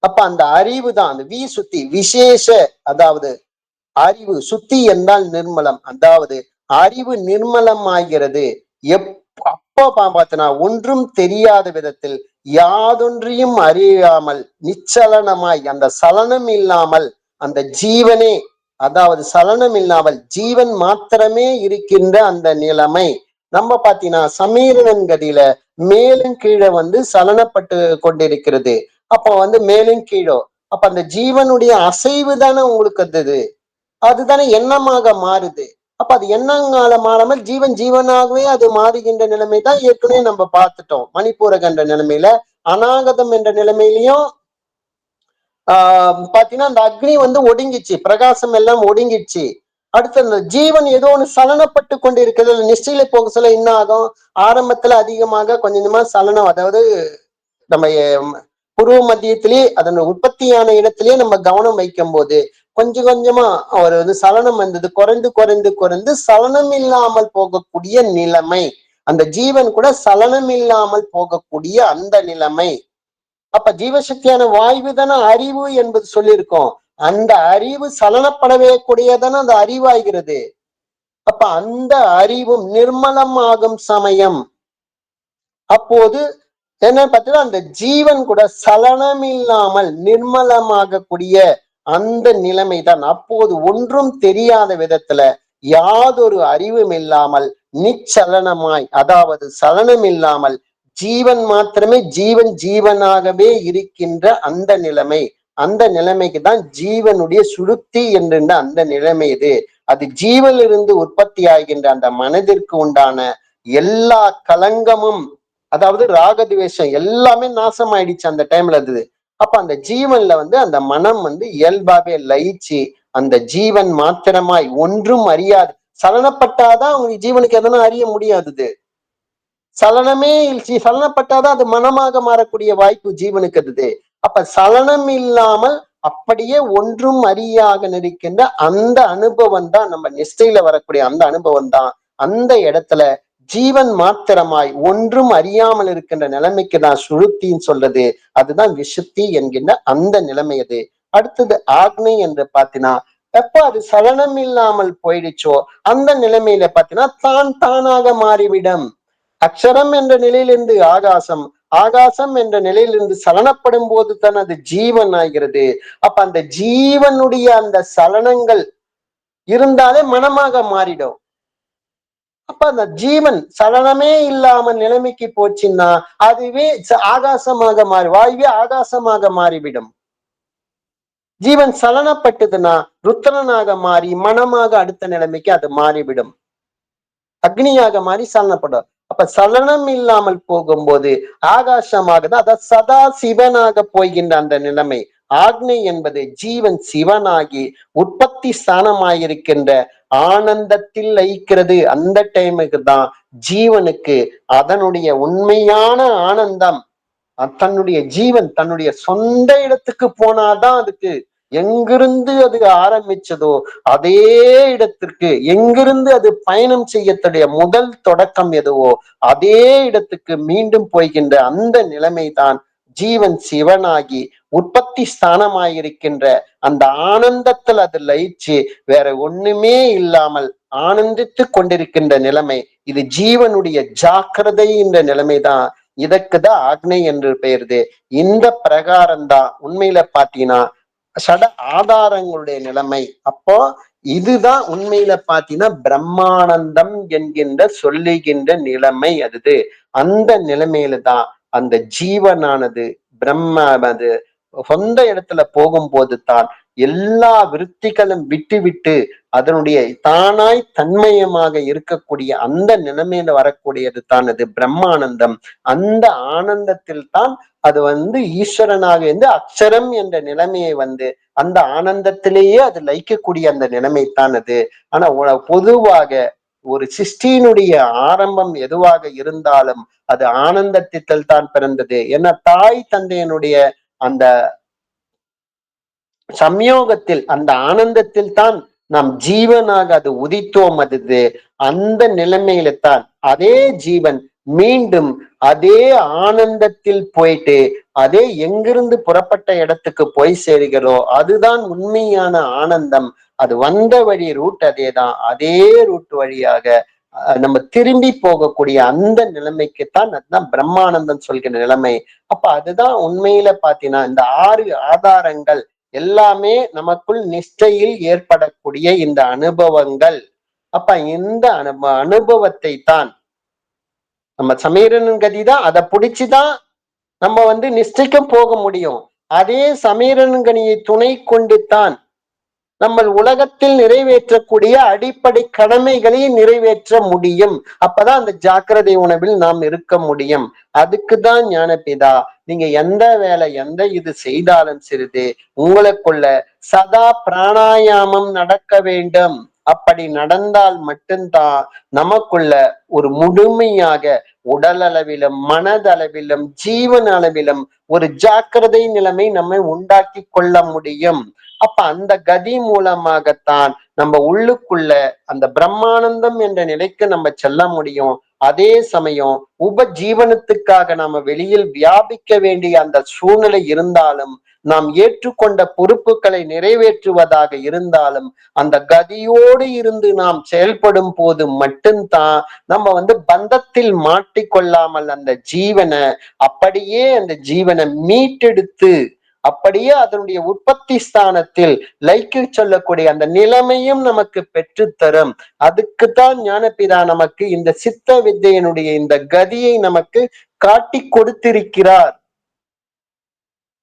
அப்ப அந்த அறிவு தான் அந்த வி சுத்தி விசேஷ, அதாவது அறிவு சுத்தி என்றால் நிர்மலம், அதாவது அறிவு நிர்மலம் ஆகிறது. அப்போ பார்த்தனா ஒன்றும் தெரியாத விதத்தில் யாதொன்றையும் அறியாமல் நிச்சலனமாய் அந்த சலனம் இல்லாமல் அந்த ஜீவனே, அதாவது சலனம் இல்லாமல் ஜீவன் மாத்திரமே இருக்கின்ற அந்த நிலைமை நம்ம பாத்தீங்கன்னா சமீரணன் கதியில மேலும் கீழே சலனப்பட்டு கொண்டிருக்கிறது. அப்போ மேலும் கீழோ அப்ப அந்த ஜீவனுடைய அசைவு தானே உங்களுக்கு அதுதானே எண்ணமாக மாறுது. அப்ப அது எண்ணங்கால மாறாமல் ஜீவனாகவே அது மாறுகின்ற நிலைமை தான் ஏற்கனவே நம்ம பார்த்துட்டோம். மணிப்பூரக என்ற நிலைமையில அநாகதம் என்ற நிலைமையிலையும் பாத்தீங்கன்னா அந்த அக்னி ஒடுங்கிச்சு, பிரகாசம் எல்லாம் ஒடுங்கிடுச்சு. அடுத்து அந்த ஜீவன் ஏதோ ஒண்ணு சலனப்பட்டு கொண்டு இருக்கிறது. நிச்சயில போக சொல்ல என்ன ஆகும், ஆரம்பத்துல அதிகமாக கொஞ்சமா சலனம், அதாவது நம்ம புருவ மத்தியத்திலேயே அதன் உற்பத்தியான இடத்திலேயே நம்ம கவனம் வைக்கும் போது கொஞ்சம் கொஞ்சமா அவர் சலனம் வந்தது குறைந்து குறைந்து குறைந்து சலனம் இல்லாமல் போகக்கூடிய நிலைமை. அந்த ஜீவன் கூட சலனம் இல்லாமல் போகக்கூடிய அந்த நிலைமை. அப்ப ஜீவசக்தியான வாயு தானே அறிவு என்பது சொல்லியிருக்கோம். அந்த அறிவு சலனப்படவே கூடியதானே அந்த அறிவாகிறது. அப்ப அந்த அறிவும் நிர்மலமாகும் சமயம் அப்போது என்ன பார்த்தீங்கன்னா அந்த ஜீவன் கூட சலனம் இல்லாமல் நிர்மலமாக கூடிய அந்த நிலைமை தான். அப்போது ஒன்றும் தெரியாத விதத்துல யாதொரு அறிவும் இல்லாமல் நிச்சலனமாய், அதாவது சலனம் இல்லாமல் ஜீவன் மாத்திரமே ஜீவனாகவே இருக்கின்ற அந்த நிலைமை. அந்த நிலைமைக்கு தான் ஜீவனுடைய சுருத்தி என்ற அந்த நிலைமை. அது ஜீவனிலிருந்து உற்பத்தி ஆகின்ற அந்த மனதிற்கு உண்டான எல்லா கலங்கமும், அதாவது ராகத்வேஷம் எல்லாமே நாசம் ஆயிடுச்சு அந்த டைம்ல இருந்தது. அப்ப அந்த ஜீவன்ல அந்த மனம் இயல்பாவே லயிச்சு அந்த ஜீவன் மாத்திரமாய் ஒன்றும் அறியாது. சலனப்பட்டாதான் அவங்க ஜீவனுக்கு எதனா அறிய முடியாது. சலனப்பட்டாதான் அது மனமாக மாறக்கூடிய வாய்ப்பு ஜீவனுக்கு இருந்தது. அப்ப சலனம் இல்லாமல் அப்படியே ஒன்றும் அறியாக நிற்கின்ற அந்த அனுபவம் தான் நம்ம நிஷ்டையில வரக்கூடிய அந்த அனுபவம் தான் அந்த இடத்துல ஜீவன் மாத்திரமாய் ஒன்றும் அறியாமல் இருக்கின்ற நிலைமைக்கு தான் சுழுத்தின்னு சொல்றது. அதுதான் விசுத்தி என்கின்ற அந்த நிலைமை. அது அடுத்தது ஆக்னை என்று பாத்தீங்கன்னா, எப்ப அது சலனம் இல்லாமல் போயிடுச்சோ அந்த நிலைமையில பாத்தீங்கன்னா தான் தானாக மாறிவிடும். அக்ஷரம் என்ற நிலையிலிருந்து ஆகாசம், ஆகாசம் என்ற நிலையிலிருந்து சலனப்படும் போது தான் அது ஜீவன் ஆகிறது. அப்ப அந்த ஜீவனுடைய அந்த சலனங்கள் இருந்தாலே மனமாக மாறிடும். அப்ப அந்த ஜீவன் சலனமே இல்லாம நிலைமைக்கு போச்சுன்னா அதுவே ஆகாசமாக மாறி, வாயுவே ஆகாசமாக மாறிவிடும். ஜீவன் சலனப்பட்டதுன்னா ருத்ரனாக மாறி மனமாக அடுத்த நிலைமைக்கு அது மாறிவிடும். அக்னியாக மாறி சலனப்படும். அப்ப சலனம் இல்லாமல் போகும்போது ஆகாசமாக தான், அதாவது சதா சிவனாக போகின்ற அந்த நிலைமை. ஆக்னை என்பது ஜீவன் சிவனாகி உற்பத்தி ஸ்தானமாயிருக்கின்ற ஆனந்தத்தில் லயிக்கிறது. அந்த டைமுக்கு தான் ஜீவனுக்கு அதனுடைய உண்மையான ஆனந்தம், தன்னுடைய ஜீவன் தன்னுடைய சொந்த இடத்துக்கு போனாதான் அதுக்கு, எங்கிருந்து அது ஆரம்பிச்சதோ அதே இடத்திற்கு, எங்கிருந்து அது பயணம் செய்யக்கூடிய முதல் தொடக்கம் எதுவோ அதே இடத்துக்கு மீண்டும் போய்கின்ற அந்த நிலைமைதான் ஜீவன் சிவனாகி உற்பத்தி ஸ்தானமாயிருக்கின்ற அந்த ஆனந்தத்தில் அது லயிச்சு வேற ஒண்ணுமே இல்லாமல் ஆனந்தித்து கொண்டிருக்கின்ற நிலைமை. இது ஜீவனுடைய ஜாக்கிரதை என்ற நிலைமைதான். இதற்குதான் ஆக்னை என்று பெயருது. இந்த பிரகாரம் தான் உண்மையில பாத்தீங்கன்னா சட ஆதாரங்களுடைய நிலைமை. அப்போ இதுதான் உண்மையில பாத்தீங்கன்னா பிரம்மானந்தம் என்கின்ற சொல்லுகின்ற நிலைமை. அது அந்த நிலைமையில தான் அந்த ஜீவனானது பிரம்ம அது சொந்த இடத்துல போகும்போது தான் எல்லா விருத்திகளும் விட்டு விட்டு அதனுடைய தானாய் தன்மயமாக இருக்கக்கூடிய அந்த நிலைமையில வரக்கூடியது தான் அது பிரம்மானந்தம். அந்த ஆனந்தத்தில் தான் அது ஈஸ்வரனாக இருந்து அக்ஷரம் என்ற நிலைமையை அந்த ஆனந்தத்திலேயே அது லயிக்கக்கூடிய அந்த நிலைமை தான் அது. ஆனா பொதுவாக ஒரு சிருஷ்டியினுடைய ஆரம்பம் எதுவாக இருந்தாலும் அது ஆனந்தத்தில் தான் பிறந்தது. ஏன்னா தாய் தந்தையனுடைய அந்த சம்யோகத்தில், அந்த ஆனந்தத்தில் தான் நாம் ஜீவனாக அது உதித்தோம். அது அந்த நிலைமையில தான் அதே ஜீவன் மீண்டும் அதே ஆனந்தத்தில் போயிட்டு அதே எங்கிருந்து புறப்பட்ட இடத்துக்கு போய் சேருகிறோ அதுதான் உண்மையான ஆனந்தம். அது வந்த வழி ரூட் அதேதான். அதே ரூட் வழியாக நம்ம திரும்பி போகக்கூடிய அந்த நிலைமைக்குத்தான் அதுதான் பிரம்மானந்தம் சொல்கிற நிலைமை. அப்ப அதுதான் உண்மையில பாத்தீங்கன்னா இந்த 6 ஆதாரங்கள் எல்லாமே நமக்குள் நிஷ்டையில் ஏற்படக்கூடிய இந்த அனுபவங்கள். அப்ப இந்த அனுபவத்தை தான் நம்ம சமீரனின் கதிதான். அதை பிடிச்சுதான் நம்ம நிஷ்டைக்கும் போக முடியும். அதே சமீரனின் கனியை துணை கொண்டு தான் நம்ம உலகத்தில் நிறைவேற்றக்கூடிய அடிப்படை கடமைகளை நிறைவேற்ற முடியும். அப்பதான் அந்த ஜாக்கிரதை உணவில் நாம் இருக்க முடியும். அதுக்குதான் ஞானபிதா நீங்க எந்த வேலை எந்த இது செய்தாலும் சிறிது உங்களுக்குள்ள சதா பிராணாயாமம் நடக்க வேண்டும். அப்படி நடந்தால் மட்டும்தான் நமக்குள்ள ஒரு முழுமையாக உடல் அளவிலும் மனதளவிலும் ஜீவன் அளவிலும் ஒரு ஜாக்கிரதை நிலைமை நம்மை உண்டாக்கி கொள்ள முடியும். அப்ப அந்த கதி மூலமாகத்தான் நம்ம உள்ளுக்குள்ள அந்த பிரம்மானந்தம் என்ற நிலைக்கு நம்ம செல்ல முடியும். அதே சமயம் உபஜீவனத்துக்காக நாம வெளியில் வியாபிக்க வேண்டிய அந்த சூழ்நிலை இருந்தாலும், நாம் ஏற்றுக்கொண்ட பொறுப்புகளை நிறைவேற்றுவதாக இருந்தாலும், அந்த கதியோடு இருந்து நாம் செயல்படும் போது மட்டும்தான் நம்ம பந்தத்தில் மாட்டிக்கொள்ளாமல் அந்த ஜீவனை அப்படியே அந்த ஜீவனை மீட்டெடுத்து அப்படியே அதனுடைய உற்பத்தி ஸ்தானத்தில் லைக்கு சொல்லக்கூடிய அந்த நிலைமையும் நமக்கு பெற்றுத்தரும். அதுக்குத்தான் ஞானபிதா நமக்கு இந்த சித்த வித்தையினுடைய இந்த கதியை நமக்கு காட்டி கொடுத்திருக்கிறார்.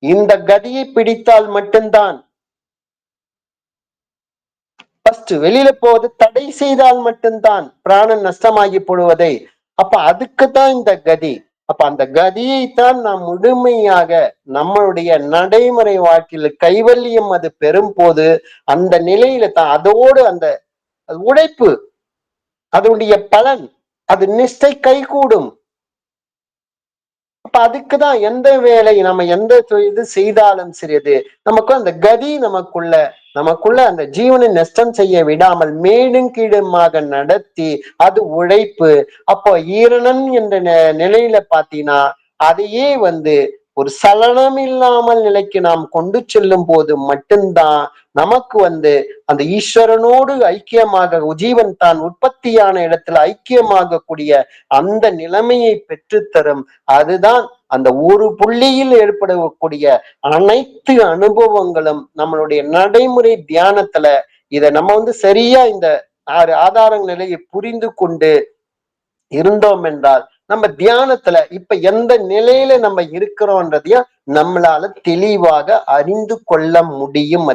இந்த கதியை பிடித்தால் மட்டும்தான் வெளியில போவது தடை செய்தால் மட்டும்தான் பிராணன் நஷ்டமாகி போடுவதை. அப்ப அதுக்குதான் இந்த கதி. அப்ப அந்த கதியைத்தான் நாம் முழுமையாக நம்மளுடைய நடைமுறை வாழ்க்கையில் கைவல்யம் அது பெறும் போது அந்த நிலையில தான் அதோடு அந்த உழைப்பு அதனுடைய பலன் அது நிஷ்டை கைகூடும். அப்ப அதுக்குதான் எந்த வேலை நம்ம எந்த இது செய்தாலும் சரி அது நமக்கு அந்த கதி நமக்குள்ள நமக்குள்ள அந்த ஜீவனை நஷ்டம் செய்ய விடாமல் மேடும் கீழுமாக நடத்தி அது உழைப்பு. அப்போ ஈரணன் என்ற நிலையில பாத்தீங்கன்னா அதையே ஒரு சலனம் இல்லாமல் நிலைக்கு நாம் கொண்டு செல்லும் போது மட்டும்தான் நமக்கு அந்த ஈஸ்வரனோடு ஐக்கியமாக ஜீவன் தான் உற்பத்தியான இடத்துல ஐக்கியமாக கூடிய அந்த நிலைமையை பெற்றுத்தரும். அதுதான் அந்த ஒரு புள்ளியில் ஏற்படக்கூடிய அனைத்து அனுபவங்களும் நம்மளுடைய நடைமுறை தியானத்துல இத நம்ம சரியா இந்த 6 ஆதார நிலையை புரிந்து கொண்டு இருந்தோம் என்றால் நம்ம தியானத்துல இப்ப எந்த நிலையில நம்ம இருக்கிறோன்றதையும் நம்மளால தெளிவாக அறிந்து கொள்ள முடியும்.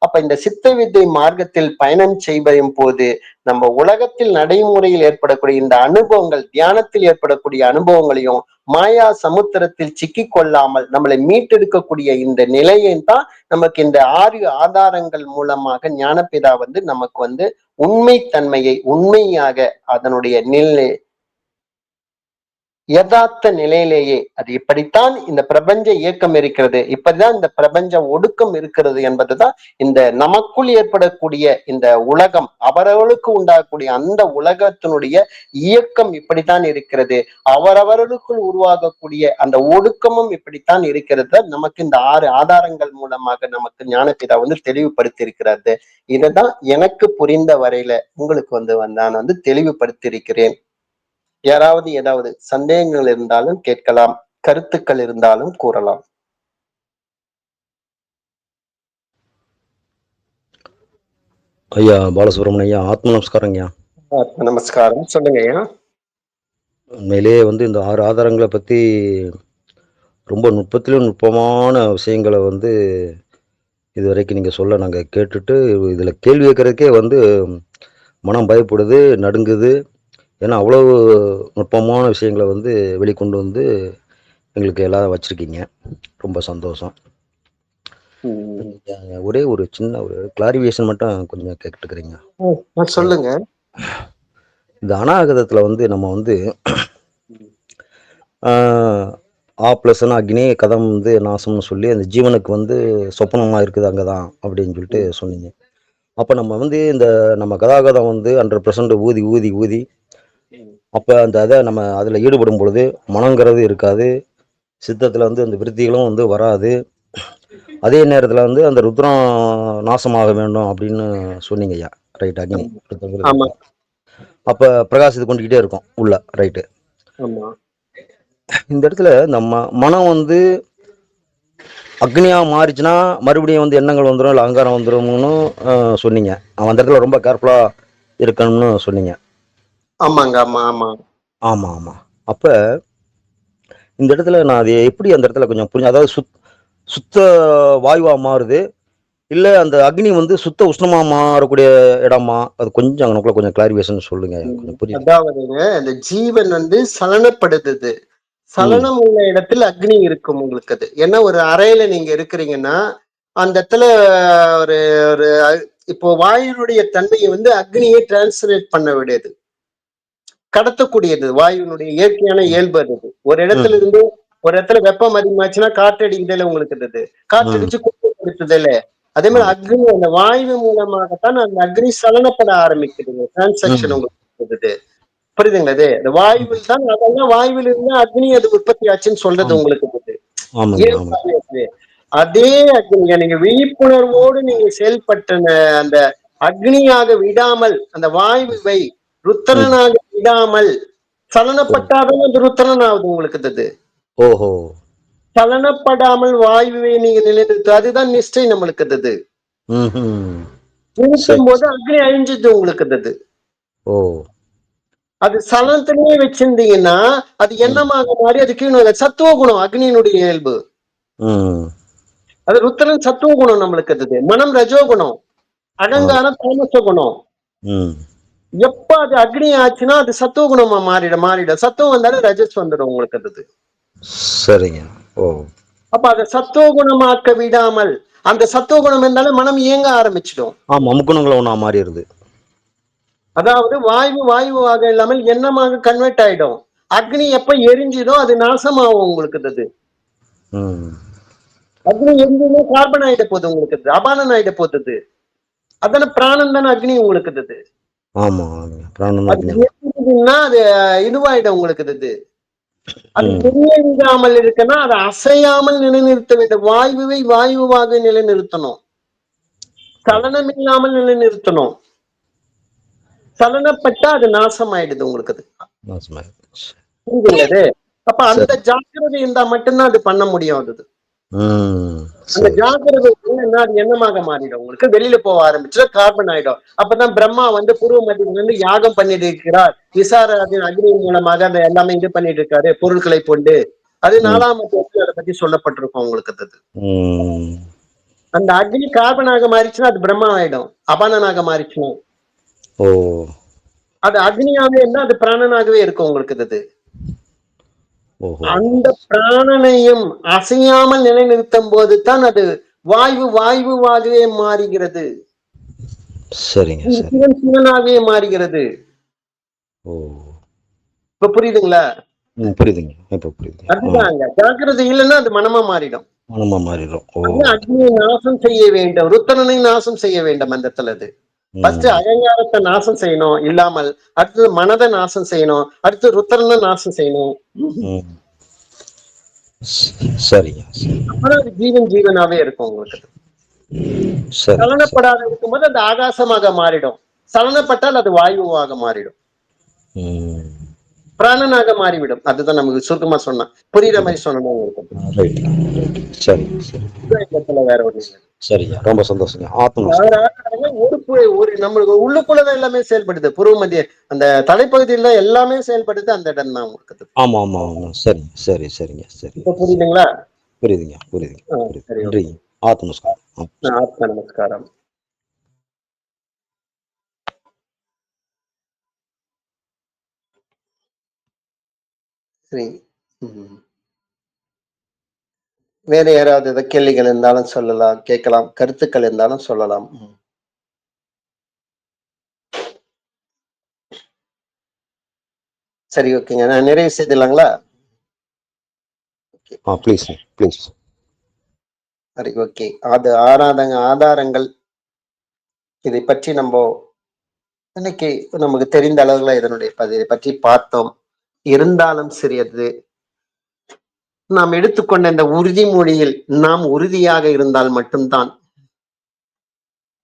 அப்ப இந்த சித்த வித்தை மார்க்கத்தில் பயணம் செய்வதும் போது நம்ம உலகத்தில் நடைமுறையில் ஏற்படக்கூடிய இந்த அனுபவங்கள், தியானத்தில் ஏற்படக்கூடிய அனுபவங்களையும் மாயா சமுத்திரத்தில் சிக்கி கொள்ளாமல் நம்மளை மீட்டெடுக்கக்கூடிய இந்த நிலையை தான் நமக்கு இந்த 6 ஆதாரங்கள் மூலமாக ஞானபிதா நமக்கு உண்மைத்தன்மையை உண்மையாக அதனுடைய நிலை யதார்த்த நிலையிலேயே அது இப்படித்தான் இந்த பிரபஞ்ச இயக்கம் இருக்கிறது, இப்படிதான் இந்த பிரபஞ்ச ஒடுக்கம் இருக்கிறது என்பதுதான் இந்த நமக்குள் ஏற்படக்கூடிய இந்த உலகம், அவரவர்களுக்கு உண்டாகக்கூடிய அந்த உலகத்தினுடைய இயக்கம் இப்படித்தான் இருக்கிறது, அவரவர்களுக்குள் உருவாகக்கூடிய அந்த ஒடுக்கமும் இப்படித்தான் இருக்கிறது. நமக்கு இந்த 6 ஆதாரங்கள் மூலமாக நமக்கு ஞானபிதா தெளிவுபடுத்தி இருக்கிறது. இததான் எனக்கு புரிந்த வரையில உங்களுக்கு நான் தெளிவுபடுத்தி இருக்கிறேன். யாராவது ஏதாவது சந்தேகங்கள் இருந்தாலும் கேட்கலாம், கருத்துக்கள் இருந்தாலும் கூறலாம். ஐயா பாலசுப்ரமணியம் ஐயா, ஆத்ம நமஸ்காரம் ஐயா. நமஸ்காரம், சொல்லுங்க ஐயா. உண்மையிலேயே இந்த 6 ஆதாரங்களை பத்தி ரொம்ப நுட்பத்திலும் நுட்பமான விஷயங்களை இதுவரைக்கும் நீங்க சொல்ல நாங்க கேட்டுட்டு இதுல கேள்வி கேட்கறதுக்கே மனம் பயப்படுது, நடுங்குது. ஏன்னா அவ்வளவு நுட்பமான விஷயங்களை வெளிக்கொண்டு எங்களுக்கு எல்லாம் வச்சிருக்கீங்க. ரொம்ப சந்தோஷம். ஒரே ஒரு சின்ன ஒரு கிளாரிஃபிகேஷன் மட்டும் கொஞ்சம் கேட்டுக்கிறீங்க. சொல்லுங்க. இந்த அநாகதத்துல நம்ம ஆ பிளஸ் அக்னி கதம் நாசம்னு சொல்லி அந்த ஜீவனுக்கு சொப்பனமா இருக்குது அங்கதான் அப்படின்னு சொல்லிட்டு சொன்னீங்க. அப்ப நம்ம இந்த நம்ம கதாகதம் 100% ஊதி ஊதி ஊதி அப்ப அதை நம்ம அதுல ஈடுபடும் பொழுது மனங்கிறது இருக்காது, சித்தத்துல அந்த விருத்திகளும் வராது. அதே நேரத்துல அந்த ருத்ரம் நாசமாக வேண்டும் அப்படின்னு சொன்னீங்க ஐயா, ரைட்? அக்னி அப்ப பிரகாசித்து கொண்டுகிட்டே இருக்கும் உள்ள, ரைட்டு? இந்த இடத்துல நம்ம மனம் அக்னியா மாறிச்சுன்னா மறுபடியும் எண்ணங்கள் வந்துடும், இல்லை அகங்காரம் வந்துடும்னு சொன்னீங்க. அந்த இடத்துல ரொம்ப கேர்ஃபுல்லா இருக்கணும்னு சொன்னீங்க. ஆமாங்க. ஆமா ஆமா ஆமா ஆமா. அப்ப இந்த இடத்துல நான் அது எப்படி அந்த இடத்துல கொஞ்சம் புரிஞ்சு, அதாவது சுத்த வாயுவா மாறுது, இல்ல அந்த அக்னி சுத்த உஷ்ணமா மாறக்கூடிய இடமா, அது கொஞ்சம் அங்கனக்குள்ள கொஞ்சம் கிளாரிஃபிகேஷன் சொல்லுங்க, கொஞ்சம் புரியுது. அதாவதுங்க, அந்த ஜீவன் சலனப்படுது, சலனம் உள்ள இடத்துல அக்னி இருக்கும் உங்களுக்கு. அது ஏன்னா ஒரு அறையில நீங்க இருக்கிறீங்கன்னா அந்த இடத்துல ஒரு ஒரு இப்போ வாயுனுடைய தன்மையை அக்னியை டிரான்ஸ்லேட் பண்ண விடுது, கடத்தக்கூடியது. வாயுனுடைய இயற்கையான இயல்பு அது. ஒரு இடத்துல இருந்து ஒரு இடத்துல வெப்பம் அதிகமாச்சுன்னா காற்றடிக்குதுல உங்களுக்கு, காற்றடிச்சு கொடுத்துதுல. அதே மாதிரி அக்னி அந்த வாயு மூலமாகத்தான் அந்த அக்னி சலனப்பட ஆரம்பிக்குதுங்க, டிரான்சாக்சன் உங்களுக்கு. புரியுதுங்களா? அது அந்த வாயுவில் தான், அதெல்லாம் வாயுவில் இருந்து அக்னி அது உற்பத்தி ஆச்சுன்னு சொல்றது உங்களுக்கு. அதே அக்னியா நீங்க விழிப்புணர்வோடு நீங்க செயல்பட்ட அந்த அக்னியாக விடாமல், அந்த வாயுவை ருத்திரனாக விடாமல் சலனப்பட்டாதான் அந்த ருத்திரன் ஆகுது உங்களுக்கு. ஓஹோ. சலனப்படாமல் வாயுவை நீங்க நிலைநிறுத்து, அதுதான் நிஷ்டை நம்மளுக்கு. நிறுத்தும் போது அக்னி அழிஞ்சுது உங்களுக்கு. ஓ. அது சலனத்திலேயே வச்சிருந்தீங்கன்னா அது என்னமாக மாறி அது கீழே சத்துவ குணம், அக்னியினுடைய இயல்பு. அது ருத்திரன் சத்துவ குணம் நம்மளுக்கு. மனம் ரஜோகுணம், அகங்காரம் தாமச குணம். எப்ப அது அக்னி ஆச்சுன்னா அது சத்துவ குணமா மாறிடும். சத்துவம் வந்தாலும் ரஜஸ் வந்துடும் உங்களுக்கு. சரிங்க. ஓ. அப்ப அதை சத்துவ குணமாக்க விடாமல், அந்த சத்துவ குணம் இருந்தாலும் மனம் இயங்க ஆரம்பிச்சிடும். ஆமா, முக்குணங்களை ஒண்ணா மாறிடுது. அதாவது வாயுவாக இல்லாமல் எண்ணமாக கன்வெர்ட் ஆயிடும். அக்னி எப்ப எரிஞ்சிடும் அது நாசமாகும் உங்களுக்கு. அக்னி எங்கேயுமே கார்பன் ஆயிட போகுது உங்களுக்கு, அபானன் ஆயிட போகுது. அதான பிராணம் தானே அக்னி உங்களுக்கு. ஆமா பிராணன் அது அக்னி. எரியுதுன்னா அது இதுவாயிடும் உங்களுக்கு. அது ம். எரியாமல் இருக்குன்னா அதை அசையாமல் நிலைநிறுத்த வேண்டும். வாயுவை வாயுவாக நிலைநிறுத்தணும், சலனம் இல்லாமல் நிலைநிறுத்தணும். சலனப்பட்டா அது நாசம் ஆயிடுது உங்களுக்கு. புரியுதுங்களது? அப்ப அந்த ஜாக்கிரதை இருந்தா மட்டும்தான் அது பண்ண முடியும். அது அந்த ஜாக்கிரதை இல்லைன்னா அது என்னமாக மாறிடும் உங்களுக்கு, வெளியில போக ஆரம்பிச்சுன்னா கார்பன் ஆயிடும். அப்பதான் பிரம்மா வந்து பூர்வ மத்தியில இருந்து யாகம் பண்ணிட்டு இருக்கிறார், விசாரத்தின் அக்னி மூலமாக அந்த எல்லாமே இது பண்ணிட்டு இருக்காரு பொருட்களை கொண்டு. அது 4ஆம் அத்தியாயத்துல அதை பத்தி சொல்லப்பட்டிருக்கும் உங்களுக்கு. அந்த அக்னி கார்பனாக மாறிச்சுன்னா அது பிரம்மா ஆயிடும், அபானனாக மாறிச்சுன்னா. அது அக்னியாவே இருந்தா அது பிராணனாகவே இருக்கும் உங்களுக்கு. அந்த பிராணனையும் அசையாமல் நிலைநிறுத்தும் போது தான் அது வாயுவாகவே மாறுகிறது, சிவனாகவே மாறுகிறது. இப்ப புரியுதுங்களா? அதுதாங்க ஜாக்கிரதை இல்லைன்னா அது மனமா மாறிடும். அக்னியை நாசம் செய்ய வேண்டும், ருத்ரனை நாசம் செய்ய வேண்டும். அந்த இடத்துல அது ஃபர்ஸ்ட் அகங்காரத்தை நாசம் செய்யணும் இல்லாமல், அடுத்தது மனதை நாசம் செய்யணும், அடுத்து ருத்ரனை நாசம் செய்யணும். அப்பதான் அது ஜீவனாவே இருக்கும் உங்களுக்கு. சலனப்படாத இருக்கும்போது அது ஆகாசமாக மாறிடும், சலனப்பட்டால் அது வாயுவாக மாறிடும், பிராணனாக மாறிவிடும். அதுதான் நமக்கு சுருக்கமா சொன்னா புரியுற மாதிரி சொன்னோம். வேற ஒரு ரொம்ப சந்தோஷம். ஒரு நம்மளுக்கு உள்ளுக்குள்ளதான் எல்லாமே செயல்படுது. பூர்வ மத்திய அந்த தலைப்பகுதியில எல்லாமே செயல்படுது அந்த இடம் தான் உங்களுக்கு. ஆமா ஆமா ஆமா. சரிங்க. புரியுதுங்களா? புரியுதுங்க. நன்றி. ஆத்ம நமஸ்காரம். ஆத்ம நமஸ்காரம். சரி, வேற யாராவது ஏதாவது கேள்விகள் இருந்தாலும் சொல்லலாம், கேட்கலாம், கருத்துக்கள் இருந்தாலும் சொல்லலாம். சரி, ஓகேங்க, நான் நிறைவு செய்திடலாங்களா? சரி, ஓகே. அது ஆதாரங்கள் இதை பற்றி நம்ம இன்னைக்கு நமக்கு தெரிந்த அளவுல இதனுடைய இதை பற்றி பார்த்தோம். இருந்தாலும் சரி, அது நாம் எடுத்துக்கொண்ட இந்த உறுதிமொழியில் நாம் உறுதியாக இருந்தால் மட்டும்தான்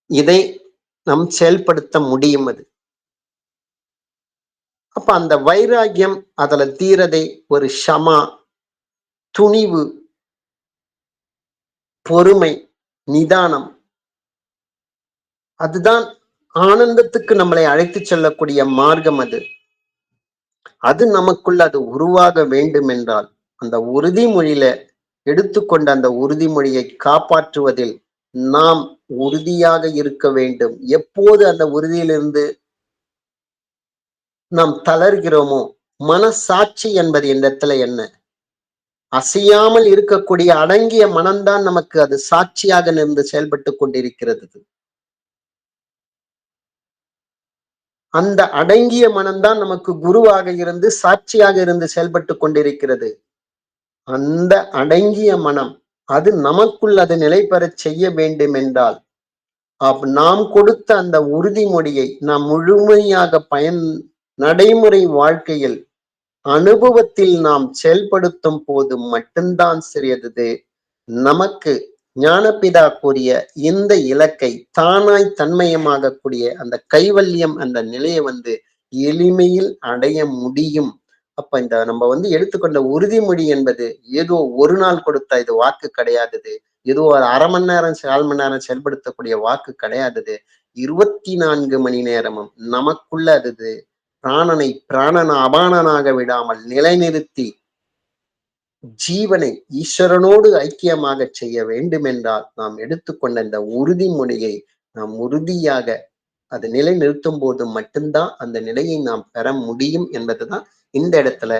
இதை நாம் செயல்படுத்த முடியும். அது அப்ப அந்த வைராகியம், அதுல தீரதை, ஒரு ஷமா, துணிவு, பொறுமை, நிதானம், அதுதான் ஆனந்தத்துக்கு நம்மளை அழைத்து செல்லக்கூடிய மார்க்கம். அது நமக்குள்ள அது உருவாக வேண்டும் என்றால் அந்த உறுதிமொழியில எடுத்துக்கொண்ட அந்த உறுதிமொழியை காப்பாற்றுவதில் நாம் உறுதியாக இருக்க வேண்டும். எப்போது அந்த உறுதியிலிருந்து நாம் தளர்கிறோமோ, மனசாட்சி என்பது இந்த இடத்துல என்ன, அசையாமல் இருக்கக்கூடிய அடங்கிய மனம்தான் நமக்கு அது சாட்சியாக நின்று செயல்பட்டு கொண்டிருக்கிறது. அந்த அடங்கிய மனம்தான் நமக்கு குருவாக இருந்து சாட்சியாக இருந்து செயல்பட்டு கொண்டிருக்கிறது. அந்த அடங்கிய மனம் அது நமக்குள் அது நிலை பெற செய்ய வேண்டும் என்றால் நாம் கொடுத்த அந்த உறுதிமொழியை நாம் முழுமையாக நடைமுறை வாழ்க்கையில் அனுபவத்தில் நாம் செயல்படுத்தும் போது மட்டும்தான் சிறியது நமக்கு ஞானபிதா கூறிய இந்த இலக்கை தானாய் தன்மயமாக கூடிய அந்த கைவல்யம் அந்த நிலையை எளிமையில் அடைய முடியும். அப்ப இந்த நம்ம எடுத்துக்கொண்ட உறுதிமொழி என்பது ஏதோ ஒரு நாள் கொடுத்த இது வாக்கு கிடையாது, ஏதோ ஒரு அரை மணி நேரம் 1/4 மணி நேரம் செயல்படுத்தக்கூடிய வாக்கு கிடையாது. 24 மணி நேரமும் நமக்குள்ள அது பிராணனை அபானனாக விடாமல் நிலைநிறுத்தி ஜீவனை ஈஸ்வரனோடு ஐக்கியமாக செய்ய வேண்டும் என்றால் நாம் எடுத்துக்கொண்ட இந்த உறுதிமொழியை நாம் உறுதியாக அது நிலை நிறுத்தும் போது மட்டும்தான் அந்த நிலையை நாம் பெற முடியும் என்பதுதான் இந்த இடத்துல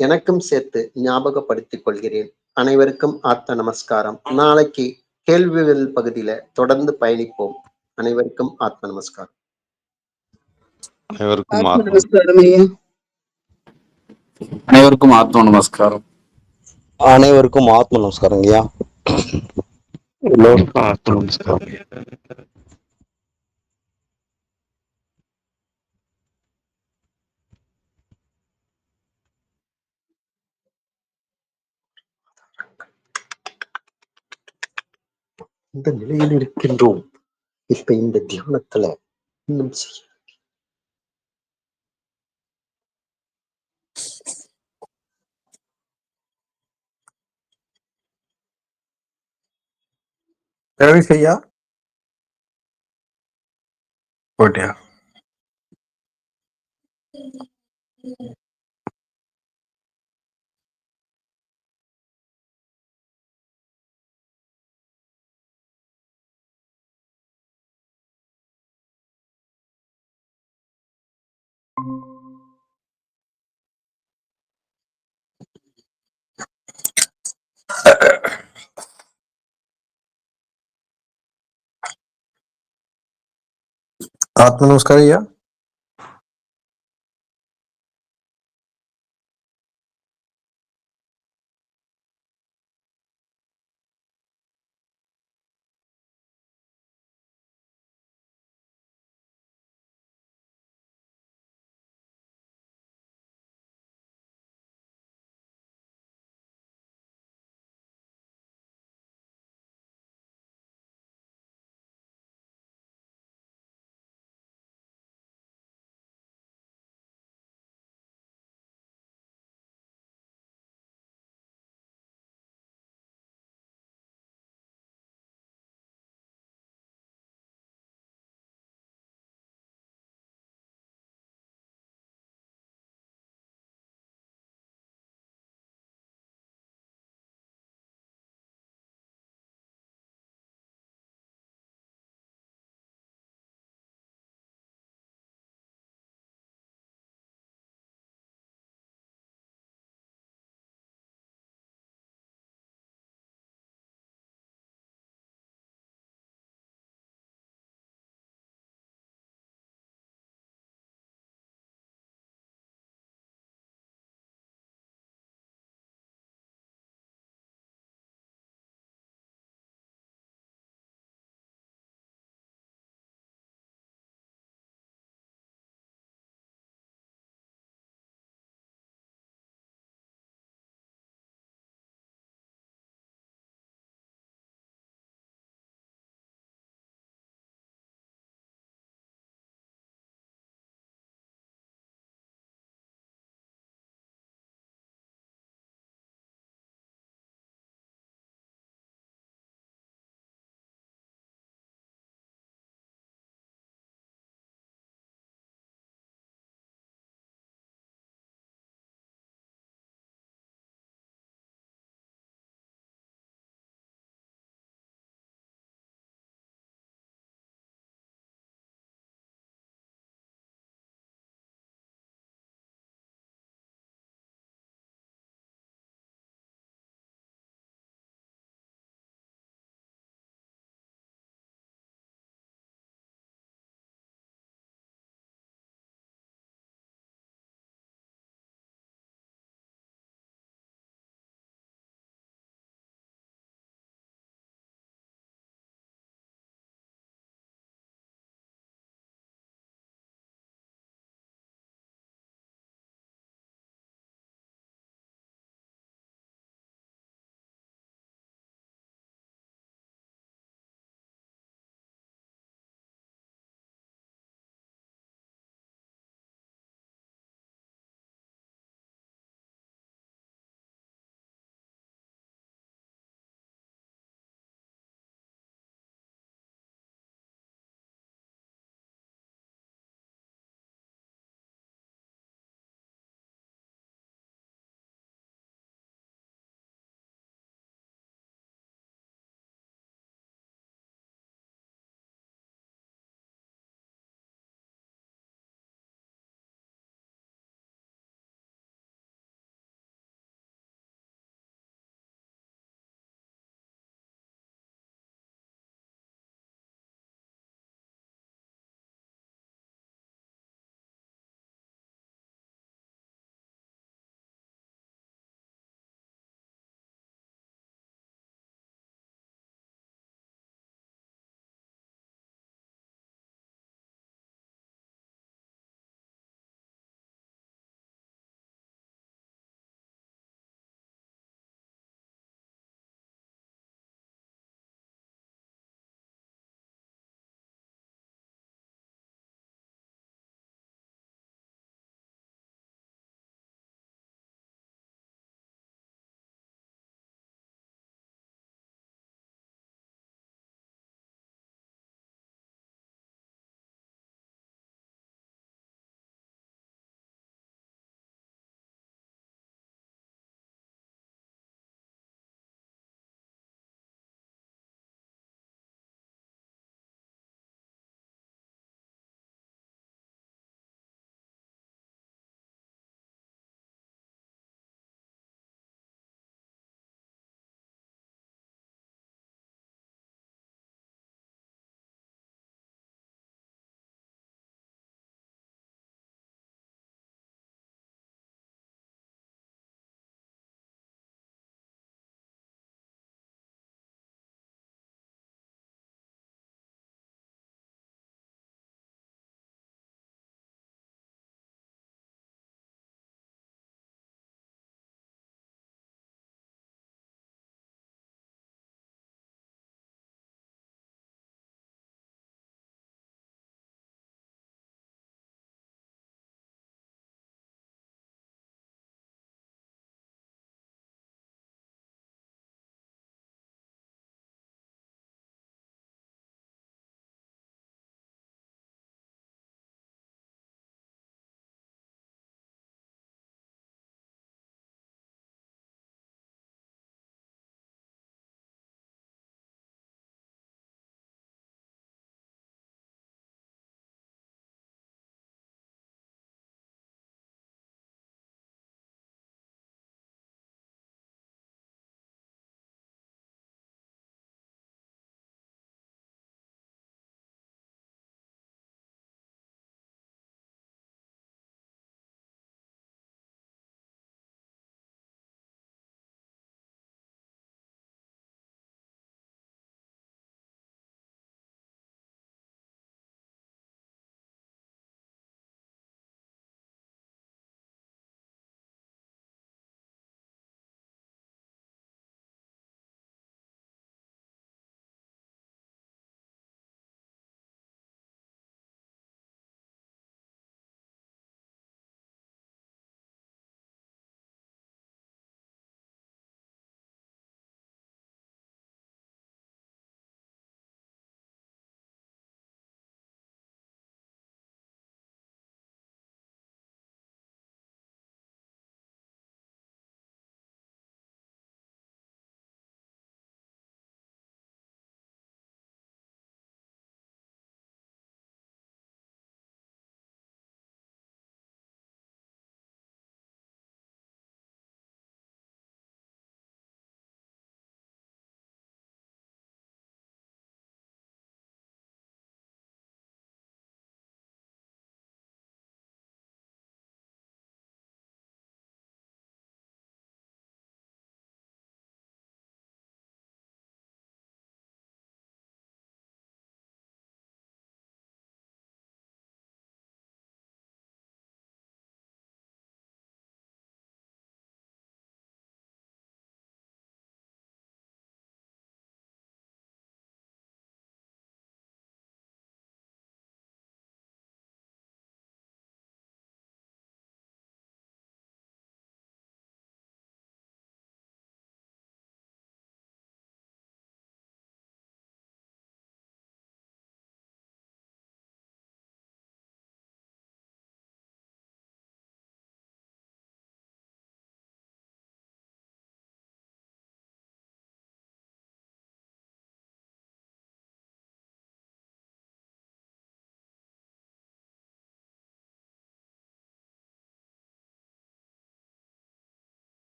எனக்கும் சேர்த்து ஞாபகப்படுத்திக் கொள்கிறேன். அனைவருக்கும் ஆத்ம நமஸ்காரம். நாளைக்கு கேள்விகள் பகுதியில தொடர்ந்து பயணிப்போம். அனைவருக்கும் ஆத்ம நமஸ்காரம். அனைவருக்கும் ஆத்ம நமஸ்காரம். அனைவருக்கும் ஆத்ம நமஸ்காரங்கய்யா. எல்லோருக்கும் ஆத்ம நமஸ்காரம். இந்த நிலையில் இருக்கின்றோம். இப்ப இந்த தியானத்துல இன்னும் ஜெகதீஷ் ஐயா போட்டியா? आत्म नमस्कार भैया।